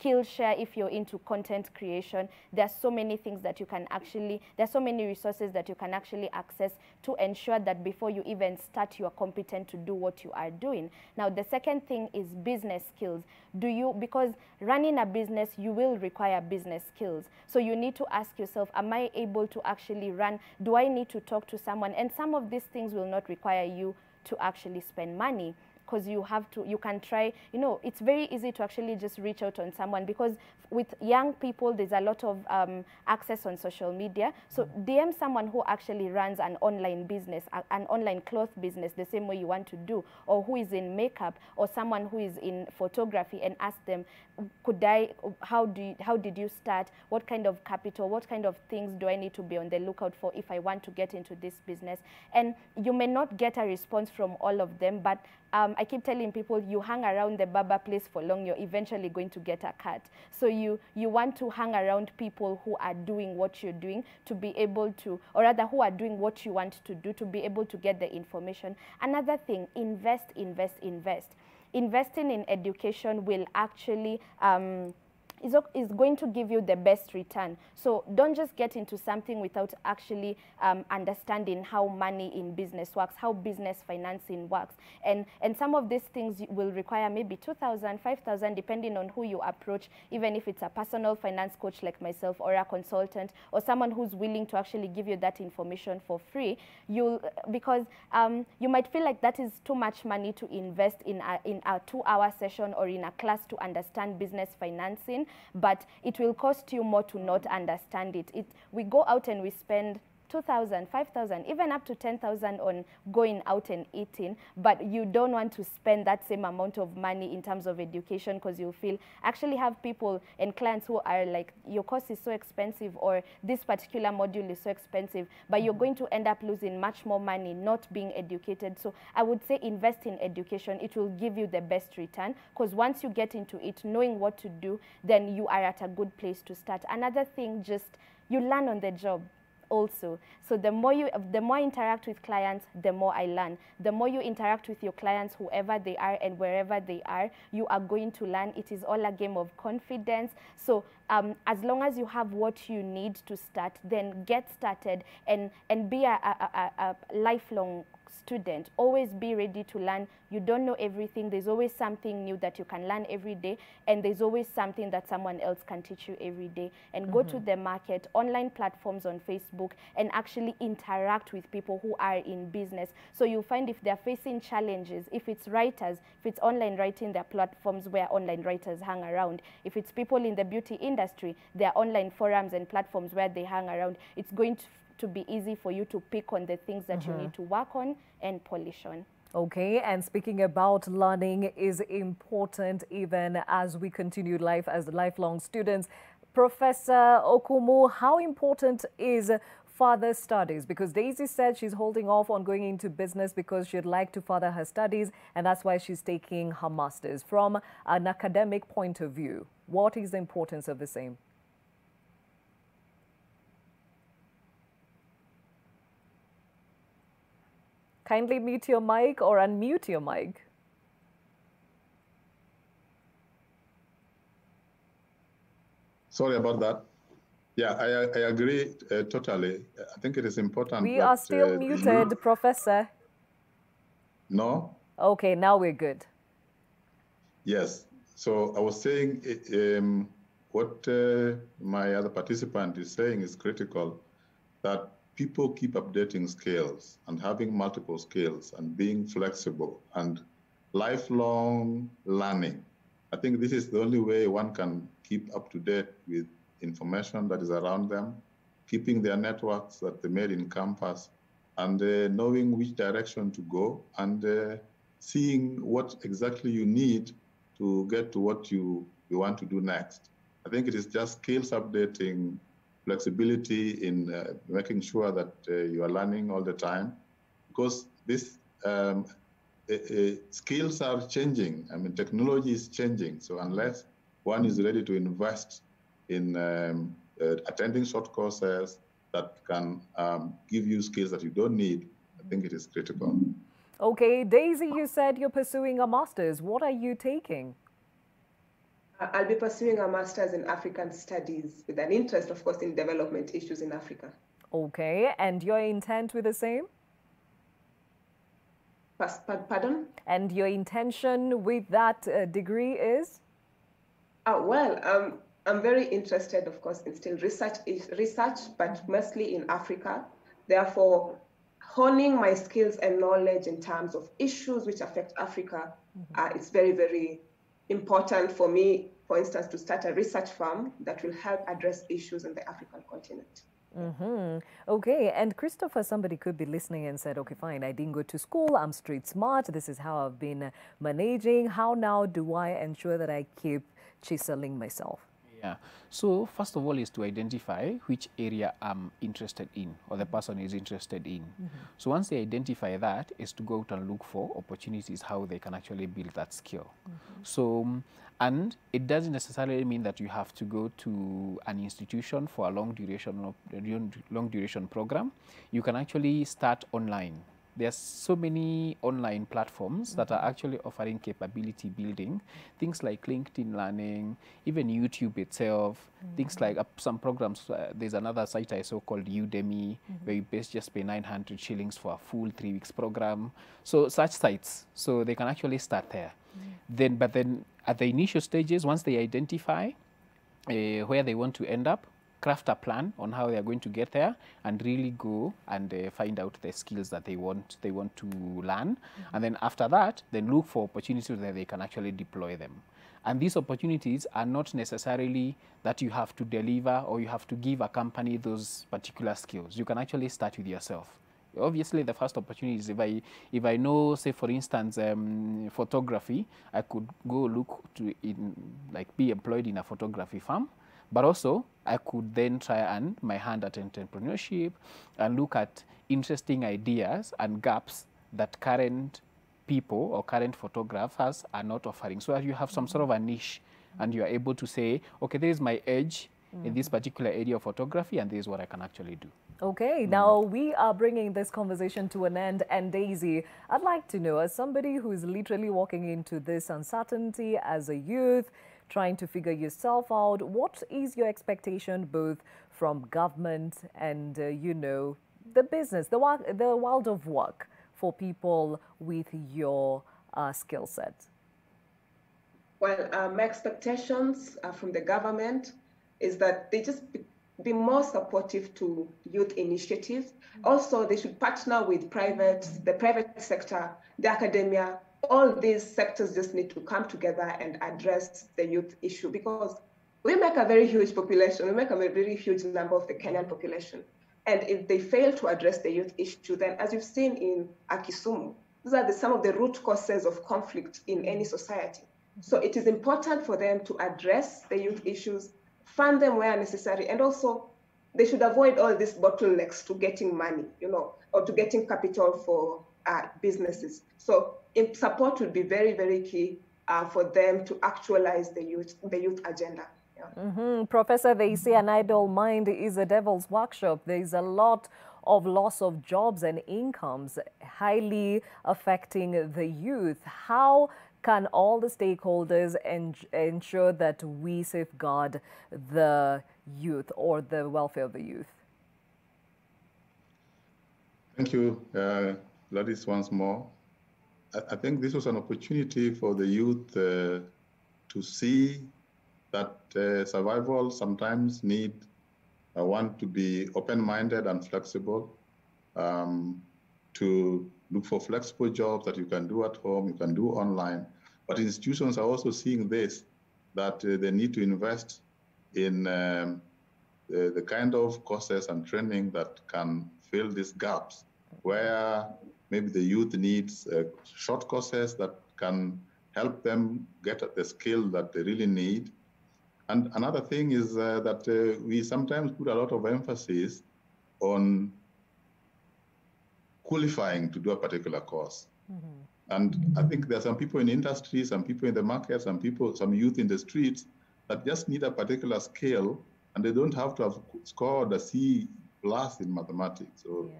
Skillshare if you're into content creation. There's so many things that you can actually, there's so many resources that you can actually access to ensure that before you even start, you are competent to do what you are doing. Now, the second thing is business skills. Because running a business, you will require business skills. So you need to ask yourself, am I able to actually run? Do I need to talk to someone? And some of these things will not require you to actually spend money, because you can try, it's very easy to actually just reach out on someone, because with young people, there's a lot of access on social media. So DM someone who actually runs an online business, an online cloth business, the same way you want to do, or who is in makeup, or someone who is in photography, and ask them, how did you start? What kind of capital, what kind of things do I need to be on the lookout for if I want to get into this business? And you may not get a response from all of them, but I keep telling people, you hang around the barber place for long, you're eventually going to get a cut. So you want to hang around people who are doing what you're doing to be able to, or rather who are doing what you want to do, to be able to get the information. Another thing, invest. Investing in education will actually is going to give you the best return. So don't just get into something without actually understanding how money in business works, how business financing works. And some of these things will require maybe 2,000, 5,000, depending on who you approach, even if it's a personal finance coach like myself, or a consultant, or someone who's willing to actually give you that information for free. Because you might feel like that is too much money to invest in a 2-hour session or in a class to understand business financing, but it will cost you more to not understand it. We go out and we spend 2,000, 5,000, even up to 10,000 on going out and eating, but you don't want to spend that same amount of money in terms of education, because you feel, actually have people and clients who are like, your course is so expensive, or this particular module is so expensive, but you're going to end up losing much more money not being educated. So I would say invest in education. It will give you the best return, because once you get into it, knowing what to do, then you are at a good place to start. Another thing, just you learn on the job also. So the more I interact with clients, the more I learn. The more you interact with your clients, whoever they are and wherever they are, you are going to learn. It is all a game of confidence. So as long as you have what you need to start, then get started and be a lifelong student. Always be ready to learn. You don't know everything. There's always something new that you can learn every day, and there's always something that someone else can teach you every day. And go to the market, online platforms on Facebook, and actually interact with people who are in business. So you'll find if they're facing challenges, if it's writers, if it's online writing, there are platforms where online writers hang around. If it's people in the beauty industry, there are online forums and platforms where they hang around. It's going to be easy for you to pick on the things that you need to work on and polish on. Okay, and speaking about learning is important even as we continue life as lifelong students. Professor Okumu, how important is further studies? Because Daisy said she's holding off on going into business because she'd like to further her studies, and that's why she's taking her master's. From an academic point of view, what is the importance of the same? Kindly mute your mic or unmute your mic. Sorry about that. Yeah, I agree totally. I think it is important. We are still muted, Professor. No? Okay, now we're good. Yes. So I was saying what my other participant is saying is critical, that people keep updating skills and having multiple skills and being flexible and lifelong learning, I think this is the only way one can keep up to date with information that is around them, keeping their networks that they made in campus, and knowing which direction to go, and seeing what exactly you need to get to what you want to do next. I think it is just skills updating, flexibility in making sure that you are learning all the time, because this skills are changing. I mean, technology is changing. So unless one is ready to invest in attending short courses that can give you skills that you don't need, I think it is critical. Okay, Daisy, you said you're pursuing a master's. What are you taking? I'll be pursuing a master's in African studies with an interest, of course, in development issues in Africa. Okay, and your intent with the same? Pardon? And your intention with that degree is? Well, I'm very interested, of course, in still research, but mostly in Africa. Therefore, honing my skills and knowledge in terms of issues which affect Africa, it's very, very important for me, for instance, to start a research firm that will help address issues in the African continent. Okay, and Christopher, somebody could be listening and said, okay, fine, I didn't go to school, I'm street smart, this is how I've been managing. How now do I ensure that I keep chiseling myself? Yeah. So first of all is to identify which area I'm interested in or the person is interested in. So once they identify that, is to go out and look for opportunities how they can actually build that skill. So, and it doesn't necessarily mean that you have to go to an institution for a long duration program. You can actually start online. There's so many online platforms that are actually offering capability building, things like LinkedIn Learning, even YouTube itself, things like some programs. There's another site I saw called Udemy, where you just pay 900 shillings for a full 3 weeks program. So such sites, so they can actually start there. But then at the initial stages, once they identify where they want to end up, craft a plan on how they are going to get there, and really go and find out the skills that they want to learn. And then after that, then look for opportunities where they can actually deploy them. And these opportunities are not necessarily that you have to deliver or you have to give a company those particular skills. You can actually start with yourself. Obviously, the first opportunity is if I know, say for instance, photography, I could go look to be employed in a photography firm. But also, I could then try and my hand at entrepreneurship and look at interesting ideas and gaps that current people or current photographers are not offering. So that you have some sort of a niche and you are able to say, okay, this is my edge in this particular area of photography, and this is what I can actually do. Okay, now we are bringing this conversation to an end. And Daisy, I'd like to know, as somebody who is literally walking into this uncertainty as a youth, trying to figure yourself out, what is your expectation both from government and, you know, the business, the world of work for people with your skill set? Well, my expectations from the government is that they just be more supportive to youth initiatives. Also, they should partner with the private sector, the academia. All these sectors just need to come together and address the youth issue, because we make a very huge population. We make a very huge number of the Kenyan population. And if they fail to address the youth issue, then as you've seen in Kisumu, these are some of the root causes of conflict in any society. So it is important for them to address the youth issues, fund them where necessary, and also they should avoid all these bottlenecks to getting money, you know, or to getting capital for businesses. So support would be very, very key for them to actualize the youth agenda. Yeah. Professor, they say an idle mind is a devil's workshop. There is a lot of loss of jobs and incomes highly affecting the youth. How can all the stakeholders ensure that we safeguard the youth or the welfare of the youth? Thank you, Gladys, once more. I think this was an opportunity for the youth to see that survival sometimes need I want to be open-minded and flexible, to look for flexible jobs that you can do at home, you can do online. But institutions are also seeing this, that they need to invest in the kind of courses and training that can fill these gaps, where maybe the youth needs short courses that can help them get at the skill that they really need. And another thing is that we sometimes put a lot of emphasis on qualifying to do a particular course. And I think there are some people in industry, some people in the market, some youth in the streets that just need a particular skill, and they don't have to have scored a C+ in mathematics or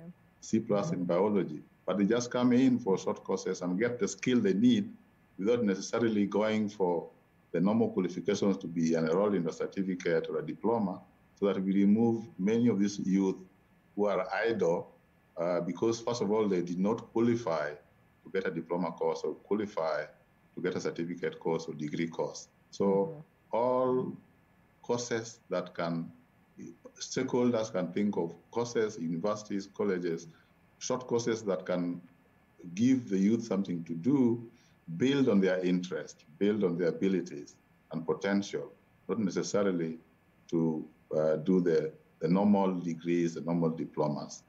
C+ in biology, but they just come in for short courses and get the skill they need without necessarily going for the normal qualifications to be enrolled in a certificate or a diploma, so that we remove many of these youth who are idle because, first of all, they did not qualify to get a diploma course or qualify to get a certificate course or degree course. So all courses that stakeholders can think of, courses, universities, colleges, short courses that can give the youth something to do, build on their interest, build on their abilities and potential, not necessarily to do the normal degrees, the normal diplomas.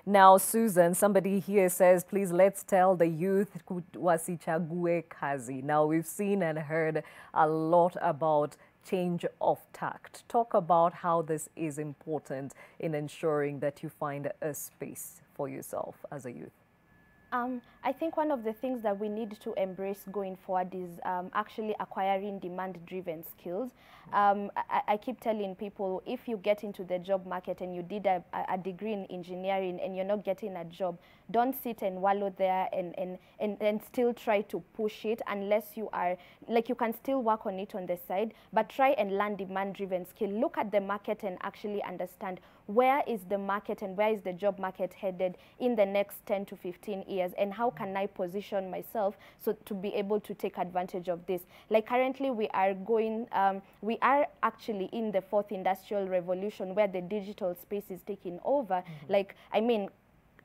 Now, Susan, somebody here says, please let's tell the youth wasichague kazi. Now, we've seen and heard a lot about change of tact. Talk about how this is important in ensuring that you find a space for yourself as a youth. I think one of the things that we need to embrace going forward is actually acquiring demand-driven skills. I keep telling people, if you get into the job market and you did a degree in engineering and you're not getting a job, don't sit and wallow there and still try to push it unless you are, like, you can still work on it on the side, but try and learn demand-driven skill. Look at the market and actually understand where is the market and where is the job market headed in the next 10 to 15 years, and how can I position myself so to be able to take advantage of this. Like currently we are actually in the 4th industrial revolution, where the digital space is taking over. Like, I mean,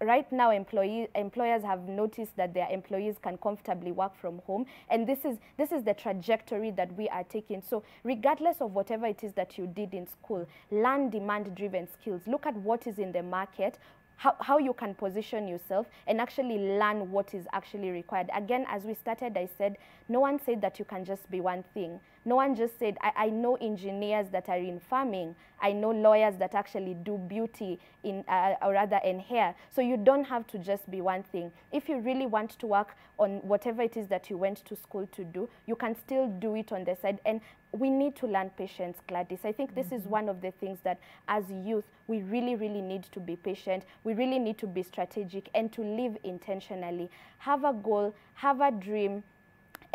right now employers have noticed that their employees can comfortably work from home, and this is the trajectory that we are taking. So regardless of whatever it is that you did in school, learn demand-driven skills. Look at what is in the market, how you can position yourself, and actually learn what is actually required. Again, as we started, I said, no one said that you can just be one thing. No one just said, I know engineers that are in farming. I know lawyers that actually do beauty or rather in hair. So you don't have to just be one thing. If you really want to work on whatever it is that you went to school to do, you can still do it on the side. And we need to learn patience, Gladys. I think this is one of the things that as youth, we really, really need to be patient. We really need to be strategic and to live intentionally. Have a goal, have a dream,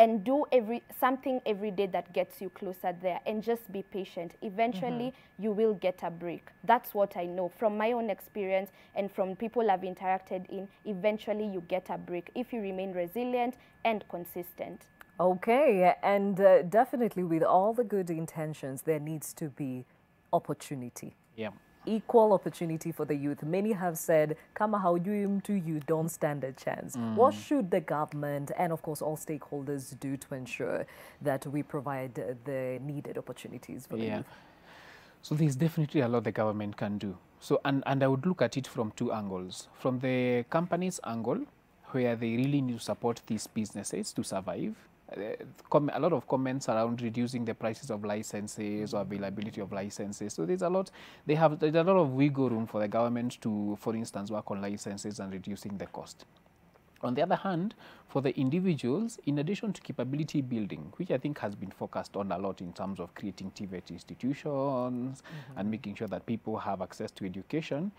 and do something every day that gets you closer there, and just be patient. Eventually, you will get a break. That's what I know from my own experience and from people I've interacted in. Eventually, you get a break if you remain resilient and consistent. Okay, and definitely with all the good intentions, there needs to be opportunity. Yeah. Equal opportunity for the youth. Many have said, kama haujui mtu, you don't stand a chance. What should the government and, of course, all stakeholders do to ensure that we provide the needed opportunities for the youth? So there's definitely a lot the government can do. So, and I would look at it from two angles. From the company's angle, where they really need to support these businesses to survive. A lot of comments around reducing the prices of licenses or availability of licenses. So there's a lot of wiggle room for the government to, for instance, work on licenses and reducing the cost. On the other hand, for the individuals, in addition to capability building, which I think has been focused on a lot in terms of creating TVET institutions and making sure that people have access to education,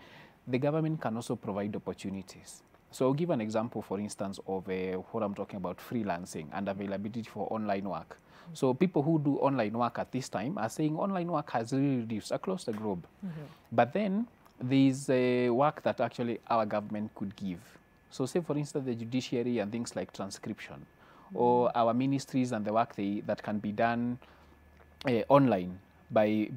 the government can also provide opportunities. So I'll give an example, for instance, of what I'm talking about, freelancing and availability for online work. So people who do online work at this time are saying online work has really reduced across the globe. But then there's work that actually our government could give. So say, for instance, the judiciary and things like transcription, or our ministries and the work that can be done online. by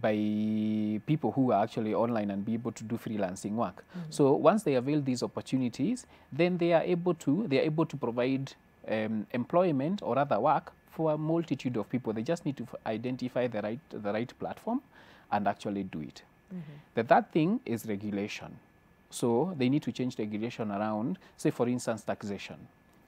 people who are actually online and be able to do freelancing work. So once they avail these opportunities, then they are able to provide employment or other work for a multitude of people. They just need to identify the right platform and actually do it. The third thing is regulation. So they need to change regulation around, say for instance, taxation.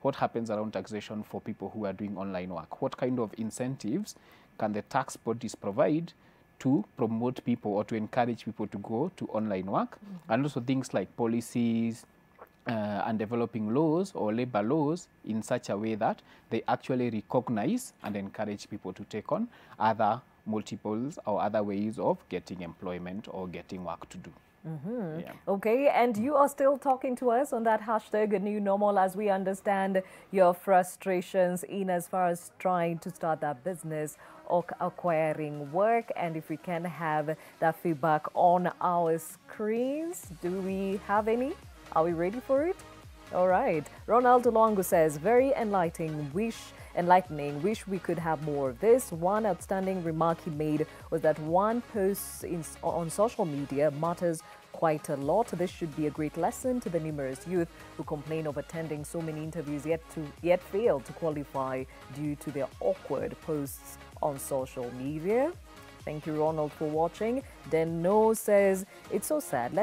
What happens around taxation for people who are doing online work? What kind of incentives can the tax bodies provide to promote people or to encourage people to go to online work? And also things like policies and developing laws or labor laws in such a way that they actually recognize and encourage people to take on other multiples or other ways of getting employment or getting work to do. Yeah. Okay, and you are still talking to us on that hashtag new normal as we understand your frustrations in as far as trying to start that business or acquiring work. And if we can have that feedback on our screens, do we have any? Are we ready for it? All right. Ronaldo Longo says, very enlightening. Wish we could have more of this. One outstanding remark he made was that one post on social media matters quite a lot. This should be a great lesson to the numerous youth who complain of attending so many interviews yet fail to qualify due to their awkward posts on social media. Thank you, Ronald, for watching. Deno says, it's so sad.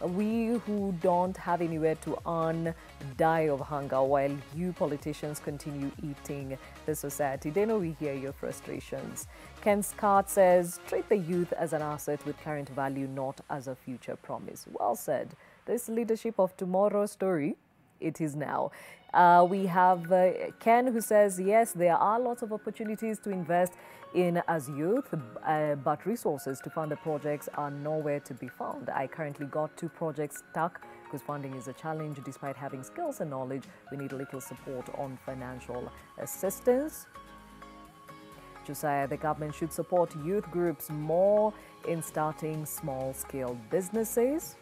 We who don't have anywhere to earn die of hunger while you politicians continue eating the society. Deno, we hear your frustrations. Ken Scott says, treat the youth as an asset with current value, not as a future promise. Well said. This leadership of tomorrow story, it is now. We have Ken who says, yes, there are lots of opportunities to invest in as youth, but resources to fund the projects are nowhere to be found. I currently got 2 projects stuck because funding is a challenge. Despite having skills and knowledge, we need a little support on financial assistance. Josiah, the government should support youth groups more in starting small-scale businesses.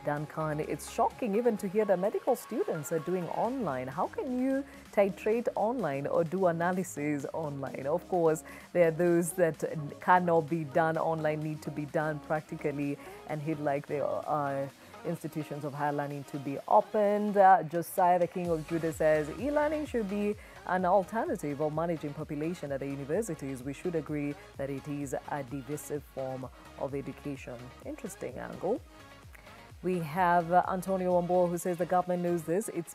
Duncan, it's shocking even to hear that medical students are doing online. How can you titrate online or do analysis online? Of course, there are those that cannot be done online, need to be done practically, and he'd like the institutions of higher learning to be opened. Josiah, the King of Judah, says e-learning should be an alternative of managing population at the universities. We should agree that it is a divisive form of education. Interesting angle. We have Antonio Wambo who says the government knows this. It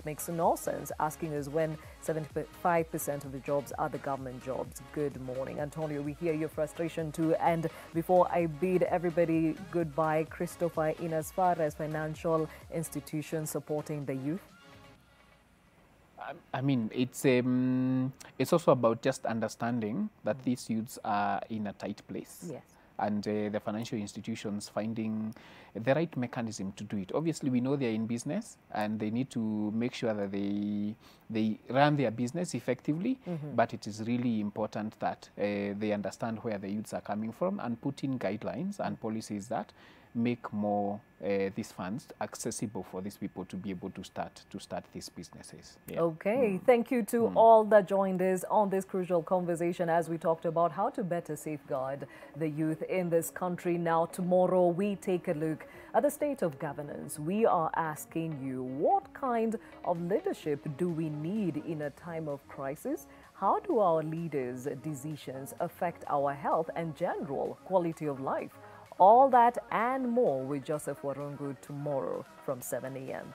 makes no sense asking us when 75% of the jobs are the government jobs. Good morning, Antonio. We hear your frustration too. And before I bid everybody goodbye, Christopher, in as far as financial institutions supporting the youth? I mean, it's also about just understanding that these youths are in a tight place. Yes. And the financial institutions finding the right mechanism to do it. Obviously, we know they're in business and they need to make sure that they run their business effectively, but it is really important that they understand where the youths are coming from and put in guidelines and policies that make more these funds accessible for these people to be able to start these businesses. Yeah. Okay, thank you to all that joined us on this crucial conversation as we talked about how to better safeguard the youth in this country. Now, tomorrow we take a look at the state of governance. We are asking you, what kind of leadership do we need in a time of crisis? How do our leaders' decisions affect our health and general quality of life? All that and more with Joseph Warungu tomorrow from 7 a.m.